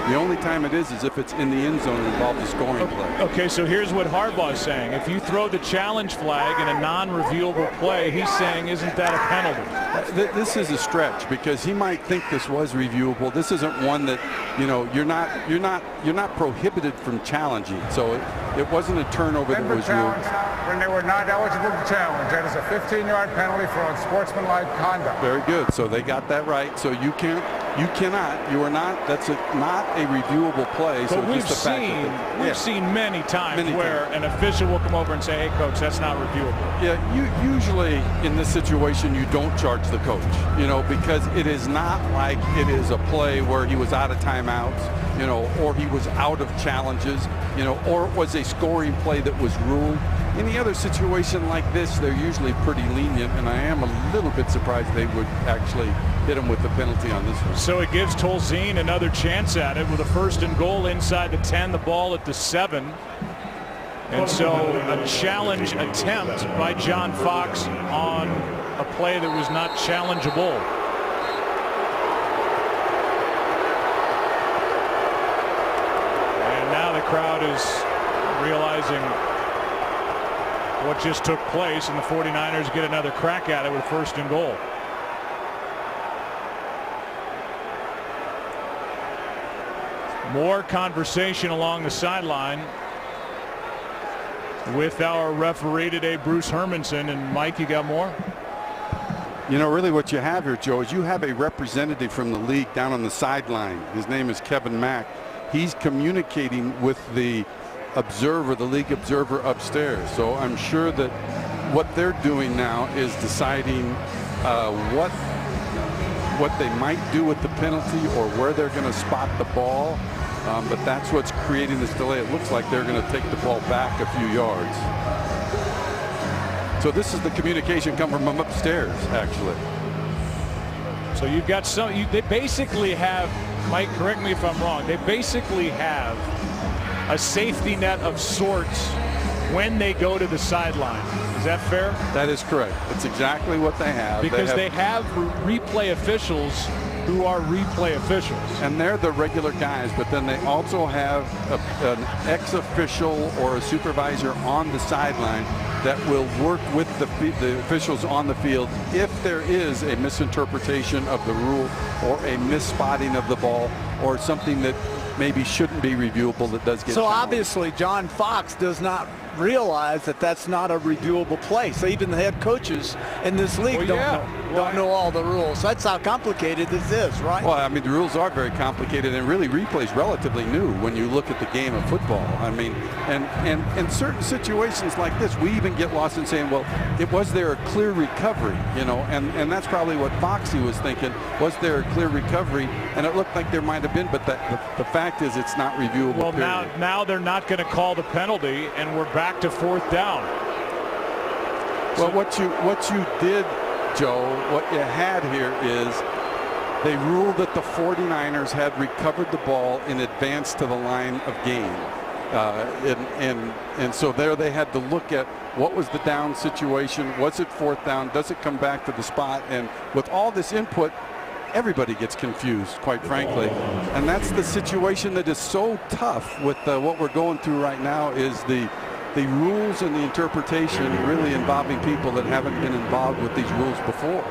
The only time it is if it's in the end zone and involves a scoring play. Okay, so here's what Harbaugh is saying. If you throw the challenge flag in a non-reviewable play, he's saying, isn't that a penalty? This is a stretch because he might think this was reviewable. This isn't one that, you know, you're not prohibited from challenging. So it wasn't a turnover that was ruled. When they were not eligible to challenge, that is a 15-yard penalty for unsportsmanlike conduct. Very good. So they got that right. So you are not. That's not a reviewable play. But so we've seen many times where an official will come over and say, "Hey, coach, that's not reviewable." Yeah, usually in this situation you don't charge the coach, you know, because it is not like it is a play where he was out of timeouts, you know, or he was out of challenges, you know, or it was a scoring play that was ruled. Any other situation like this, they're usually pretty lenient, and I am a little bit surprised they would actually hit him with the penalty on this one. So it gives Tolzien another chance at it with a 1st and goal inside the 10, the ball at the 7. And so a challenge attempt by John Fox on a play that was not challengeable. And now the crowd is realizing what just took place, and the 49ers get another crack at it with 1st and goal. More conversation along the sideline with our referee today, Bruce Hermanson. And Mike, you got more? You know, really what you have here, Joe, is you have a representative from the league down on the sideline. His name is Kevin Mack. He's communicating with the observer, the league observer upstairs. So I'm sure that what they're doing now is deciding what they might do with the penalty or where they're going to spot the ball. But that's what's creating this delay. It looks like they're going to take the ball back a few yards. So this is the communication come from upstairs, actually. So you've got they basically have, Mike, correct me if I'm wrong, they basically have a safety net of sorts when they go to the sideline. Is that fair? That is correct. That's exactly what they have. Because they have replay officials who are replay officials. And they're the regular guys, but then they also have an ex-official or a supervisor on the sideline that will work with the officials on the field if there is a misinterpretation of the rule or a misspotting of the ball or something that maybe shouldn't be reviewable that does get so challenged. Obviously John Fox does not realize that that's not a reviewable play. So even the head coaches in this league don't know all the rules. That's how complicated this is, right? Well, I mean, the rules are very complicated, and really replay's relatively new when you look at the game of football. I mean, and in certain situations like this, we even get lost in saying, well, was there a clear recovery, you know, and that's probably what Foxy was thinking. Was there a clear recovery? And it looked like there might have been, but the fact is it's not reviewable. Well, now they're not going to call the penalty, and we're back to 4th down. Well, what you did, Joe, what you had here is they ruled that the 49ers had recovered the ball in advance to the line of game. And so there they had to look at what was the down situation. Was it 4th down? Does it come back to the spot? And with all this input, everybody gets confused, quite frankly. And that's the situation that is so tough with what we're going through right now, is the rules and the interpretation really involving people that haven't been involved with these rules before.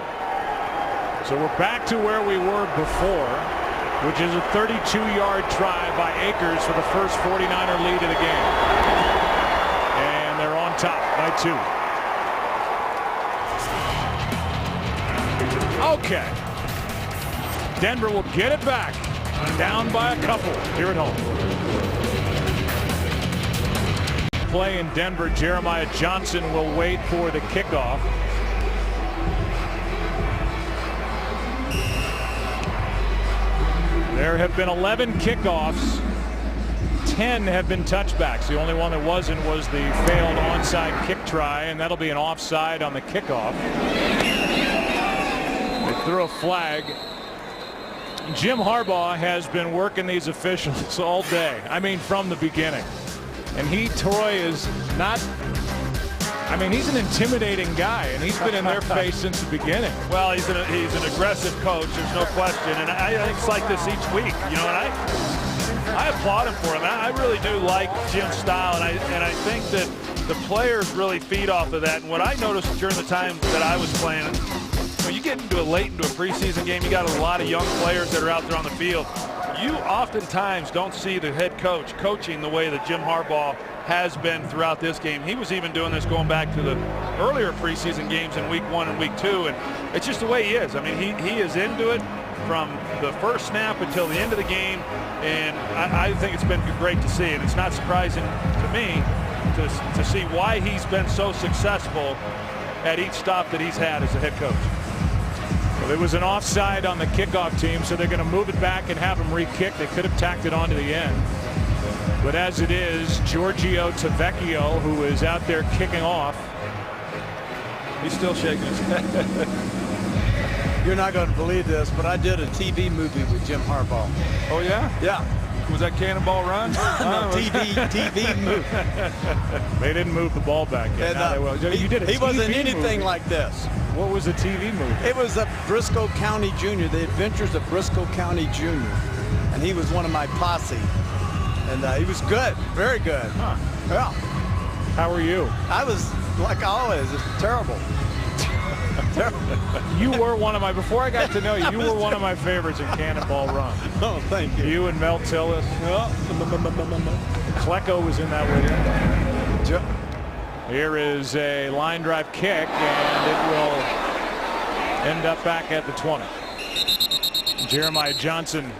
So we're back to where we were before, which is a 32-yard try by Akers for the first 49er lead of the game. And they're on top by 2. Okay. Denver will get it back. Down by a couple here at home. Play in Denver. Jeremiah Johnson will wait for the kickoff. There have been 11 kickoffs. 10 have been touchbacks. The only one that wasn't was the failed onside kick try, and that'll be an offside on the kickoff. They threw a flag. Jim Harbaugh has been working these officials all day. I mean, from the beginning. And Troy is not, I mean, he's an intimidating guy, and he's been in their face since the beginning. Well, he's an aggressive coach, there's no question. And I think it's like this each week, you know, and I applaud him for him. I really do like Jim's style, and I think that the players really feed off of that. And what I noticed during the time that I was playing, when you get into a preseason game, you got a lot of young players that are out there on the field. You oftentimes don't see the head coach coaching the way that Jim Harbaugh has been throughout this game. He was even doing this going back to the earlier preseason games in week 1 and week 2, and it's just the way he is. I mean, he is into it from the first snap until the end of the game, and I think it's been great to see. And it's not surprising to me to see why he's been so successful at each stop that he's had as a head coach. Well, it was an offside on the kickoff team, so they're going to move it back and have him re-kick. They could have tacked it onto the end. But as it is, Giorgio Tavecchio, who is out there kicking off. He's still shaking his head. You're not going to believe this, but I did a TV movie with Jim Harbaugh. Oh, yeah? Yeah. Was that Cannonball Run? No, TV movie. They didn't move the ball back yet. And, you did a he TV wasn't anything movie. like this. What was the TV movie? It was a Briscoe County Jr., The Adventures of Briscoe County Jr., and he was one of my posse. And he was good, very good. Huh. Yeah. How were you? I was, like always, terrible. You were one of my, before I got to know you, you were one of my favorites in Cannonball Run. Oh, thank you. You and Mel Tillis. Klecko was in that with you. Here is a line drive kick, and it will end up back at the 20. Jeremiah Johnson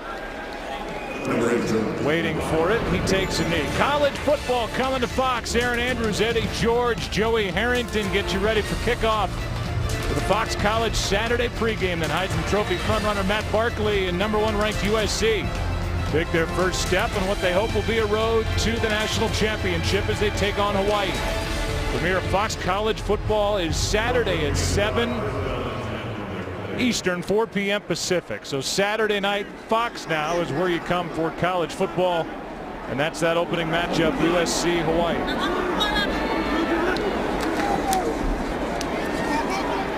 waiting for it. He takes a knee. College football coming to Fox. Aaron Andrews, Eddie George, Joey Harrington get you ready for kickoff for the Fox College Saturday pregame. Then Heisman Trophy frontrunner Matt Barkley and #1 ranked USC take their first step on what they hope will be a road to the national championship as they take on Hawaii. Premiere of Fox College football is Saturday at 7 Eastern, 4 p.m. Pacific. So Saturday night, Fox now is where you come for college football. And that's that opening matchup, USC Hawaii.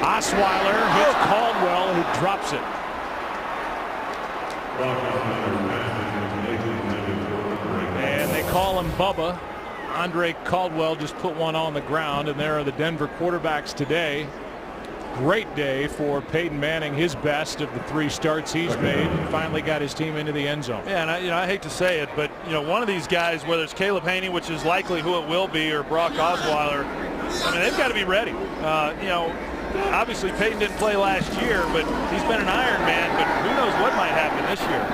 Osweiler hits Caldwell, who drops it. And they call him Bubba. Andre Caldwell just put one on the ground, and there are the Denver quarterbacks today. great day for Peyton Manning, his best of the 3 starts he's made, and finally got his team into the end zone. Yeah, and I hate to say it, but one of these guys, whether it's Caleb Haney, which is likely who it will be, or Brock Osweiler, I mean, they've got to be ready. Obviously Peyton didn't play last year, but he's been an Iron Man, but who knows what might happen this year.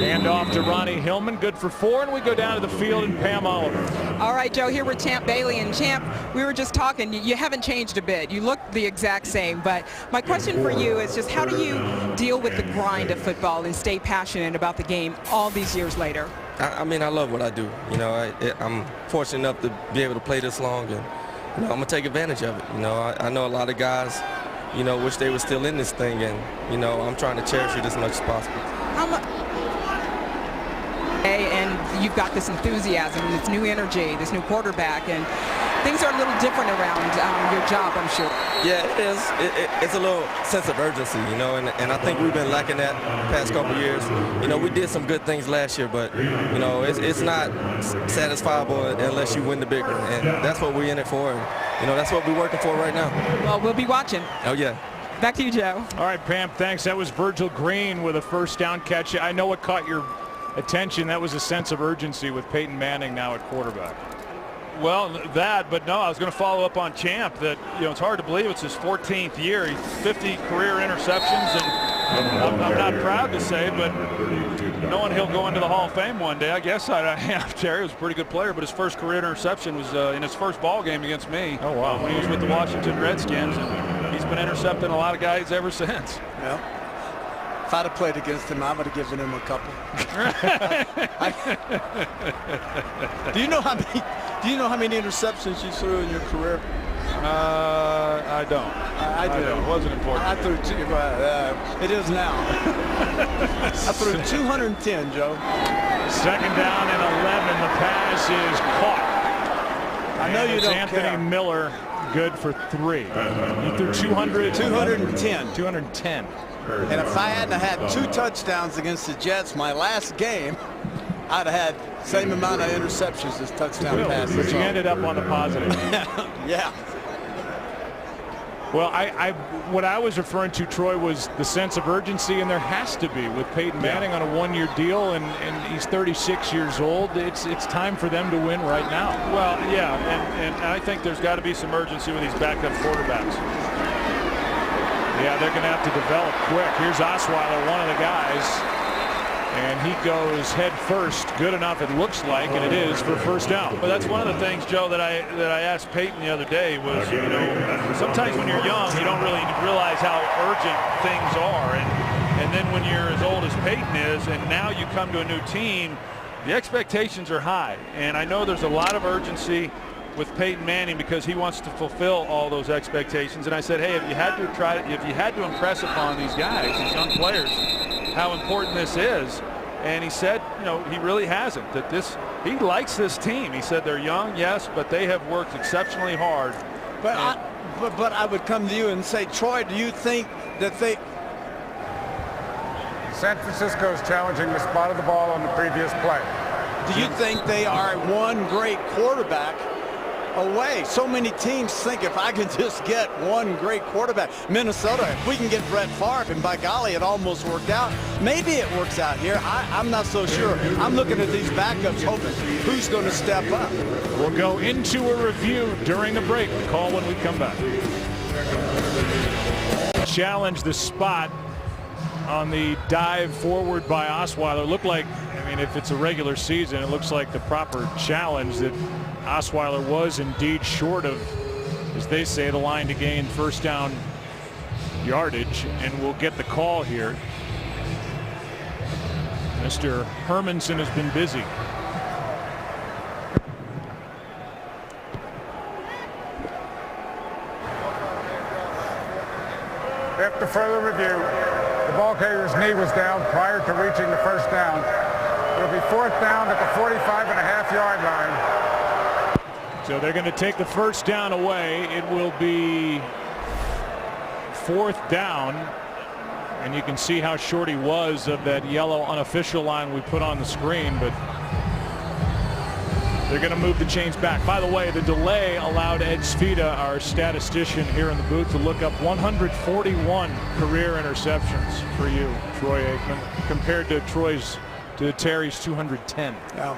Hand off to Ronnie Hillman, good for 4, and we go down to the field and Pam Oliver. All right, Joe, here with Champ Bailey. And Champ, we were just talking, you haven't changed a bit. You look the exact same, but my question for you is just how do you deal with the grind of football and stay passionate about the game all these years later? I mean, I love what I do. I'm fortunate enough to be able to play this long, and I'm going to take advantage of it. I know a lot of guys, wish they were still in this thing, and, I'm trying to cherish it as much as possible. How much? And you've got this enthusiasm, this new energy, this new quarterback, and things are a little different around your job, I'm sure. Yeah, it is. It's a little sense of urgency, and I think we've been lacking that the past couple of years. We did some good things last year, but, it's not satisfiable unless you win the big one, and that's what we're in it for, and, that's what we're working for right now. Well, we'll be watching. Oh, yeah. Back to you, Joe. All right, Pam, thanks. That was Virgil Green with a first down catch. I know what caught your attention. That was a sense of urgency with Peyton Manning now at quarterback. Well, but no, I was going to follow up on Champ that, it's hard to believe it's his 14th year. He's 50 career interceptions, and I'm not proud to say, but knowing he'll go into the Hall of Fame one day, I guess I am. Terry was a pretty good player, but his first career interception was in his first ball game against me. Oh, wow. When he was with the Washington Redskins, and he's been intercepting a lot of guys ever since. Well, if I'd have played against him, I would have given him a couple. Do you know how many interceptions you threw in your career? I don't. I do. It wasn't important. I threw two. It is now. I threw 210, Joe. Second down and 11. The pass is caught. I know you don't Anthony care. Miller, good for 3. You threw 200. 210. 210. And if I hadn't had 2 touchdowns against the Jets my last game, I'd have had the same amount of interceptions as touchdown passes. But you ended up on the positive. Yeah. Well, what I was referring to, Troy, was the sense of urgency, and there has to be with Peyton Manning on a 1-year deal, and he's 36 years old. It's time for them to win right now. Well, yeah, and I think there's got to be some urgency with these backup quarterbacks. Yeah, they're going to have to develop quick. Here's Osweiler, one of the guys, and he goes head first. Good enough, it looks like, and it is for first down. But that's one of the things, Joe, that I asked Peyton the other day was, sometimes when you're young, you don't really realize how urgent things are, and then when you're as old as Peyton is, and now you come to a new team, the expectations are high, and I know there's a lot of urgency with Peyton Manning because he wants to fulfill all those expectations. And I said, hey, if you had to impress upon these guys, these young players, how important this is, and he said, he really hasn't. He likes this team. He said they're young, yes, but they have worked exceptionally hard. But I would come to you and say, Troy, do you think that San Francisco's challenging the spot of the ball on the previous play. Do you think they are one great quarterback away? So many teams think if I can just get one great quarterback. Minnesota, if we can get Brett Favre, and by golly, it almost worked out. Maybe it works out here. I'm not so sure. I'm looking at these backups hoping who's going to step up. We'll go into a review during the break. Call when we come back. Challenge the spot on the dive forward by Osweiler. Looked like, if it's a regular season, it looks like the proper challenge that Osweiler was indeed short of, as they say, the line to gain first down yardage, and we'll get the call here. Mr. Hermanson has been busy. After further review, the ball carrier's knee was down prior to reaching the first down. It'll be fourth down at the 45.5-yard line. So they're going to take the first down away. It will be fourth down. And you can see how short he was of that yellow unofficial line we put on the screen. But They're going to move the chains back. By the way, the delay allowed Ed Svita, our statistician here in the booth, to look up 141 career interceptions for you, Troy Aikman, compared to Terry's 210. Yeah.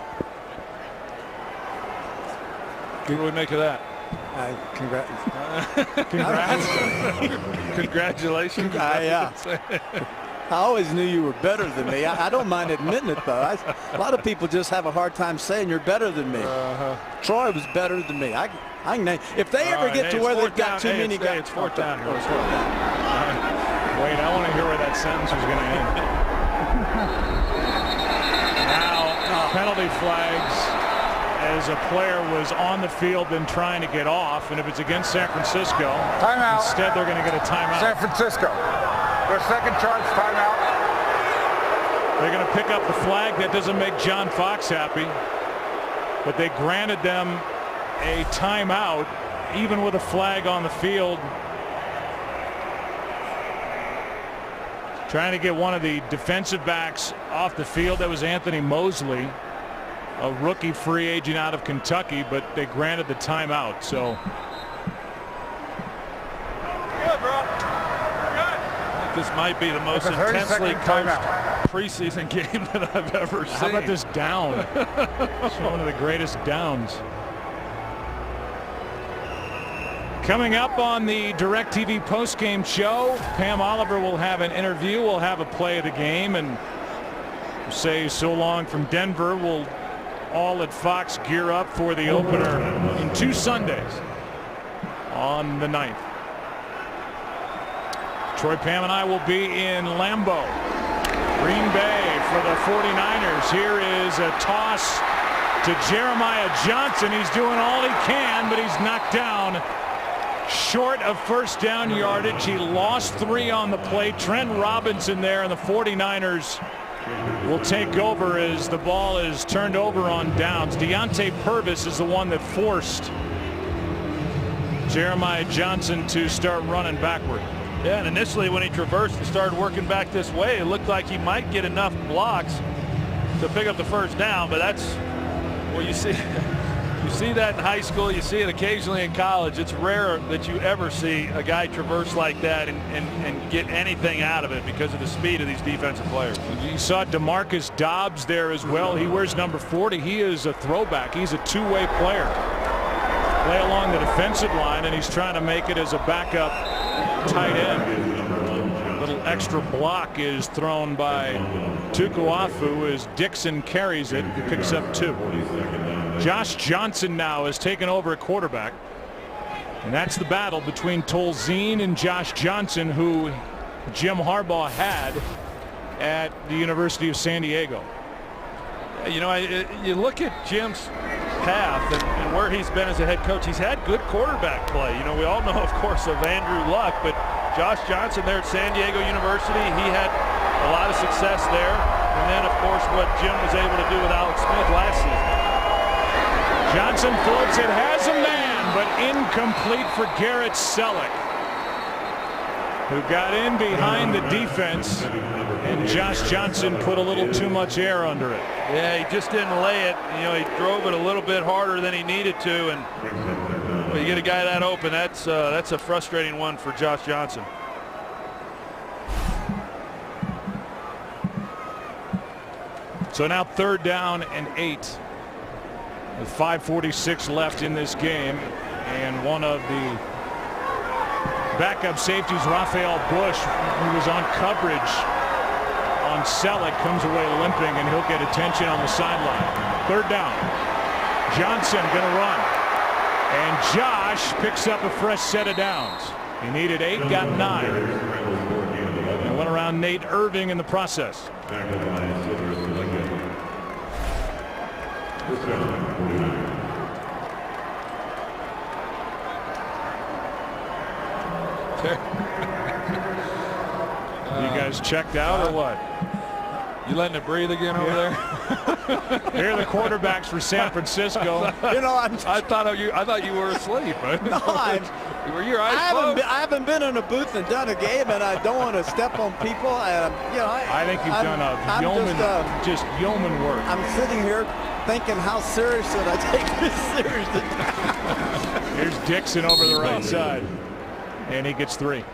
What do we make of that? Congratulations. Yeah. I always knew you were better than me. I don't mind admitting it, though. A lot of people just have a hard time saying you're better than me. Troy was better than me. I can name. If they ever get to where they've got too many guys. It's fourth down here. Wait, I want to hear where that sentence was going to end. Now, penalty flags as a player was on the field and trying to get off, and if it's against San Francisco, timeout. Instead, they're going to get a timeout. San Francisco. Their second charge timeout. They're going to pick up the flag. That doesn't make John Fox happy, but they granted them a timeout even with a flag on the field. Trying to get one of the defensive backs off the field. That was Anthony Mosley, a rookie free agent out of Kentucky, but they granted the timeout. So good, bro. This might be the most intensely coached preseason game that I've ever seen. How about this down? It's one of the greatest downs. Coming up on the DirecTV postgame show, Pam Oliver will have an interview. We'll have a play of the game and say so long from Denver. We'll all at Fox gear up for the opener in 2 Sundays on the 9th. Troy, Pam, and I will be in Lambeau, Green Bay for the 49ers. Here is a toss to Jeremiah Johnson. He's doing all he can, but he's knocked down short of first down yardage. He lost 3 on the play. Trent Robinson there, and the 49ers will take over as the ball is turned over on downs. Deontay Purvis is the one that forced Jeremiah Johnson to start running backward. Yeah, and initially when he traversed and started working back this way, it looked like he might get enough blocks to pick up the first down, but that's, well, you see that in high school, you see it occasionally in college. It's rare that you ever see a guy traverse like that and get anything out of it because of the speed of these defensive players. You saw DeMarcus Dobbs there as well. He wears number 40. He is a throwback. He's a two-way player. Play along the defensive line, and he's trying to make it as a backup tight end. Little extra block is thrown by Tukuafu as Dixon carries it, picks up 2. Josh Johnson now has taken over at quarterback, and that's the battle between Tolzien and Josh Johnson, who Jim Harbaugh had at the University of San Diego. You know, you look at Jim's path and where he's been as a head coach. He's had good quarterback play. You know, we all know, of course, of Andrew Luck, but Josh Johnson there at San Diego University, he had a lot of success there. And then, of course, what Jim was able to do with Alex Smith last season. Johnson floats it, has a man, but incomplete for Garrett Selleck, who got in behind the defense, and Josh Johnson put a little too much air under it. Yeah, he just didn't lay it. You know, he drove it a little bit harder than he needed to, and when you get a guy that open, that's a frustrating one for Josh Johnson. So now 3rd down and 8. With 5:46 left in this game, and one of the backup safeties, Raphael Bush, who was on coverage on Selleck, comes away limping, and he'll get attention on the sideline. 3rd down. Johnson going to run, and Josh picks up a fresh set of downs. He needed 8, got 9, and went around Nate Irving in the process. You guys checked out or what? You letting it breathe again over there? Here are the quarterbacks for San Francisco. You know, I thought you were asleep. No, were your eyes closed? I haven't been in a booth and done a game, and I don't want to step on people. And you know, I think you've done a yeoman work. I'm sitting here thinking, how serious should I take this seriously? Here's Dixon over the right side, and he gets 3.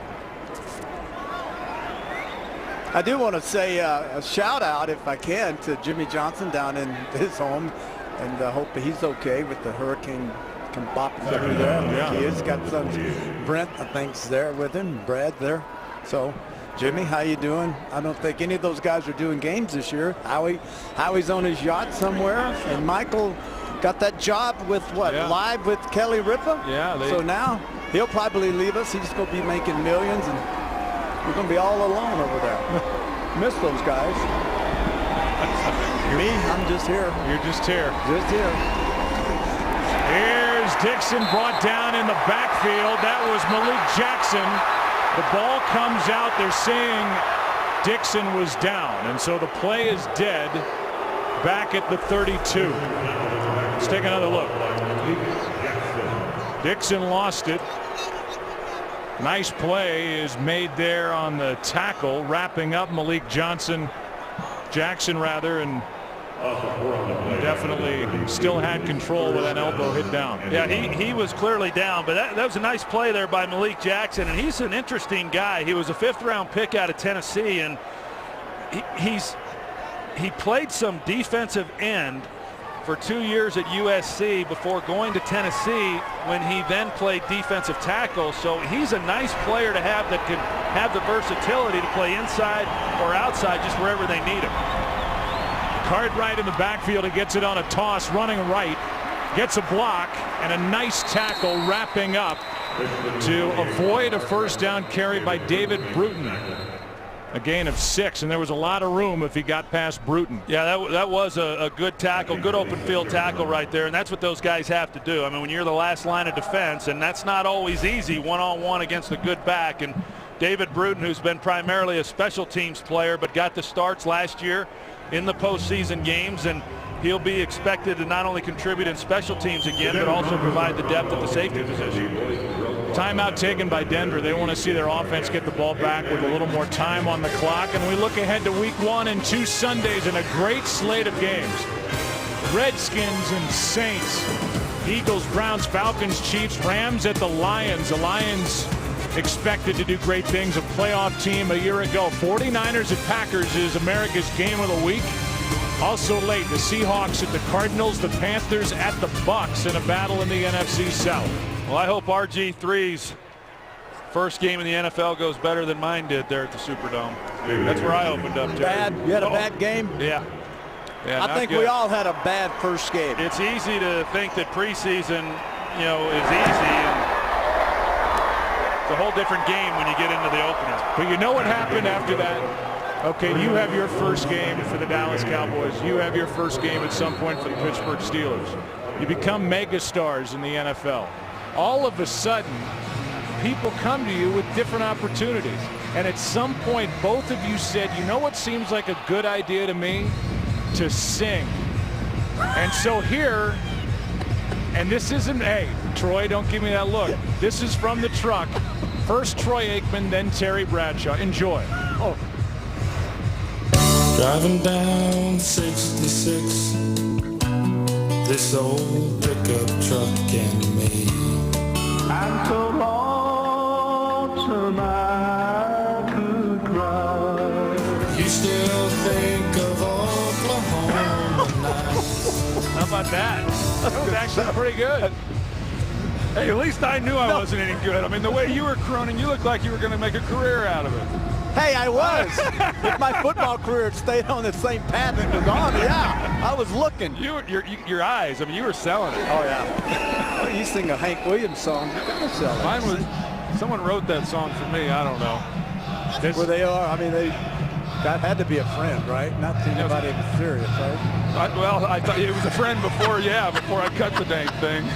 I do want to say a shout out, if I can, to Jimmy Johnson down in his home, and I hope that he's okay with the hurricane bopping through there. Yeah. He has got sons. Brent, I think's there with him. Brad there. So, Jimmy, how you doing? I don't think any of those guys are doing games this year. Howie's on his yacht somewhere, and Michael got that job with what? Yeah. Live with Kelly Ripa? Yeah. So now he'll probably leave us. He's going to be making millions, and we're going to be all alone over there. Miss those guys. Me, I'm just here. You're just here. Just here. Here's Dixon brought down in the backfield. That was Malik Jackson. The ball comes out. They're saying Dixon was down, and so the play is dead back at the 32. Let's take another look. Dixon lost it. Nice play is made there on the tackle, wrapping up Malik Jackson, and definitely still had control with that elbow hit down. Yeah, he was clearly down, but that was a nice play there by Malik Jackson, and he's an interesting guy. He was a 5th-round pick out of Tennessee, and he played some defensive end for 2 years at USC before going to Tennessee, when he then played defensive tackle. So he's a nice player to have that can have the versatility to play inside or outside, just wherever they need him. Cartwright in the backfield. He gets it on a toss, running right, gets a block, and a nice tackle wrapping up to avoid a first down carry by David Bruton. A gain of 6, and there was a lot of room if he got past Bruton. Yeah, that was a good tackle, good open field tackle right there, and that's what those guys have to do. I mean, when you're the last line of defense, and that's not always easy one-on-one against a good back. And David Bruton, who's been primarily a special teams player, but got the starts last year in the postseason games, and he'll be expected to not only contribute in special teams again, but also provide the depth at the safety position. Timeout taken by Denver. They want to see their offense get the ball back with a little more time on the clock. And we look ahead to week 1 and 2 Sundays in a great slate of games. Redskins and Saints, Eagles, Browns, Falcons, Chiefs, Rams at the Lions. The Lions expected to do great things, a playoff team a year ago. 49ers at Packers is America's game of the week. Also late, the Seahawks at the Cardinals, the Panthers at the Bucks in a battle in the NFC South. Well, I hope RG3's first game in the NFL goes better than mine did there at the Superdome. That's where I opened up to. Bad? You had a bad game? Yeah. I think we all had a bad first game. It's easy to think that preseason, is easy, and it's a whole different game when you get into the opener. But you know what happened after that? Okay, you have your first game for the Dallas Cowboys. You have your first game at some point for the Pittsburgh Steelers. You become megastars in the NFL. All of a sudden, people come to you with different opportunities. And at some point, both of you said, you know what seems like a good idea to me? To sing. And so here, and this isn't, hey, Troy, don't give me that look. This is from the truck. First Troy Aikman, then Terry Bradshaw. Enjoy. Oh. Driving down 66, this old pickup truck and me. I'm so lonesome I could cry. You still think of Oklahoma nights. How about that? That was actually pretty good. Hey, at least I knew I wasn't any good. I mean, the way you were crooning, you looked like you were going to make a career out of it. Hey, I was. If my football career had stayed on the same path it was on, yeah, I was looking. Your eyes, I mean, you were selling it. Oh, yeah. Well, you sing a Hank Williams song, you gotta sell it. Mine was, someone wrote that song for me, I don't know. Where they are, I mean, that had to be a friend, right? Not anybody was serious, right? I thought it was a friend before I cut the dang thing.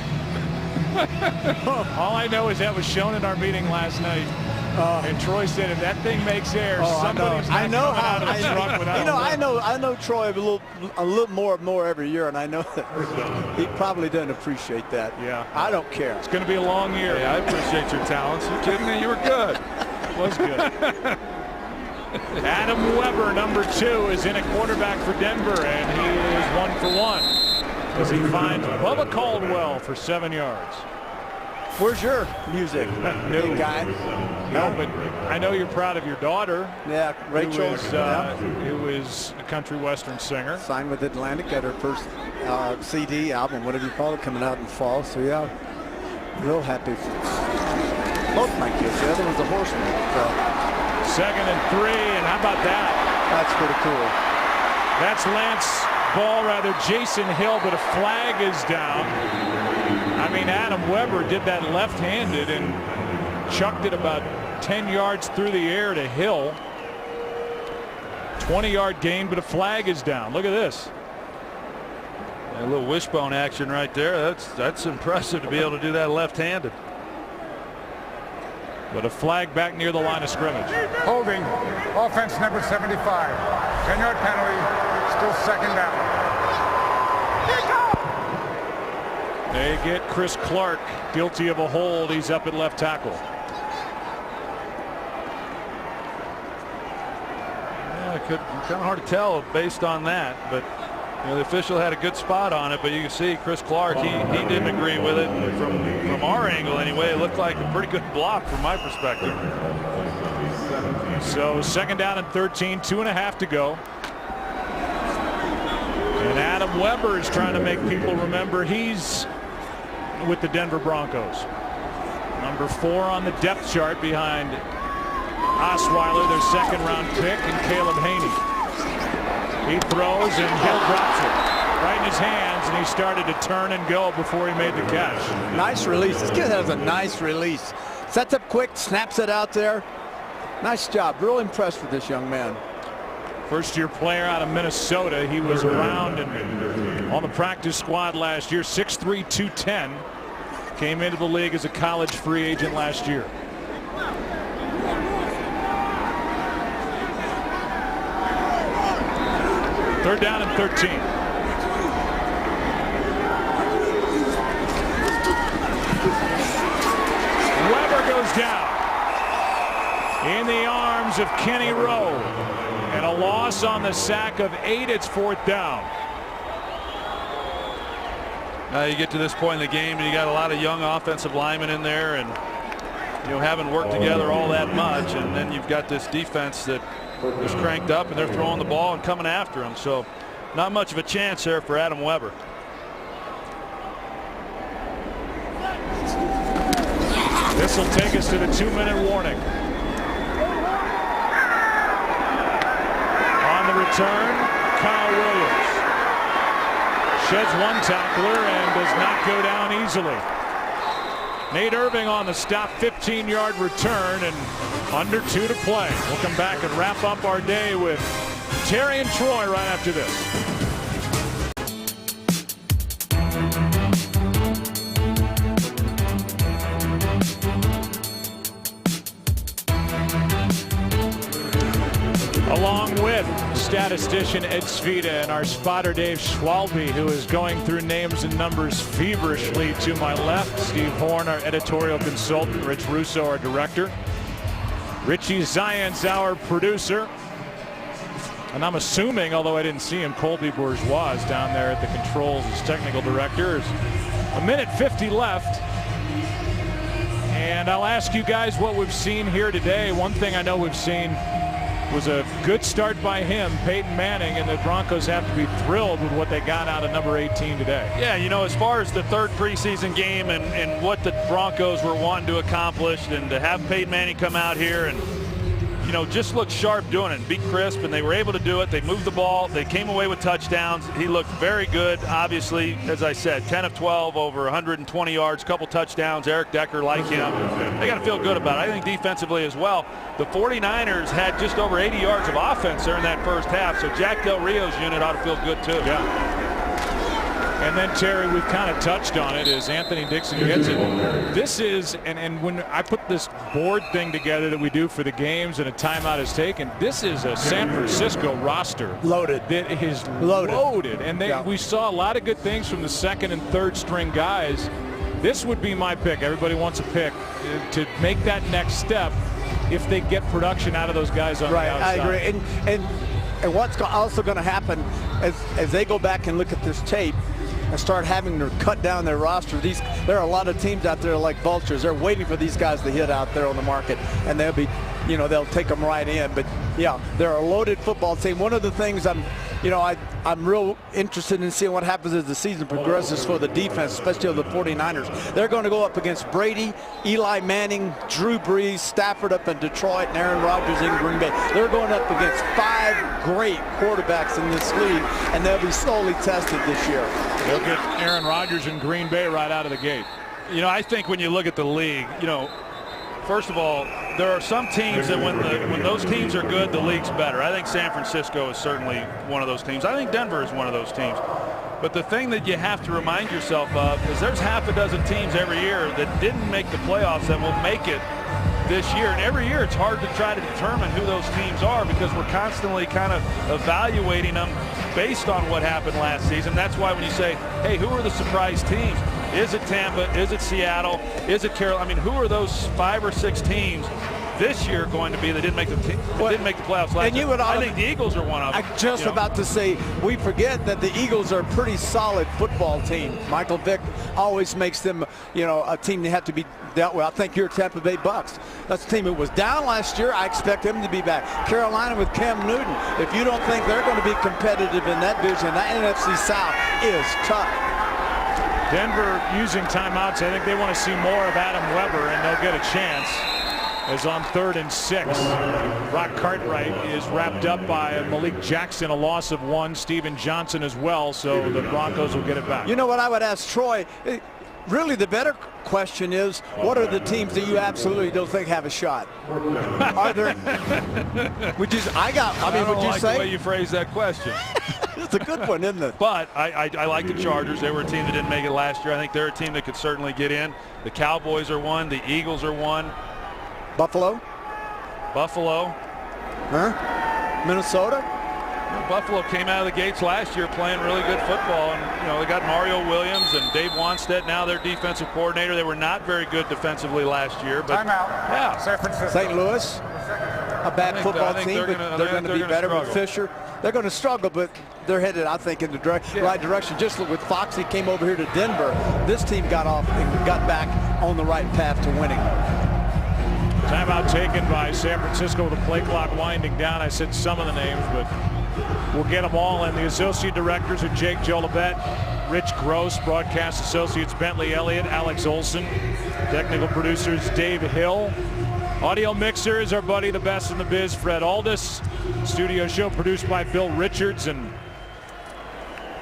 All I know is that was shown in our meeting last night. And Troy said, if that thing makes air, somebody's not coming out of the truck without I know Troy a little more every year, and I know that he probably doesn't appreciate that. Yeah. I don't care. It's going to be a long year. Yeah, I appreciate your talents. You kidding me? You were good. It was good. Adam Weber, number 2, is in at quarterback for Denver, and he is 1 for 1. as he finds Bubba Caldwell for 7 yards. Where's your music, big guy? No, but I know you're proud of your daughter. Yeah, Rachel. Who is a country western singer. Signed with Atlantic, got her first CD album, whatever you call it, coming out in fall. So yeah, real happy. Both my kids. The other one's a horseman. So. 2nd and 3, and how about that? That's pretty cool. That's Jason Hill, but a flag is down. I mean, Adam Weber did that left-handed and chucked it about 10 yards through the air to Hill. 20-yard gain, but a flag is down. Look at this. A little wishbone action right there. That's impressive to be able to do that left-handed. But a flag back near the line of scrimmage. Holding, offense number 75. 10-yard penalty, still 2nd down. They get Chris Clark guilty of a hold. He's up at left tackle. Yeah, kind of hard to tell based on that, but the official had a good spot on it. But you can see Chris Clark, he didn't agree with it. From our angle anyway, it looked like a pretty good block from my perspective. So 2nd down and 13, 2.5 to go. And Adam Weber is trying to make people remember he's with the Denver Broncos. Number 4 on the depth chart behind Osweiler, their 2nd-round pick, and Caleb Haney. He throws and Hill drops it right in his hands, and he started to turn and go before he made the catch. Nice release. This kid has a nice release. Sets up quick, snaps it out there. Nice job. Real impressed with this young man. First-year player out of Minnesota. He was around and on the practice squad last year. 6'3", 210. Came into the league as a college free agent last year. Third down and 13. Weber goes down in the arms of Kenny Rowe. And a loss on the sack of 8. It's 4th down. You get to this point in the game and you got a lot of young offensive linemen in there and haven't worked together all that much, and then you've got this defense that is cranked up and they're throwing the ball and coming after him, so not much of a chance there for Adam Weber. This will take us to the 2-minute warning. On the return, Kyle Williams sheds one tackler and does not go down easily. Nate Irving on the stop, 15-yard return, and under 2 to play. We'll come back and wrap up our day with Terry and Troy right after this. Along with statistician Ed Svita and our spotter Dave Schwalbe, who is going through names and numbers feverishly to my left. Steve Horn, our editorial consultant. Rich Russo, our director. Richie Zients, our producer. And I'm assuming, although I didn't see him, Colby Bourgeois is down there at the controls as technical director. There's 1:50 left. And I'll ask you guys what we've seen here today. One thing I know we've seen was a good start by him, Peyton Manning, and the Broncos have to be thrilled with what they got out of number 18 today. Yeah, as far as the 3rd preseason game and what the Broncos were wanting to accomplish, and to have Peyton Manning come out here and just look sharp doing it and be crisp, and they were able to do it. They moved the ball. They came away with touchdowns. He looked very good. Obviously, as I said, 10 of 12 over 120 yards, couple touchdowns. Eric Decker like him. They got to feel good about it. I think defensively as well. The 49ers had just over 80 yards of offense during that first half, so Jack Del Rio's unit ought to feel good too. Yeah. And then, Terry, we've kind of touched on it as Anthony Dixon gets it. This is, and when I put this board thing together that we do for the games and a timeout is taken, this is a San Francisco roster. Loaded. That is loaded. And we saw a lot of good things from the 2nd and 3rd string guys. This would be my pick. Everybody wants a pick to make that next step if they get production out of those guys on the outside. I agree. And what's also going to happen as they go back and look at this tape, and start having to cut down their roster. There are a lot of teams out there like vultures. They're waiting for these guys to hit out there on the market, and they'll be, they'll take them right in. But yeah, they're a loaded football team. One of the things I'm real interested in seeing what happens as the season progresses for the defense, especially of the 49ers. They're going to go up against Brady, Eli Manning, Drew Brees, Stafford up in Detroit, and Aaron Rodgers in Green Bay. They're going up against 5 great quarterbacks in this league, and they'll be slowly tested this year. They'll get Aaron Rodgers in Green Bay right out of the gate. I think when you look at the league, first of all, there are some teams that when those teams are good, the league's better. I think San Francisco is certainly one of those teams. I think Denver is one of those teams. But the thing that you have to remind yourself of is there's half a dozen teams every year that didn't make the playoffs that will make it this year. And every year it's hard to try to determine who those teams are because we're constantly kind of evaluating them based on what happened last season. That's why when you say, hey, who are the surprise teams? Is it Tampa? Is it Seattle? Is it Carolina? I mean, who are those 5 or 6 teams this year going to be that didn't make the playoffs last year? I think the Eagles are one of them. I'm just about to say, we forget that the Eagles are a pretty solid football team. Michael Vick always makes them, a team that have to be dealt with. I think your Tampa Bay Bucks. That's a team that was down last year. I expect them to be back. Carolina with Cam Newton. If you don't think they're going to be competitive in that division, that NFC South is tough. Denver using timeouts. I think they want to see more of Adam Weber, and they'll get a chance. As on 3rd and 6, Brock Cartwright is wrapped up by Malik Jackson, a loss of 1. Steven Johnson as well, so the Broncos will get it back. You know what I would ask Troy? Really, the better question is, what are the teams that you absolutely don't think have a shot? Are there? Would you say? I don't like the way you phrase that question. It's a good one, isn't it? But I like the Chargers. They were a team that didn't make it last year. I think they're a team that could certainly get in. The Cowboys are one. The Eagles are one. Buffalo. Huh? Minnesota. Buffalo came out of the gates last year playing really good football, and they got Mario Williams and Dave Wanstead, now their defensive coordinator. They were not very good defensively last year, but timeout. Yeah, San Francisco. St. Louis, a bad football team, but they're going to be better with Fisher. They're going to struggle, but they're headed, I think, in the right direction. Just look with Foxy came over here to Denver. This team got off and got back on the right path to winning. Timeout taken by San Francisco with the play clock winding down. I said some of the names, but we'll get them all. And the associate directors are Jake Jolibet, Rich Gross, broadcast associates Bentley Elliott, Alex Olson, technical producers Dave Hill. Audio mixer is our buddy, the best in the biz, Fred Aldis. Studio show produced by Bill Richards, and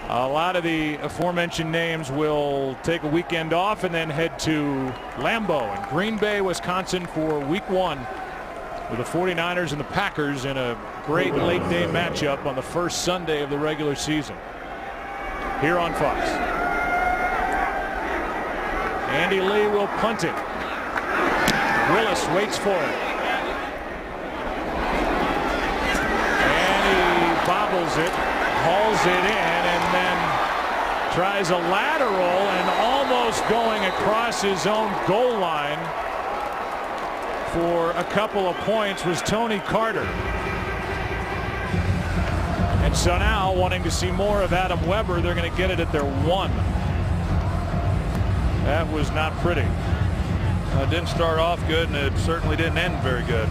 a lot of the aforementioned names will take a weekend off and then head to Lambeau in Green Bay, Wisconsin for week 1 with the 49ers and the Packers in a great late day matchup on the first Sunday of the regular season here on Fox. Andy Lee will punt it. Willis waits for it. And he bobbles it, hauls it in, and then tries a lateral, and almost going across his own goal line for a couple of points was Tony Carter. And so now, wanting to see more of Adam Weber, they're going to get it at their 1. That was not pretty. It didn't start off good, and it certainly didn't end very good.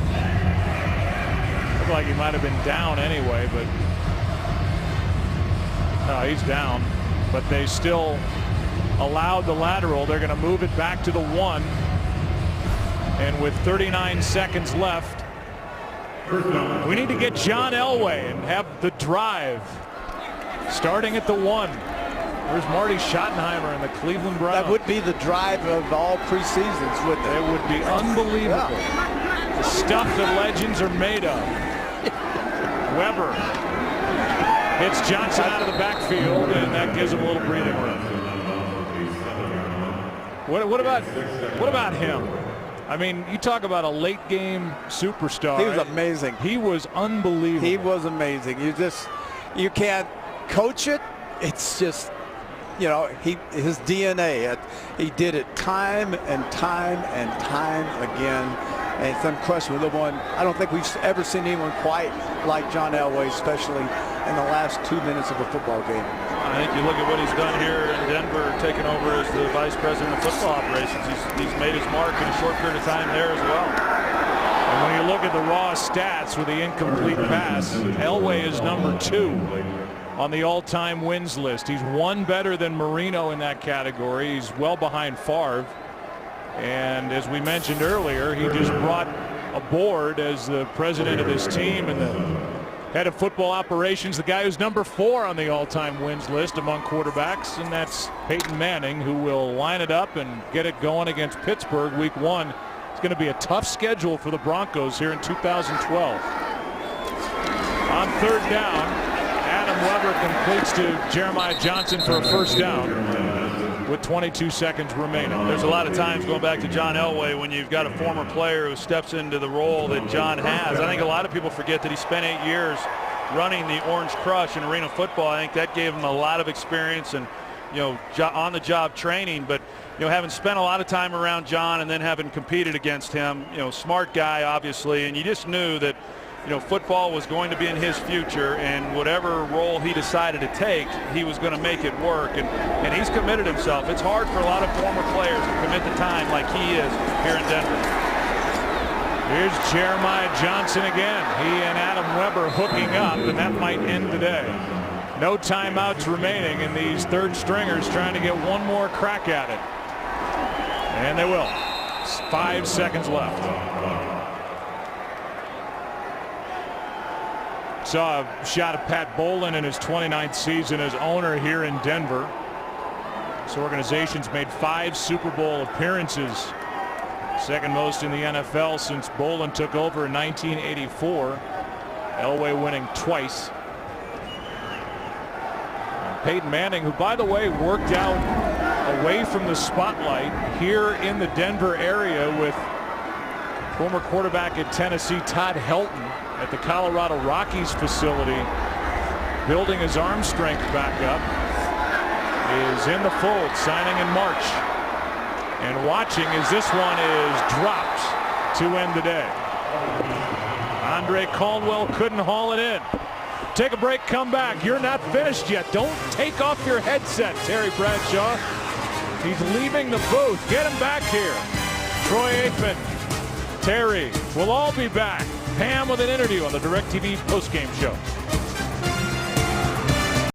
Looked like he might have been down anyway, but no, he's down. But they still allowed the lateral. They're going to move it back to the 1. And with 39 seconds left, we need to get John Elway and have the drive starting at the 1. Where's Marty Schottenheimer and the Cleveland Browns? That would be the drive of all preseasons, wouldn't it? It would be unbelievable. Yeah. The stuff that legends are made of. Weber hits Johnson out of the backfield, and that gives him a little breathing room. What about him? I mean, you talk about a late game superstar. He was amazing. He was unbelievable. He was amazing. You can't coach it. It's just, his DNA. He did it time and time and time again. And it's unquestionable. I don't think we've ever seen anyone quite like John Elway, especially in the last 2 minutes of a football game. I think you look at what he's done here in Denver, taking over as the vice president of football operations. He's made his mark in a short period of time there as well. And when you look at the raw stats with the incomplete pass, Elway is number 2 on the all-time wins list. He's one better than Marino in that category. He's well behind Favre. And as we mentioned earlier, he just brought aboard as the president of this team and the head of football operations, the guy who's number 4 on the all-time wins list among quarterbacks, and that's Peyton Manning, who will line it up and get it going against Pittsburgh week 1. It's going to be a tough schedule for the Broncos here in 2012. On 3rd down, Adam Weber completes to Jeremiah Johnson for a first down with 22 seconds remaining. There's a lot of times, going back to John Elway, when you've got a former player who steps into the role that John has. I think a lot of people forget that he spent 8 years running the Orange Crush in arena football. I think that gave him a lot of experience and, on-the-job training. But, having spent a lot of time around John and then having competed against him, smart guy, obviously, and you just knew that, football was going to be in his future, and whatever role he decided to take, he was going to make it work, and he's committed himself. It's hard for a lot of former players to commit the time like he is here in Denver. Here's Jeremiah Johnson again. He and Adam Weber hooking up, and that might end today. No timeouts remaining, and these third stringers trying to get one more crack at it. And they will. 5 seconds left. Saw a shot of Pat Bowlen in his 29th season as owner here in Denver. This organization's made 5 Super Bowl appearances, second most in the NFL since Bowlen took over in 1984. Elway winning twice. And Peyton Manning, who by the way worked out away from the spotlight here in the Denver area with former quarterback at Tennessee Todd Helton at the Colorado Rockies facility, building his arm strength back up, is in the fold, signing in March. And watching as this one is dropped to end the day. Andre Caldwell couldn't haul it in. Take a break, come back. You're not finished yet. Don't take off your headset, Terry Bradshaw. He's leaving the booth. Get him back here. Troy Aikman, Terry, we'll all be back. Pam with an interview on the DirecTV postgame show.